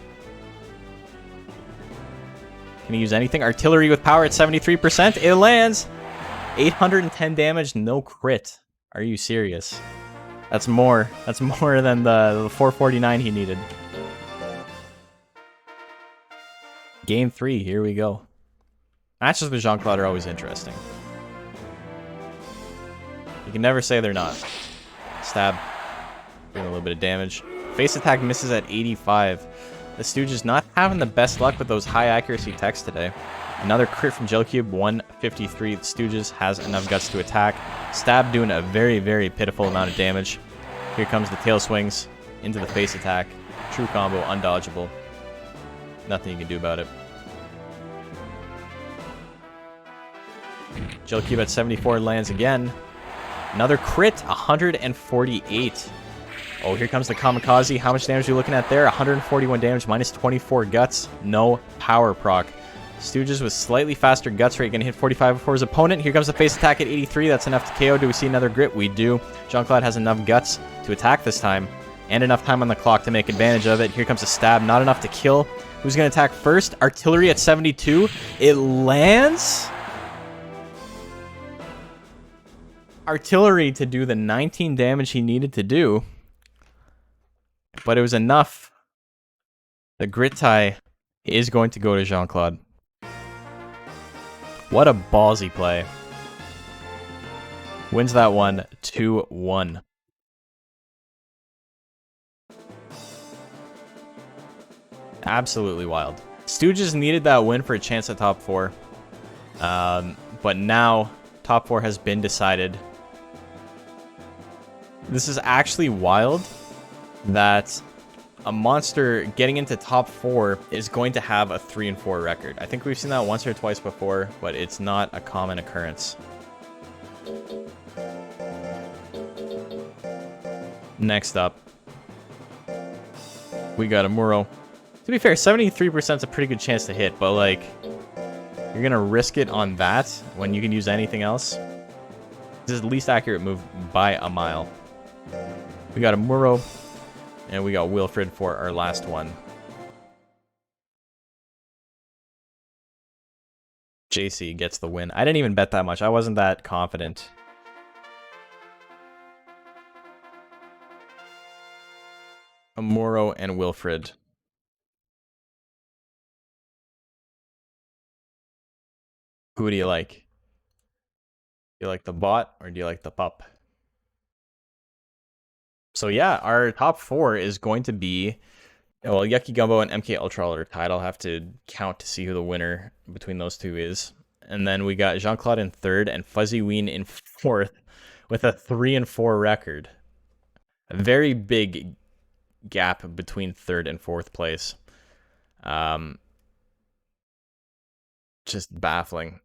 Can he use anything? Artillery with power at 73%. It lands. 810 damage, no crit. Are you serious? That's more. That's more than the 449 he needed. Game 3, here we go. Matches with Jean-Claude are always interesting. You can never say they're not. Stab. Doing a little bit of damage. Face attack misses at 85. The Stooges not having the best luck with those high accuracy techs today. Another crit from Gel Cube, 153. The Stooges has enough guts to attack. Stab doing a very, very pitiful amount of damage. Here comes the tail swings into the face attack. True combo, undodgeable. Nothing you can do about it. Gel Cube at 74 lands again. Another crit, 148. Oh, here comes the Kamikaze. How much damage are you looking at there? 141 damage, minus 24 guts. No power proc. Stooges with slightly faster guts rate, gonna hit 45 before his opponent. Here comes the face attack at 83. That's enough to KO. Do we see another grit? We do. Jean-Claude has enough guts to attack this time. and enough time on the clock to make advantage of it. Here comes a stab, not enough to kill. Who's going to attack first? Artillery at 72. It lands. Artillery to do the 19 damage he needed to do. But it was enough. The grit tie is going to go to Jean-Claude. What a ballsy play. Wins that one 2-1. Absolutely wild. Stooges needed that win for a chance at top 4. But now top 4 has been decided. This is actually wild that a monster getting into top 4 is going to have a 3-4 record. I think we've seen that once or twice before, but it's not a common occurrence. Next up, we got a Muro. To be fair, 73% is a pretty good chance to hit, but like, you're gonna risk it on that when you can use anything else. This is the least accurate move by a mile. We got a Muro, and we got Wilfred for our last one. JC gets the win. I didn't even bet that much. I wasn't that confident. Muro and Wilfred. Who do you like? Do you like the bot or do you like the pup? So yeah, our top 4 is going to be, well, Yucky Gumbo and MK Ultra are tied. I'll have to count to see who the winner between those two is. And then we got Jean-Claude in 3rd and Fuzzy Ween in 4th with a 3-4 record. A very big gap between 3rd and 4th place. Just baffling.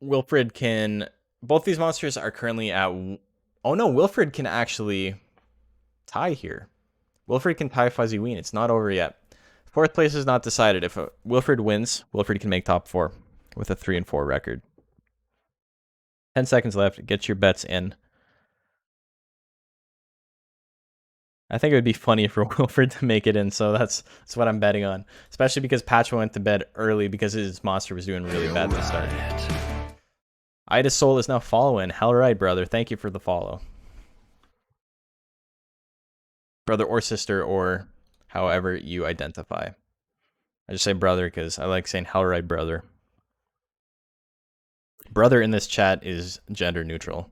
Wilfred can... Both these monsters are currently at... Oh no, Wilfred can actually tie here. Wilfred can tie Fuzzy Ween. It's not over yet. 4th place is not decided. If Wilfred wins, Wilfred can make top 4 with a 3-4 record. 10 seconds left. Get your bets in. I think it would be funny for Wilfred to make it in, so that's what I'm betting on. Especially because Patchwork went to bed early because his monster was doing really bad to start. Ida Soul is now following. Hell right, brother. Thank you for the follow. Brother or sister, or however you identify. I just say brother because I like saying hell right, brother. Brother in this chat is gender neutral.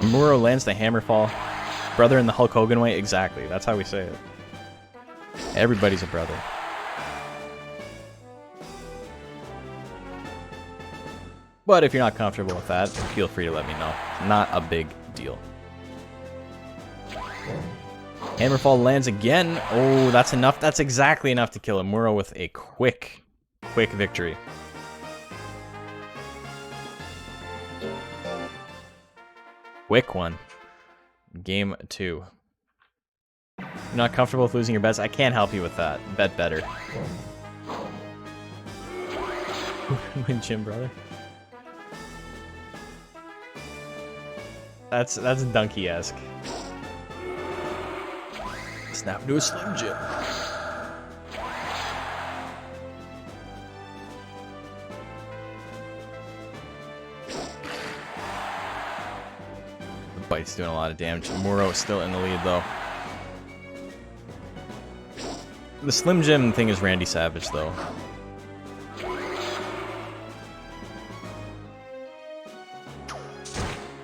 Muro lands the Hammerfall. Brother in the Hulk Hogan way? Exactly. That's how we say it. Everybody's a brother. But if you're not comfortable with that, feel free to let me know. Not a big deal. Hammerfall lands again. Oh, that's enough. That's exactly enough to kill him. Muro with a quick victory. Quick one. Game 2. You're not comfortable with losing your bets? I can't help you with that. Bet better. Win Jim, brother. That's Donkey-esque. Snap into a Slim Jim. The bite's doing a lot of damage. Muro is still in the lead, though. The Slim Jim thing is Randy Savage, though.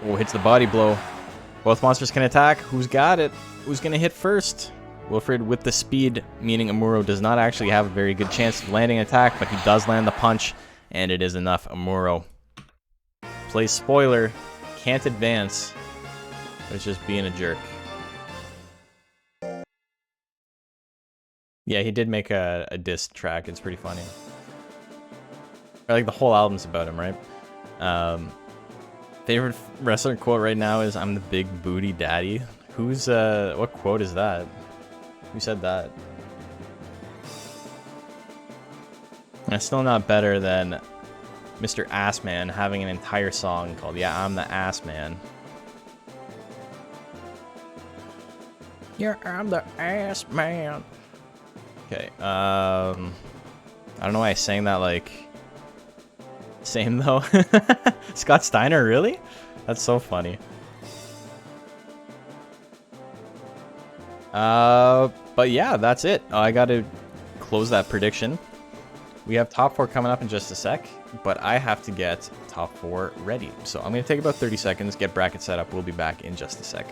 Oh, hits the body blow. Both monsters can attack. Who's got it? Who's going to hit first? Wilfred with the speed, meaning Amuro does not actually have a very good chance of landing an attack, but he does land the punch, and it is enough. Amuro plays spoiler, can't advance, but it's just being a jerk. Yeah, he did make a diss track. It's pretty funny. Or like the whole album's about him, right? Favorite wrestler quote right now is "I'm the big booty daddy." Who's what quote is that? Who said that? And it's still not better than Mr. Assman having an entire song called "Yeah, I'm the Ass Man." Yeah, I'm the Ass Man. Okay. I don't know why I sang that like. Same though. Scott Steiner, really? That's so funny. But yeah, that's it. I got to close that prediction. We have top 4 coming up in just a sec, but I have to get top 4 ready. So I'm going to take about 30 seconds, get bracket set up. We'll be back in just a sec.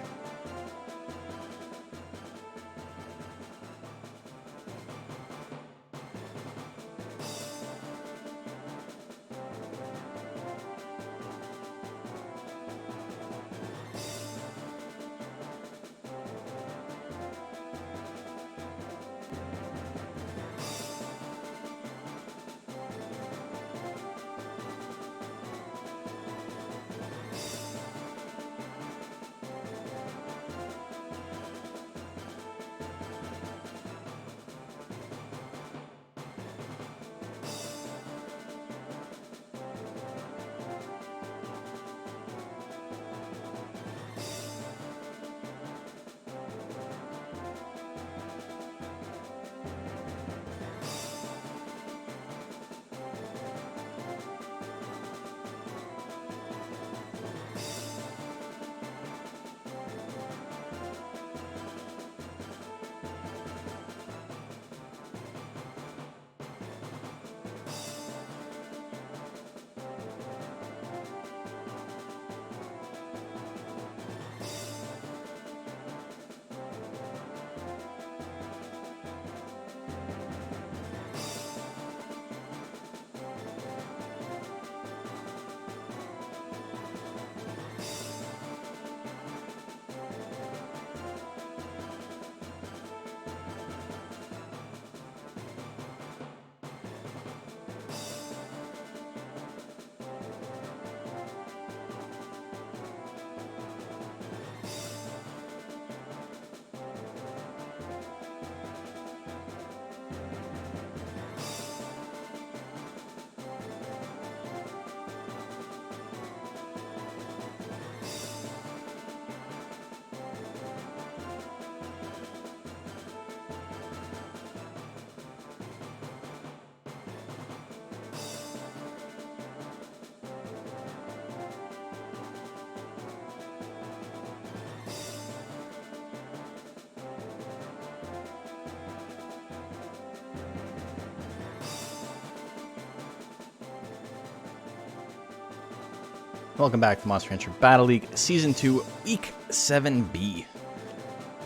Welcome back to Monster Hunter Battle League Season 2, Week 7B.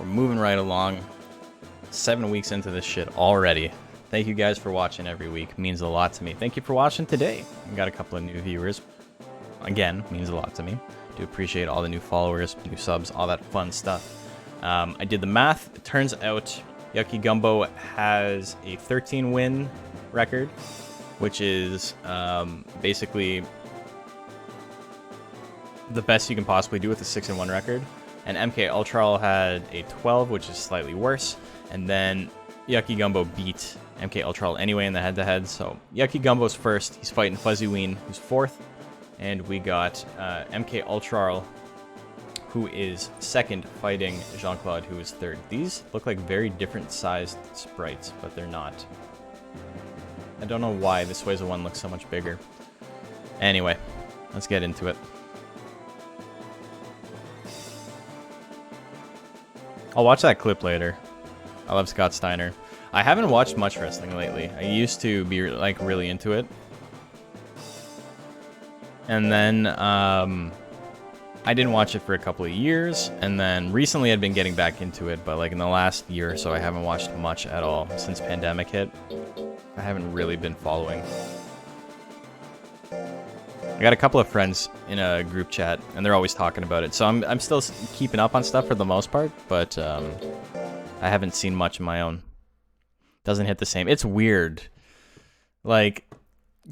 We're moving right along. 7 weeks into this shit already. Thank you guys for watching every week. It means a lot to me. Thank you for watching today. We got a couple of new viewers. Again, means a lot to me. Do appreciate all the new followers, new subs, all that fun stuff. I did the math. It turns out Yucky Gumbo has a 13-win record, which is basically the best you can possibly do with a 6-1 record. And MK Ultral had a 12, which is slightly worse. And then Yucky Gumbo beat MK Ultral anyway in the head-to-head. So Yucky Gumbo's first. He's fighting Fuzzy Ween, who's fourth. And we got MK Ultral, who is second, fighting Jean-Claude, who is third. These look like very different sized sprites, but they're not. I don't know why this Wayza one looks so much bigger. Anyway, let's get into it. I'll watch that clip later. I love Scott Steiner. I haven't watched much wrestling lately. I used to be like really into it. And then I didn't watch it for a couple of years. And then recently I'd been getting back into it. But like in the last year or so, I haven't watched much at all since pandemic hit. I haven't really been following. I got a couple of friends in a group chat, and they're always talking about it. So I'm still keeping up on stuff for the most part, but I haven't seen much of my own. Doesn't hit the same. It's weird. Like,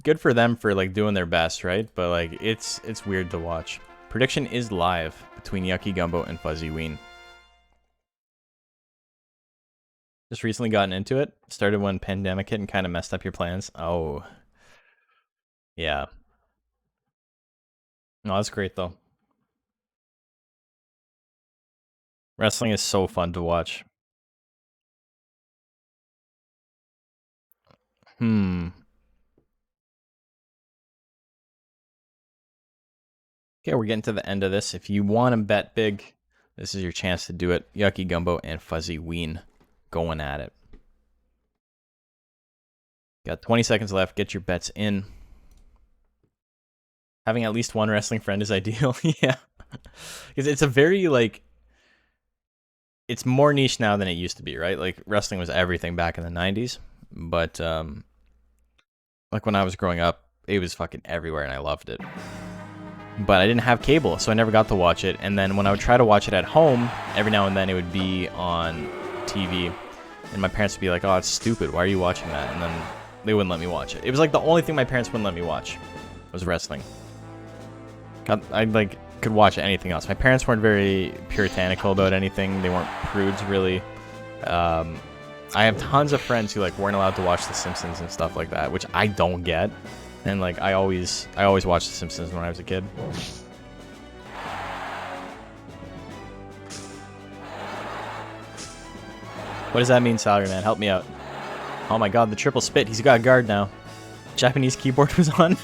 good for them for like doing their best, right? But like, it's weird to watch. Prediction is live between Yucky Gumbo and Fuzzy Ween. Just recently gotten into it. Started when pandemic hit and kind of messed up your plans. Oh, yeah. No, that's great though. Wrestling is so fun to watch. Okay, we're getting to the end of this. If you want to bet big, this is your chance to do it. Yucky Gumbo and Fuzzy Ween going at it. Got 20 seconds left. Get your bets in. Having at least one wrestling friend is ideal. Yeah. Because it's a very, like, it's more niche now than it used to be, right? Like, wrestling was everything back in the 90s. But, like, when I was growing up, it was fucking everywhere and I loved it. But I didn't have cable, so I never got to watch it. And then when I would try to watch it at home, every now and then it would be on TV. And my parents would be like, oh, it's stupid. Why are you watching that? And then they wouldn't let me watch it. It was like the only thing my parents wouldn't let me watch was wrestling. I like could watch anything else. My parents weren't very puritanical about anything. They weren't prudes, really. I have tons of friends who like weren't allowed to watch The Simpsons and stuff like that, which I don't get. And like I always watched The Simpsons when I was a kid. What does that mean, Salary Man? Help me out. Oh my god, the triple spit. He's got a guard now. Japanese keyboard was on.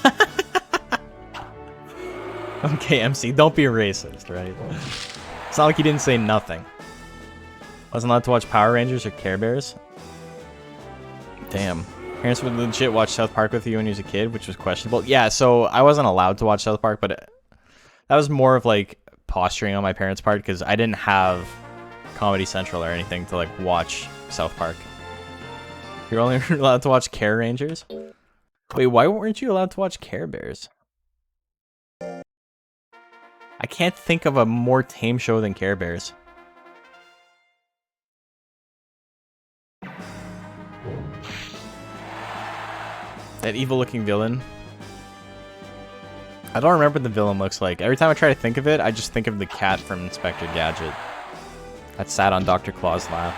Okay, MC, don't be a racist, right? It's not like he didn't say nothing. Wasn't allowed to watch Power Rangers or Care Bears. Damn. Parents would legit watch South Park with you when you was a kid, which was questionable. Yeah, so I wasn't allowed to watch South Park, but that was more of like posturing on my parents' part because I didn't have Comedy Central or anything to like watch South Park. You're only allowed to watch Care Rangers? Wait, why weren't you allowed to watch Care Bears? I can't think of a more tame show than Care Bears. That evil-looking villain. I don't remember what the villain looks like. Every time I try to think of it, I just think of the cat from Inspector Gadget. That sat on Dr. Claw's lap.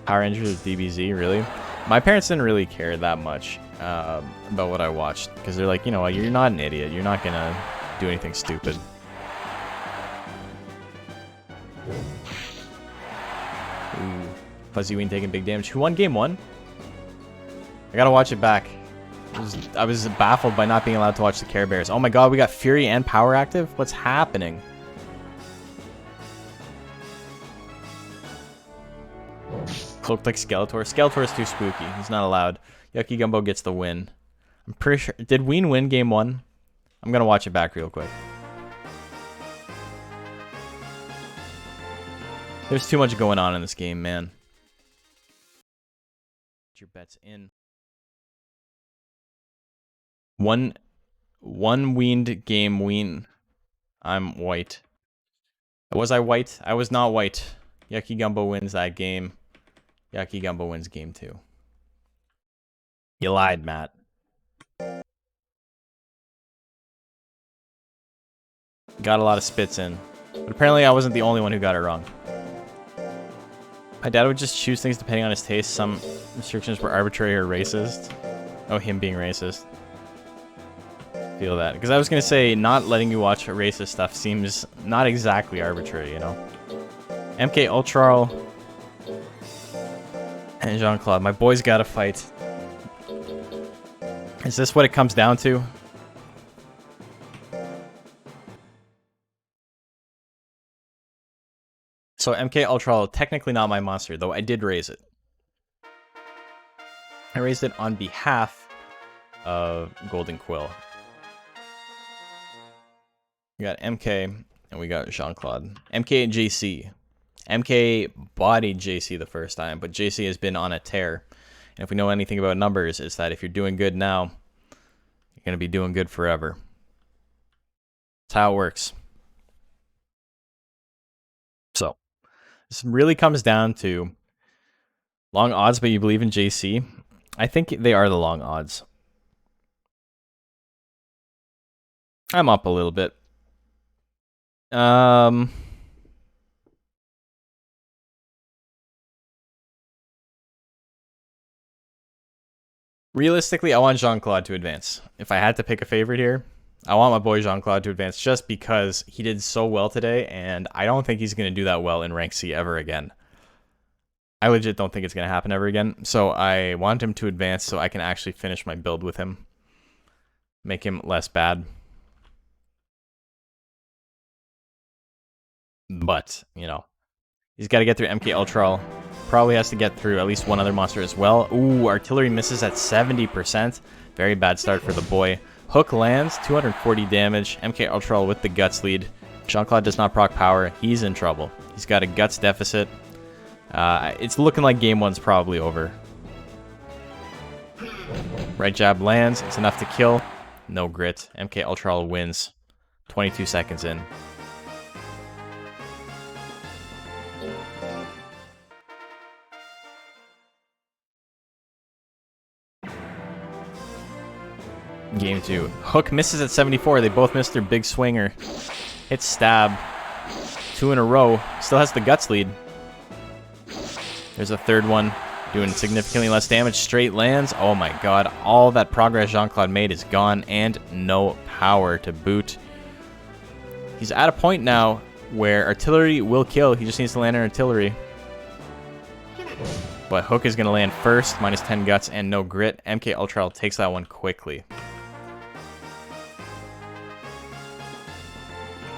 Power Rangers or DBZ, really? My parents didn't really care that much about what I watched. Because they're like, you know what, you're not an idiot. You're not gonna do anything stupid. Ooh. Fuzzy Ween taking big damage. Who won game one? I gotta watch it back. I was baffled by not being allowed to watch the Care Bears. Oh my god, we got Fury and Power Active? What's happening? Looked like Skeletor. Skeletor's too spooky. He's not allowed. Yucky Gumbo gets the win. I'm pretty sure... Did Ween win game one? I'm gonna watch it back real quick. There's too much going on in this game, man. Get your bets in. One weaned game ween. I'm white. Was I white? I was not white. Yucky Gumbo wins that game. Yucky Gumbo wins game two. You lied, Matt. Got a lot of spits in. But apparently I wasn't the only one who got it wrong. My dad would just choose things depending on his taste. Some restrictions were arbitrary or racist. Oh, him being racist. Feel that. Because I was going to say, not letting you watch racist stuff seems not exactly arbitrary, you know? MK Ultra and Jean-Claude. My boys gotta fight. Is this what it comes down to? So MK Ultra, technically not my monster, though I did raise it. I raised it on behalf of Golden Quill. We got MK and we got Jean-Claude. MK and JC. MK bodied JC the first time, but JC has been on a tear. And if we know anything about numbers, it's that if you're doing good now, you're going to be doing good forever. That's how it works. So, this really comes down to long odds, but you believe in JC. I think they are the long odds. I'm up a little bit. Realistically, I want Jean-Claude to advance. If I had to pick a favorite here, I want my boy Jean-Claude to advance just because he did so well today, and I don't think he's going to do that well in Rank C ever again. I legit don't think it's going to happen ever again, so I want him to advance so I can actually finish my build with him. Make him less bad. But, you know, he's got to get through MK Ultra. Probably has to get through at least one other monster as well. Ooh, artillery misses at 70%. Very bad start for the boy. Hook lands, 240 damage. MK Ultra with the guts lead. Jean-Claude does not proc power. He's in trouble. He's got a guts deficit. It's looking like game one's probably over. Right jab lands. It's enough to kill. No grit. MK Ultra wins. 22 seconds in. Game 2. Hook misses at 74. They both missed their big swinger. Hits stab. 2 in a row. Still has the guts lead. There's a third one. Doing significantly less damage. Straight lands. Oh my god. All that progress Jean-Claude made is gone. And no power to boot. He's at a point now where artillery will kill. He just needs to land an artillery. But Hook is going to land first. Minus 10 guts and no grit. MK Ultra takes that one quickly.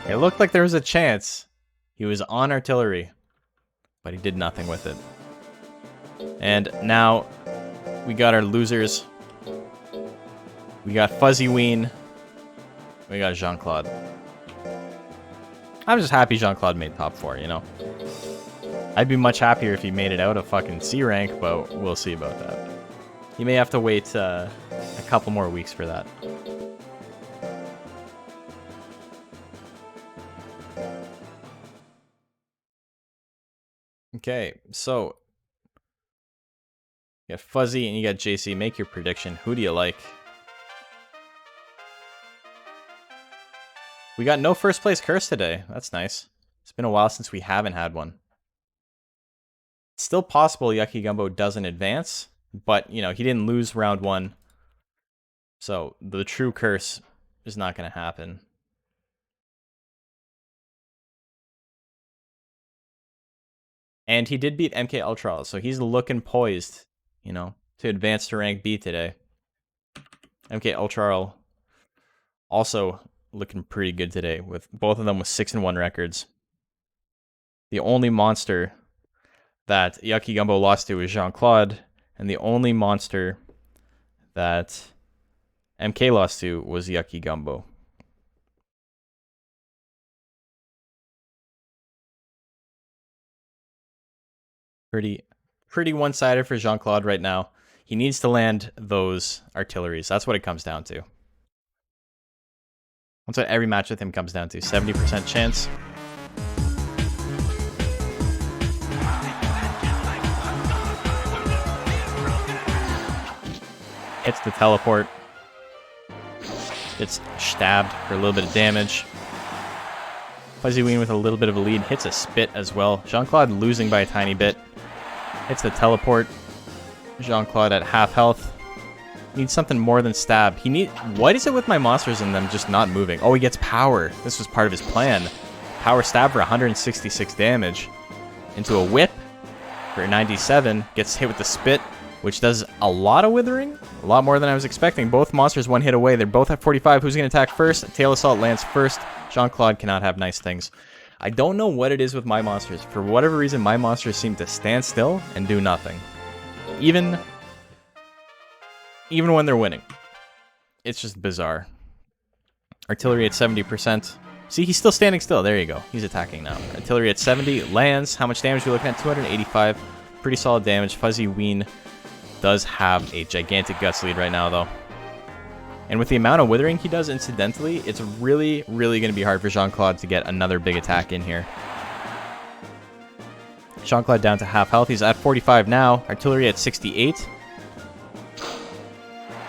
It looked like there was a chance. He was on artillery, but he did nothing with it. And now we got our losers. We got Fuzzy Ween. We got Jean-Claude. I'm just happy Jean-Claude made top 4, you know? I'd be much happier if he made it out of fucking C rank, but we'll see about that. He may have to wait a couple more weeks for that. Okay, so you got Fuzzy and you got JC. Make your prediction. Who do you like? We got no first place curse today. That's nice. It's been a while since we haven't had one. It's still possible Yucky Gumbo doesn't advance, but, you know, he didn't lose round 1. So the true curse is not going to happen. And he did beat MK Ultra, so he's looking poised, you know, to advance to rank B today. MK Ultra also looking pretty good today, with both of them with 6-1 records. The only monster that Yucky Gumbo lost to was Jean-Claude, and the only monster that MK lost to was Yucky Gumbo. Pretty one-sided for Jean-Claude right now. He needs to land those artilleries. That's what it comes down to. That's what every match with him comes down to. 70% chance. Hits the teleport. Gets stabbed for a little bit of damage. Fuzzy Ween with a little bit of a lead. Hits a spit as well. Jean-Claude losing by a tiny bit. Hits the teleport. Jean-Claude at half health. Needs something more than stab. What is it with my monsters and them just not moving? Oh, he gets power. This was part of his plan. Power stab for 166 damage. Into a whip for 97. Gets hit with the spit, which does a lot of withering. A lot more than I was expecting. Both monsters one hit away. They're both at 45. Who's going to attack first? Tail Assault lands first. Jean-Claude cannot have nice things. I don't know what it is with my monsters. For whatever reason, my monsters seem to stand still and do nothing. Even when they're winning. It's just bizarre. Artillery at 70%. See, he's still standing still. There you go. He's attacking now. Artillery at 70. Lands. How much damage are we looking at? 285. Pretty solid damage. Fuzzy Ween does have a gigantic guts lead right now, though. And with the amount of withering he does incidentally, it's really, really going to be hard for Jean-Claude to get another big attack in here. Jean-Claude down to half health. He's at 45 now. Artillery at 68.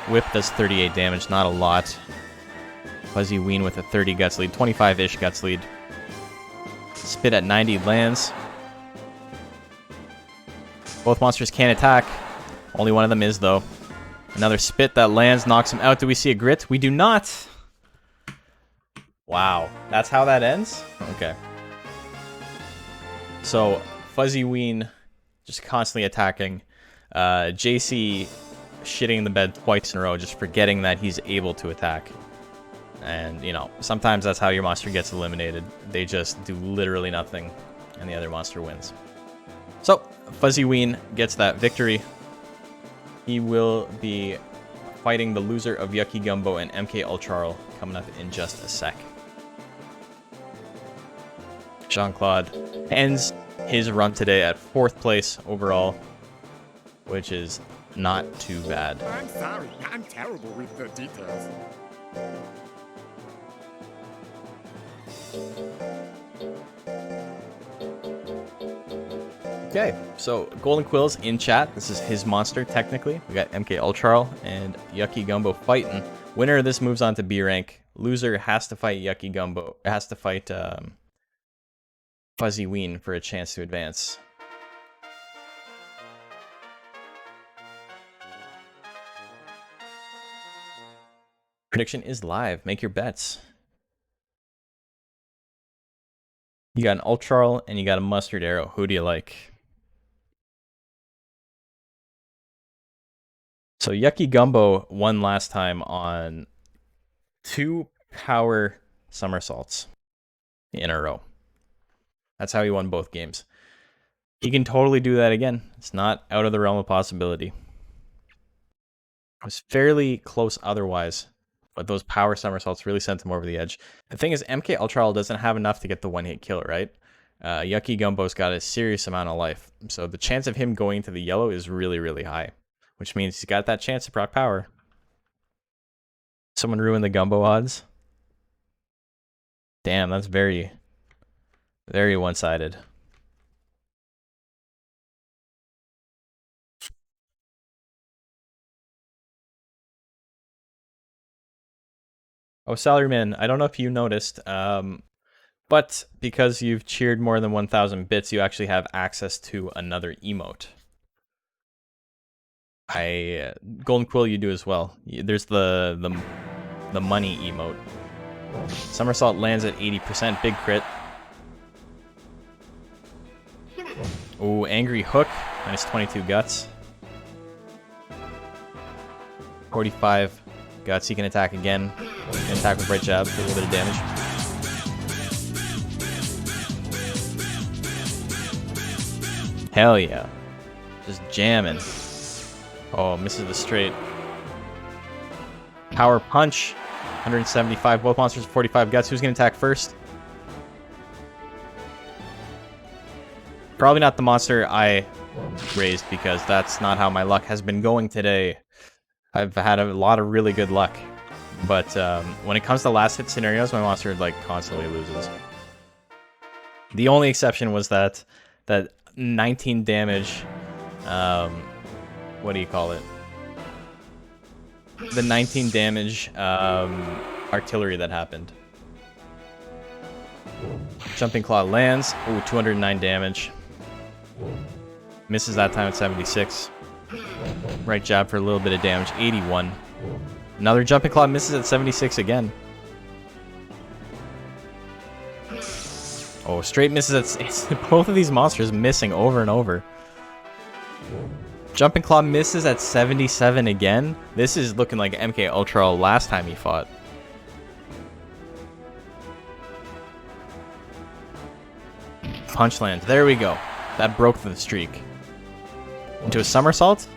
Whip does 38 damage, not a lot. Fuzzy Ween with a 30 guts lead, 25-ish guts lead. Spit at 90 lands. Both monsters can attack. Only one of them is, though. Another spit that lands, knocks him out. Do we see a grit? We do not. Wow, that's how that ends? Okay. So, Fuzzy Ween just constantly attacking. JC shitting the bed twice in a row, just forgetting that he's able to attack. And, you know, sometimes that's how your monster gets eliminated. They just do literally nothing, and the other monster wins. So, Fuzzy Ween gets that victory. He will be fighting the loser of Yucky Gumbo and MK Ultrarl coming up in just a sec. Jean-Claude ends his run today at 4th place overall, which is not too bad. I'm sorry, I'm terrible with the details. Okay, so Golden Quill's in chat. This is his monster, technically. We got MK Ultrarl and Yucky Gumbo fighting. Winner of this moves on to B rank. Loser has to fight Yucky Gumbo. Has to fight Fuzzy Ween for a chance to advance. Prediction is live. Make your bets. You got an Ultrarl and you got a Mustard Arrow. Who do you like? So Yucky Gumbo won last time on 2 power somersaults in a row. That's how he won both games. He can totally do that again. It's not out of the realm of possibility. It was fairly close otherwise, but those power somersaults really sent him over the edge. The thing is, MK Ultrarl doesn't have enough to get the one-hit kill, right? Yucky Gumbo's got a serious amount of life, so the chance of him going to the yellow is really, really high, which means he's got that chance to proc power. Someone ruined the Gumbo odds. Damn, that's very, very one-sided. Oh, Salaryman, I don't know if you noticed, but because you've cheered more than 1,000 bits, you actually have access to another emote. Golden Quill, you do as well. There's the money emote. Somersault lands at 80%, big crit. Oh, Angry Hook, minus 22 guts. 45 guts, he can attack again. He can attack with right jab for a little bit of damage. Hell yeah. Just jamming. Oh, misses the straight. Power Punch, 175. Both monsters 45 guts. Who's going to attack first? Probably not the monster I raised, because that's not how my luck has been going today. I've had a lot of really good luck, but when it comes to last hit scenarios, my monster like constantly loses. The only exception was that 19 damage, what do you call it? The 19 damage artillery that happened. Jumping Claw lands. Ooh, 209 damage. Misses that time at 76. Right jab for a little bit of damage, 81. Another Jumping Claw misses at 76 again. Oh, straight misses at... both of these monsters missing over and over. Jumping Claw misses at 77 again. This is looking like MK Ultrarl last time he fought. Punch lands. There we go. That broke the streak. Into a somersault.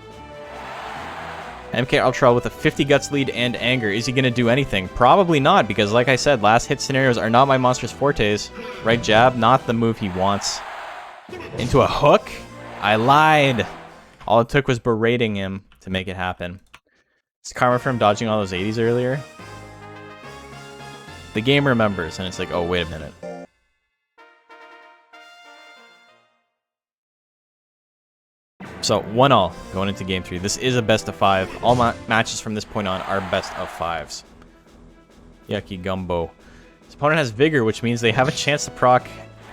MK Ultrarl with a 50 guts lead and anger. Is he going to do anything? Probably not, because like I said, last hit scenarios are not my monster's fortes. Right jab, not the move he wants. Into a hook? I lied. All it took was berating him to make it happen. It's karma from dodging all those 80s earlier. The game remembers, and it's like, oh, wait a minute. So, 1-1 going into Game 3. This is a best of 5. All matches from this point on are best of 5s. Yucky Gumbo. His opponent has Vigor, which means they have a chance to proc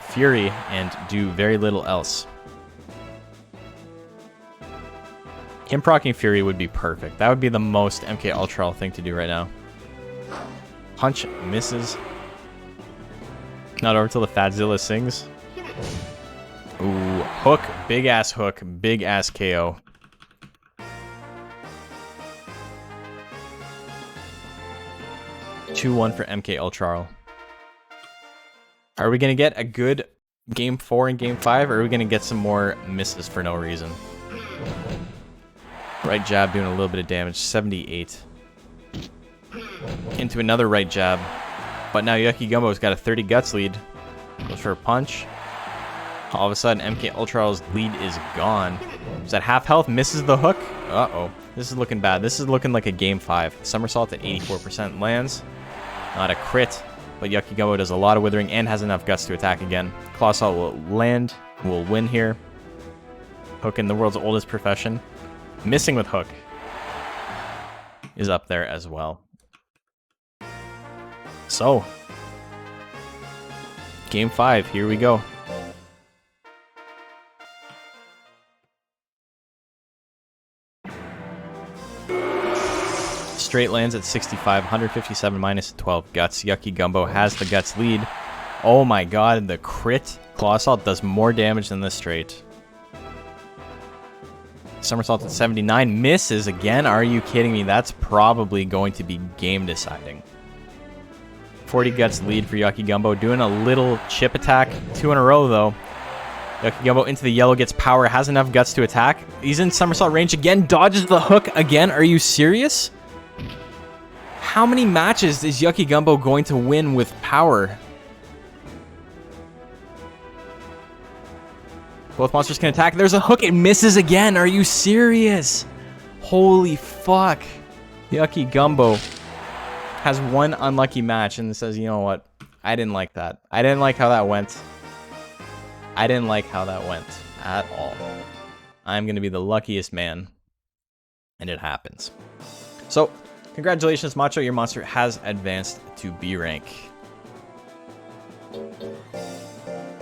Fury and do very little else. Him proccing Fury would be perfect. That would be the most MK Ultra thing to do right now. Punch misses. Not over till the Fadzilla sings. Ooh, hook. Big ass hook. Big ass KO. (2-1) for MK Ultra. Are we gonna get a good game 4 and game 5, or are we gonna get some more misses for no reason? Right jab doing a little bit of damage. 78. Into another right jab. But now Yucky Gumbo's got a 30 guts lead. Goes for a punch. All of a sudden, MK Ultra's lead is gone. Is at half health, misses the hook. Uh-oh. This is looking bad. This is looking like a game 5. Somersault at 84% lands. Not a crit, but Yucky Gumbo does a lot of withering and has enough guts to attack again. Claw Assault will land, will win here. Hook in the world's oldest profession. Missing with hook is up there as well. So, game 5, here we go. Straight lands at 65, 157 minus 12 guts. Yucky Gumbo has the guts lead. Oh my god, the crit Claw Assault does more damage than the straight. Somersault at 79, misses again. Are you kidding me? That's probably going to be game deciding. 40 guts lead for Yucky Gumbo, doing a little chip attack. 2 in a row though. Yucky Gumbo into the yellow, gets power, has enough guts to attack. He's in somersault range again, dodges the hook again. Are you serious? How many matches is Yucky Gumbo going to win with power? Both monsters can attack. There's a hook. It misses again. Are you serious? Holy fuck. Yucky Gumbo has one unlucky match and says, you know what? I didn't like that. I didn't like how that went. I didn't like how that went at all. I'm going to be the luckiest man. And it happens. So, congratulations, Macho. Your monster has advanced to B rank.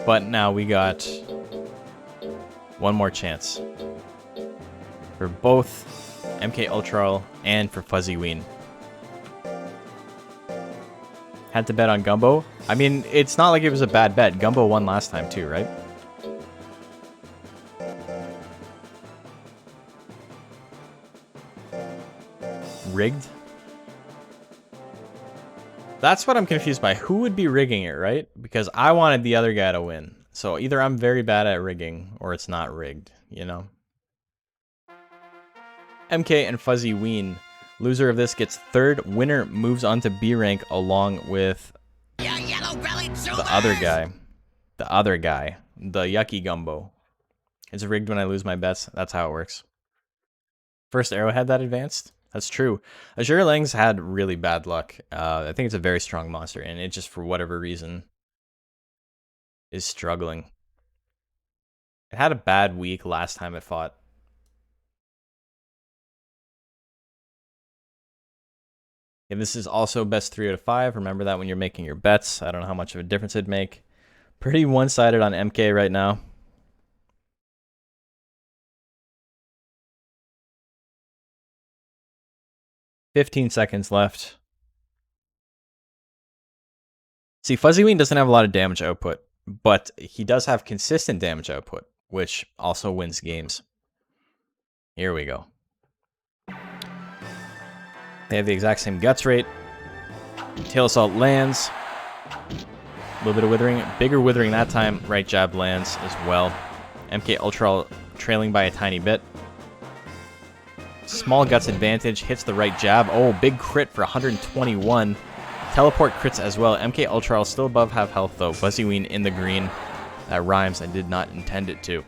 But now we got one more chance for both MK Ultra and for Fuzzy Ween. Had to bet on Gumbo. I mean, it's not like it was a bad bet. Gumbo won last time too, right? Rigged? That's what I'm confused by. Who would be rigging it, right? Because I wanted the other guy to win. So either I'm very bad at rigging, or it's not rigged, you know? MK and Fuzzy Ween. Loser of this gets third. Winner moves on to B rank along with the other guy. The other guy. The Yucky Gumbo. It's rigged when I lose my bets. That's how it works. First Arrowhead that advanced? That's true. Azure Lang's had really bad luck. I think it's a very strong monster, and it just, for whatever reason, is struggling. It had a bad week last time it fought. Yeah, this is also best 3 out of 5. Remember that when you're making your bets. I don't know how much of a difference it'd make. Pretty one-sided on MK right now. $15 seconds left. See, Fuzzy Ween doesn't have a lot of damage output, but he does have consistent damage output, which also wins games. Here we go. They have the exact same guts rate. Tail Assault lands. A little bit of withering. Bigger withering that time. Right jab lands as well. MK Ultra trailing by a tiny bit. Small guts advantage. Hits the right jab. Oh, big crit for 121. Teleport crits as well. MK Ultra still above half health though. Fuzzy Ween in the green. That rhymes. I did not intend it to.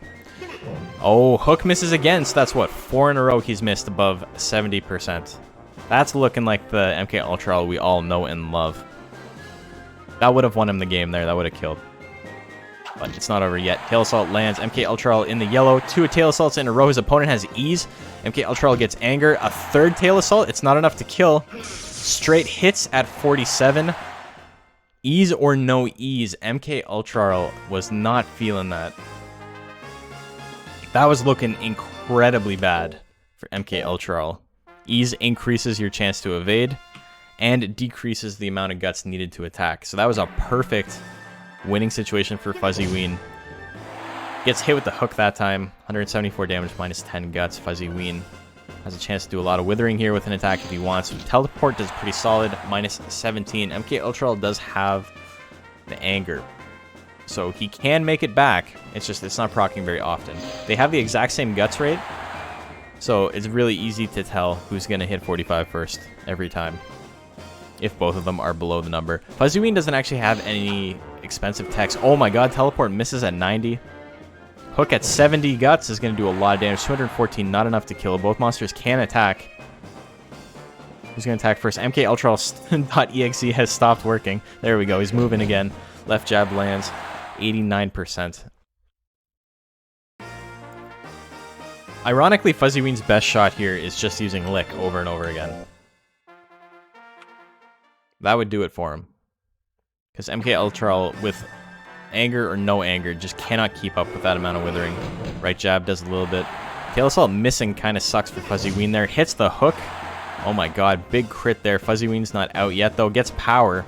Oh, hook misses again. So that's what? 4 in a row he's missed above 70%. That's looking like the MK Ultra we all know and love. That would have won him the game there. That would have killed. But it's not over yet. Tail Assault lands. MK Ultra in the yellow. 2 Tail Assaults in a row. His opponent has ease. MK Ultra gets anger. A third Tail Assault. It's not enough to kill. Straight hits at 47. Ease or no ease. MK Ultra was not feeling that. That was looking incredibly bad for MK Ultra. Ease increases your chance to evade and decreases the amount of guts needed to attack. So that was a perfect winning situation for Fuzzy Ween. Gets hit with the hook that time. 174 damage, minus 10 guts. Fuzzy Ween has a chance to do a lot of withering here with an attack if he wants. Teleport does pretty solid, minus 17. MK Ultra does have the anger, so he can make it back. It's just it's not proccing very often. They have the exact same guts rate, so it's really easy to tell who's going to hit 45 first every time if both of them are below the number. Fuzzy Ween doesn't actually have any expensive techs. Oh my god, teleport misses at 90. Hook at 70 guts is going to do a lot of damage. 214, not enough to kill. Both monsters can attack. Who's going to attack first? MK Ultra.exe has stopped working. There we go. He's moving again. Left jab lands. 89%. Ironically, Fuzzy Ween's best shot here is just using Lick over and over again. That would do it for him. Because MK Ultra, with anger or no anger, just cannot keep up with that amount of withering. Right jab does a little bit. Tail Assault missing kind of sucks for Fuzzy Ween there. Hits the hook. Oh my god, big crit there. Fuzzy Ween's not out yet though. Gets power.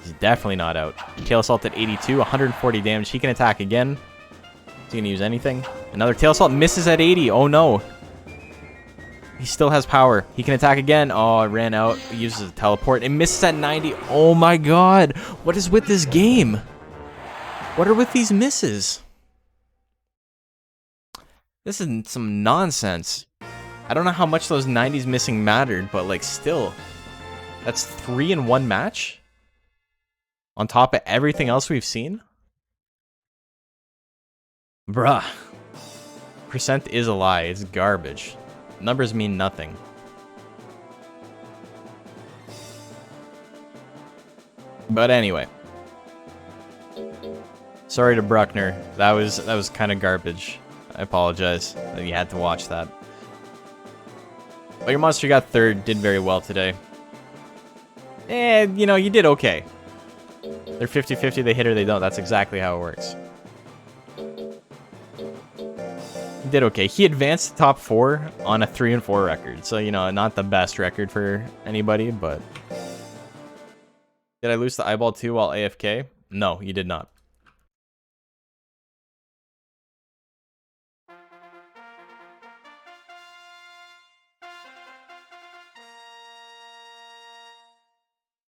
He's definitely not out. Tail Assault at 82, 140 damage. He can attack again. Is he going to use anything? Another Tail Assault misses at 80. Oh no. He still has power. He can attack again. Oh, it ran out. He uses a teleport. It misses at 90. Oh my god. What is with this game? What are with these misses? This is some nonsense. I don't know how much those 90s missing mattered, but like still. That's 3 in 1 match? On top of everything else we've seen? Bruh. Percent is a lie. It's garbage. Numbers mean nothing. But anyway. Sorry to Bruckner. That was kind of garbage. I apologize that you had to watch that. But your monster got third, did very well today. You know, you did okay. They're 50-50, they hit or they don't. That's exactly how it works. He did okay. He advanced to top 4 on a 3-4 record. So, you know, not the best record for anybody, but... Did I lose the eyeball too while AFK? No, you did not.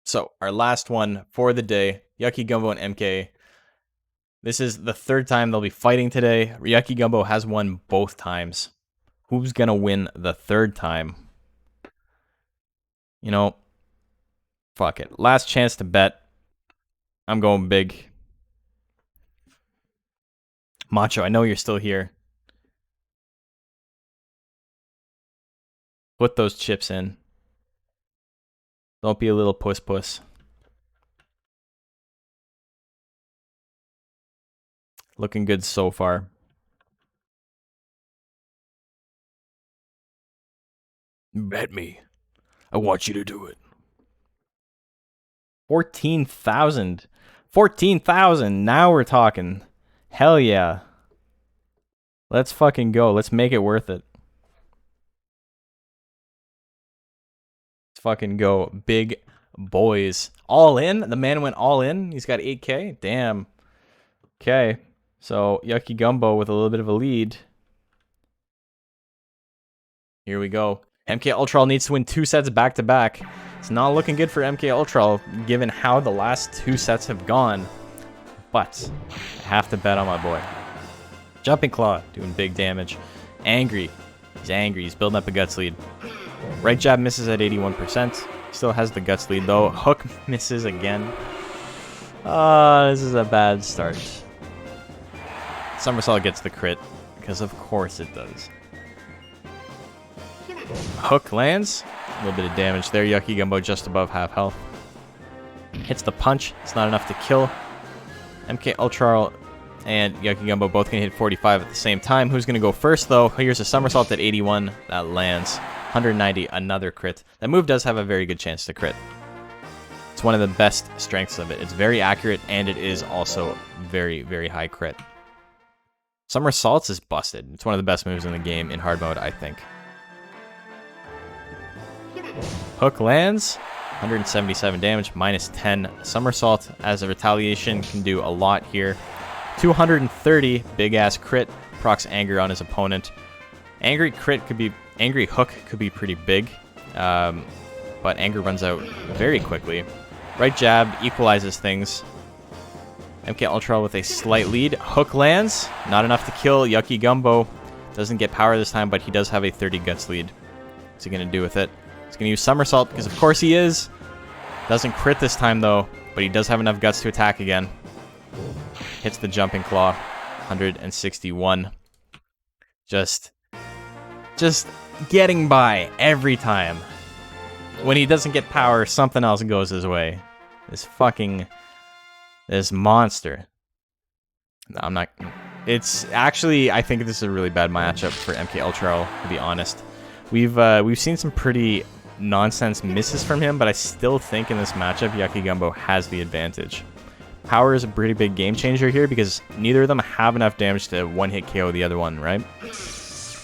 So, our last one for the day, Yucky Gumbo and MK. This is the third time they'll be fighting today. Yucky Gumbo has won both times. Who's gonna win the third time? You know, fuck it. Last chance to bet. I'm going big. Macho, I know you're still here. Put those chips in. Don't be a little puss. Looking good so far. Bet me. I want you to do it. 14,000. 14,000. Now we're talking. Hell yeah. Let's fucking go. Let's make it worth it. Fucking go, big boys. All in? The man went all in? He's got 8k? Damn. Okay. So, Yucky Gumbo with a little bit of a lead. Here we go. MK Ultra needs to win 2 sets back to back. It's not looking good for MK Ultra given how the last 2 sets have gone. But I have to bet on my boy. Jumping Claw doing big damage. Angry. He's angry. He's building up a guts lead. Right jab misses at 81%. Still has the guts lead though. Hook misses again. This is a bad start. Somersault gets the crit, because of course it does. Hook lands. A little bit of damage there. Yucky Gumbo just above half health. Hits the punch. It's not enough to kill. MK Ultra and Yucky Gumbo both can hit 45 at the same time. Who's going to go first though? Here's a somersault at 81. That lands. 190, another crit. That move does have a very good chance to crit. It's one of the best strengths of it. It's very accurate, and it is also very, very high crit. Somersaults is busted. It's one of the best moves in the game in hard mode, I think. Hook lands, 177 damage, minus 10. Somersault as a retaliation can do a lot here. 230, big ass crit, procs anger on his opponent. Angry hook could be pretty big, but anger runs out very quickly. Right jab equalizes things. MK Ultra with a slight lead. Hook lands, not enough to kill. Yucky Gumbo doesn't get power this time, but he does have a 30 guts lead. What's he gonna do with it? He's gonna use somersault because of course he is. Doesn't crit this time though, but he does have enough guts to attack again. Hits the jumping claw, 161. Just getting by every time. When he doesn't get power, something else goes his way. This monster. No, I'm not. It's actually, I think this is a really bad matchup for MK Ultra, to be honest. We've seen some pretty nonsense misses from him, but I still think in this matchup, Yucky Gumbo has the advantage. Power is a pretty big game changer here because neither of them have enough damage to one-hit KO the other one, right?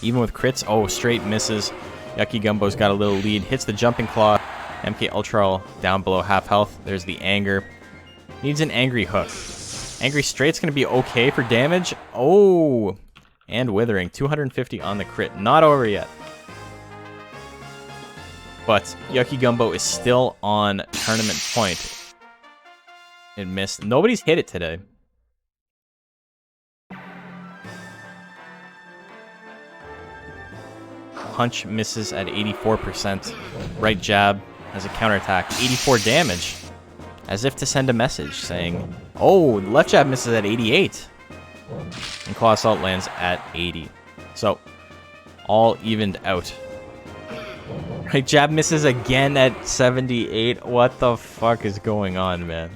Even with crits, oh, straight misses. Yucky Gumbo's got a little lead, hits the jumping claw. MK Ultra down below half health. There's the anger. Needs an angry hook. Angry straight's going to be okay for damage. Oh, and withering. 250 on the crit. Not over yet. But Yucky Gumbo is still on tournament point. It missed. Nobody's hit it today. Punch misses at 84%. Right jab as a counterattack. 84 damage. As if to send a message saying, oh, left jab misses at 88. And claw assault lands at 80. So, all evened out. Right jab misses again at 78. What the fuck is going on, man?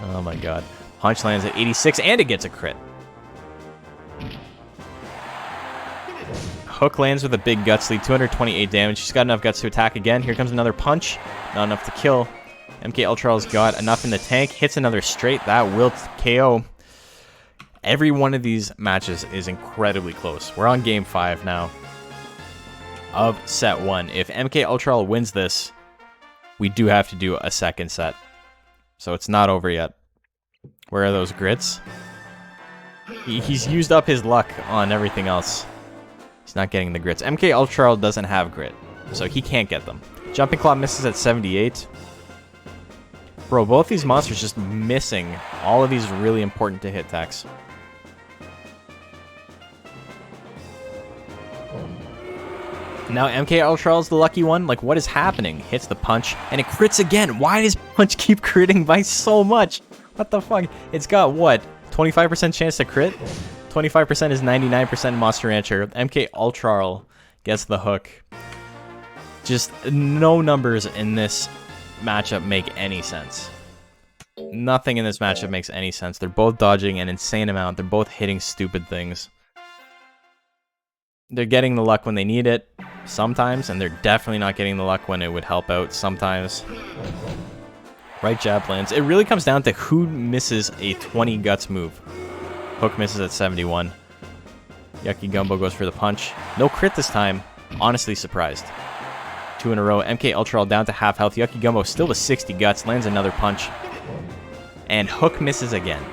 Oh my god. Punch lands at 86 and it gets a crit. Hook lands with a big guts lead, 228 damage. She's got enough guts to attack again. Here comes another punch. Not enough to kill. MK Ultra's got enough in the tank. Hits another straight. That will KO. Every one of these matches is incredibly close. We're on game 5 now of set 1. If MK Ultra wins this, we do have to do a second set. So it's not over yet. Where are those grits? He's used up his luck on everything else. He's not getting the grits. MK Ultra doesn't have grit, so he can't get them. Jumping Claw misses at 78. Bro, both these monsters just missing all of these really important to hit attacks. Now MK Ultra is the lucky one. Like, what is happening? Hits the punch, and it crits again. Why does punch keep critting by so much? What the fuck? It's got, what, 25% chance to crit? 25% is 99% Monster Rancher. MK Ultra gets the hook. Just no numbers in this matchup make any sense. Nothing in this matchup makes any sense. They're both dodging an insane amount. They're both hitting stupid things. They're getting the luck when they need it sometimes, and they're definitely not getting the luck when it would help out sometimes. Right jab lands. It really comes down to who misses a 20 guts move. Hook misses at 71. Yucky Gumbo goes for the punch. No crit this time. Honestly surprised. 2 in a row. MK Ultra down to half health. Yucky Gumbo still with 60 guts. Lands another punch. And Hook misses again.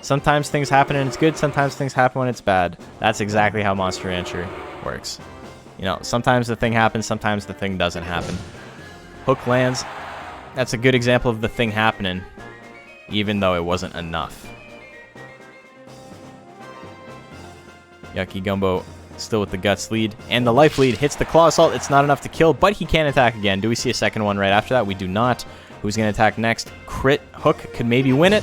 Sometimes things happen and it's good. Sometimes things happen when it's bad. That's exactly how Monster Rancher works. You know, sometimes the thing happens. Sometimes the thing doesn't happen. Hook lands. That's a good example of the thing happening, even though it wasn't enough. Yucky Gumbo still with the guts lead, and the life lead hits the claw assault. It's not enough to kill, but he can attack again. Do we see a second one right after that? We do not. Who's going to attack next? Crit. Hook could maybe win it.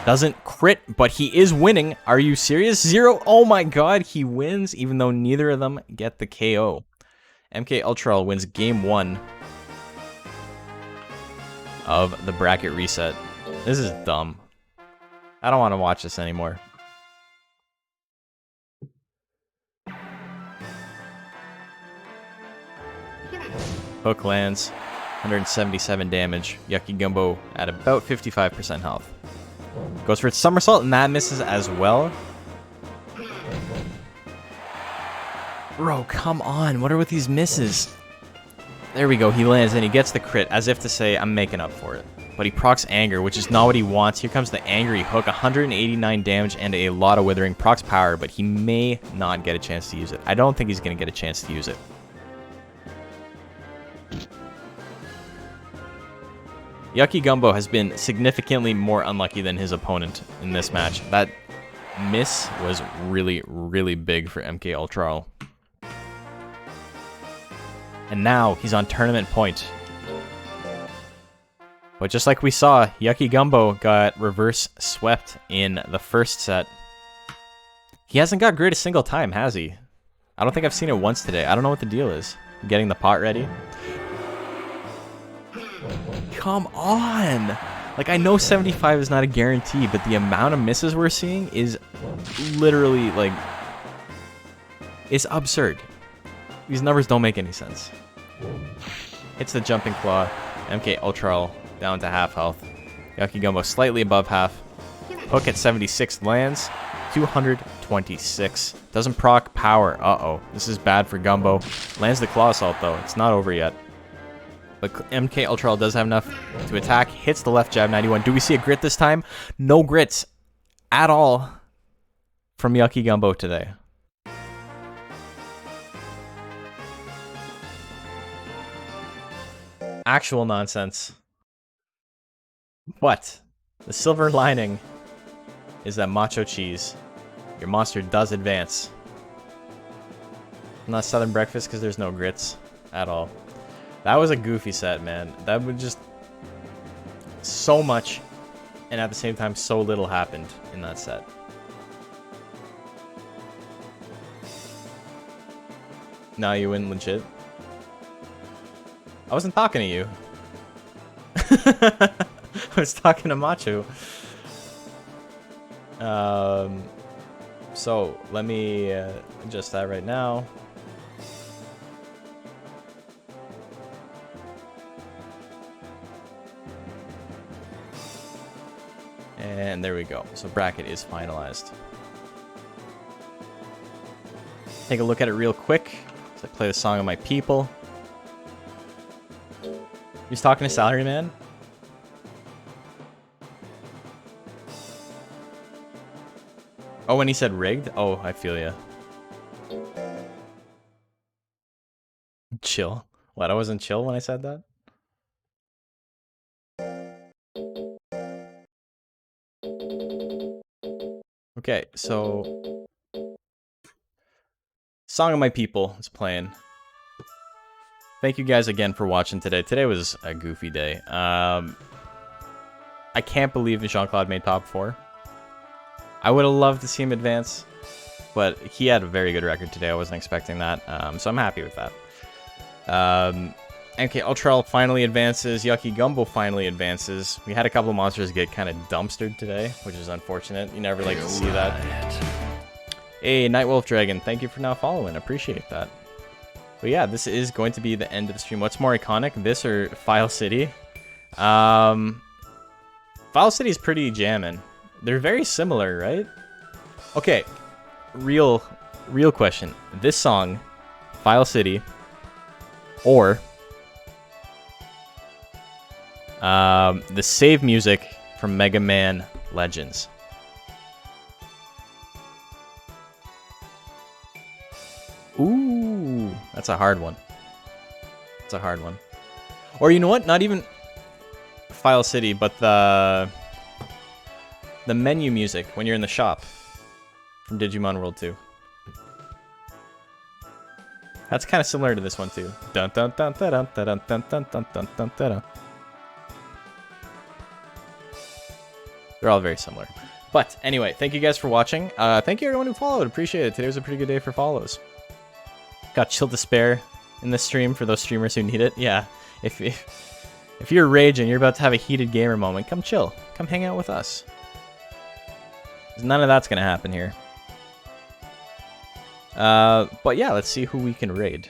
Doesn't crit, but he is winning. Are you serious? 0. Oh my god, he wins, even though neither of them get the KO. MK Ultra wins game 1 of the bracket reset. This is dumb. I don't want to watch this anymore. Hook lands, 177 damage. Yucky Gumbo at about 55% health. Goes for its somersault, and that misses as well. Bro, come on. What are with these misses? There we go. He lands and he gets the crit as if to say, I'm making up for it. But he procs Anger, which is not what he wants. Here comes the Angry Hook. 189 damage and a lot of Withering. Procs Power, but he may not get a chance to use it. I don't think he's going to get a chance to use it. Yucky Gumbo has been significantly more unlucky than his opponent in this match. That miss was really, really big for MK Ultra. And now he's on tournament point. But just like we saw, Yucky Gumbo got reverse swept in the first set. He hasn't got grid a single time, has he? I don't think I've seen it once today. I don't know what the deal is. Getting the pot ready. Come on! Like, I know 75 is not a guarantee, but the amount of misses we're seeing is literally, like, it's absurd. These numbers don't make any sense. Hits the jumping claw. MK Ultra down to half health. Yucky Gumbo slightly above half. Hook at 76 lands. 226. Doesn't proc power. Uh-oh. This is bad for Gumbo. Lands the claw assault, though. It's not over yet. But MK Ultra does have enough to attack. Hits the left jab, 91. Do we see a grit this time? No grits at all from Yucky Gumbo today. Actual nonsense. But the silver lining is that Macho Cheese, your monster does advance. Not Southern Breakfast because there's no grits at all. That was a goofy set, man. That would just... so much, and at the same time, so little happened in that set. Nah, you win legit. I wasn't talking to you. I was talking to Macho. So, let me adjust that right now. And there we go. So bracket is finalized. Take a look at it real quick. So I play the Song of My People. He's talking to Salaryman. Oh, when he said rigged? Oh, I feel ya. Chill. What, I wasn't chill when I said that? Okay, so Song of My People is playing. Thank you guys again for watching today. Today was a goofy day. I can't believe Jean-Claude made top 4. I would have loved to see him advance, but he had a very good record today. I wasn't expecting that, so I'm happy with that. MK Ultra finally advances. Yucky Gumbo finally advances. We had a couple of monsters get kind of dumpstered today, which is unfortunate. You never like to see that. Hey, Nightwolf Dragon, thank you for now following. Appreciate that. But yeah, this is going to be the end of the stream. What's more iconic, this or File City? File City is pretty jammin'. They're very similar, right? Okay, real question. This song, File City, or the save music from Mega Man Legends. Ooh, that's a hard one. That's a hard one. Or you know what? Not even File City, but the menu music when you're in the shop from Digimon World 2. That's kind of similar to this one too. Dun dun dun dun dun dun dun dun dun dun dun dun. They're all very similar. But anyway, thank you guys for watching. Thank you everyone who followed. Appreciate it. Today was a pretty good day for follows. Got Chill to Spare in this stream for those streamers who need it. Yeah, if you're raging, you're about to have a heated gamer moment, come chill. Come hang out with us. None of that's gonna happen here. But yeah, let's see who we can raid.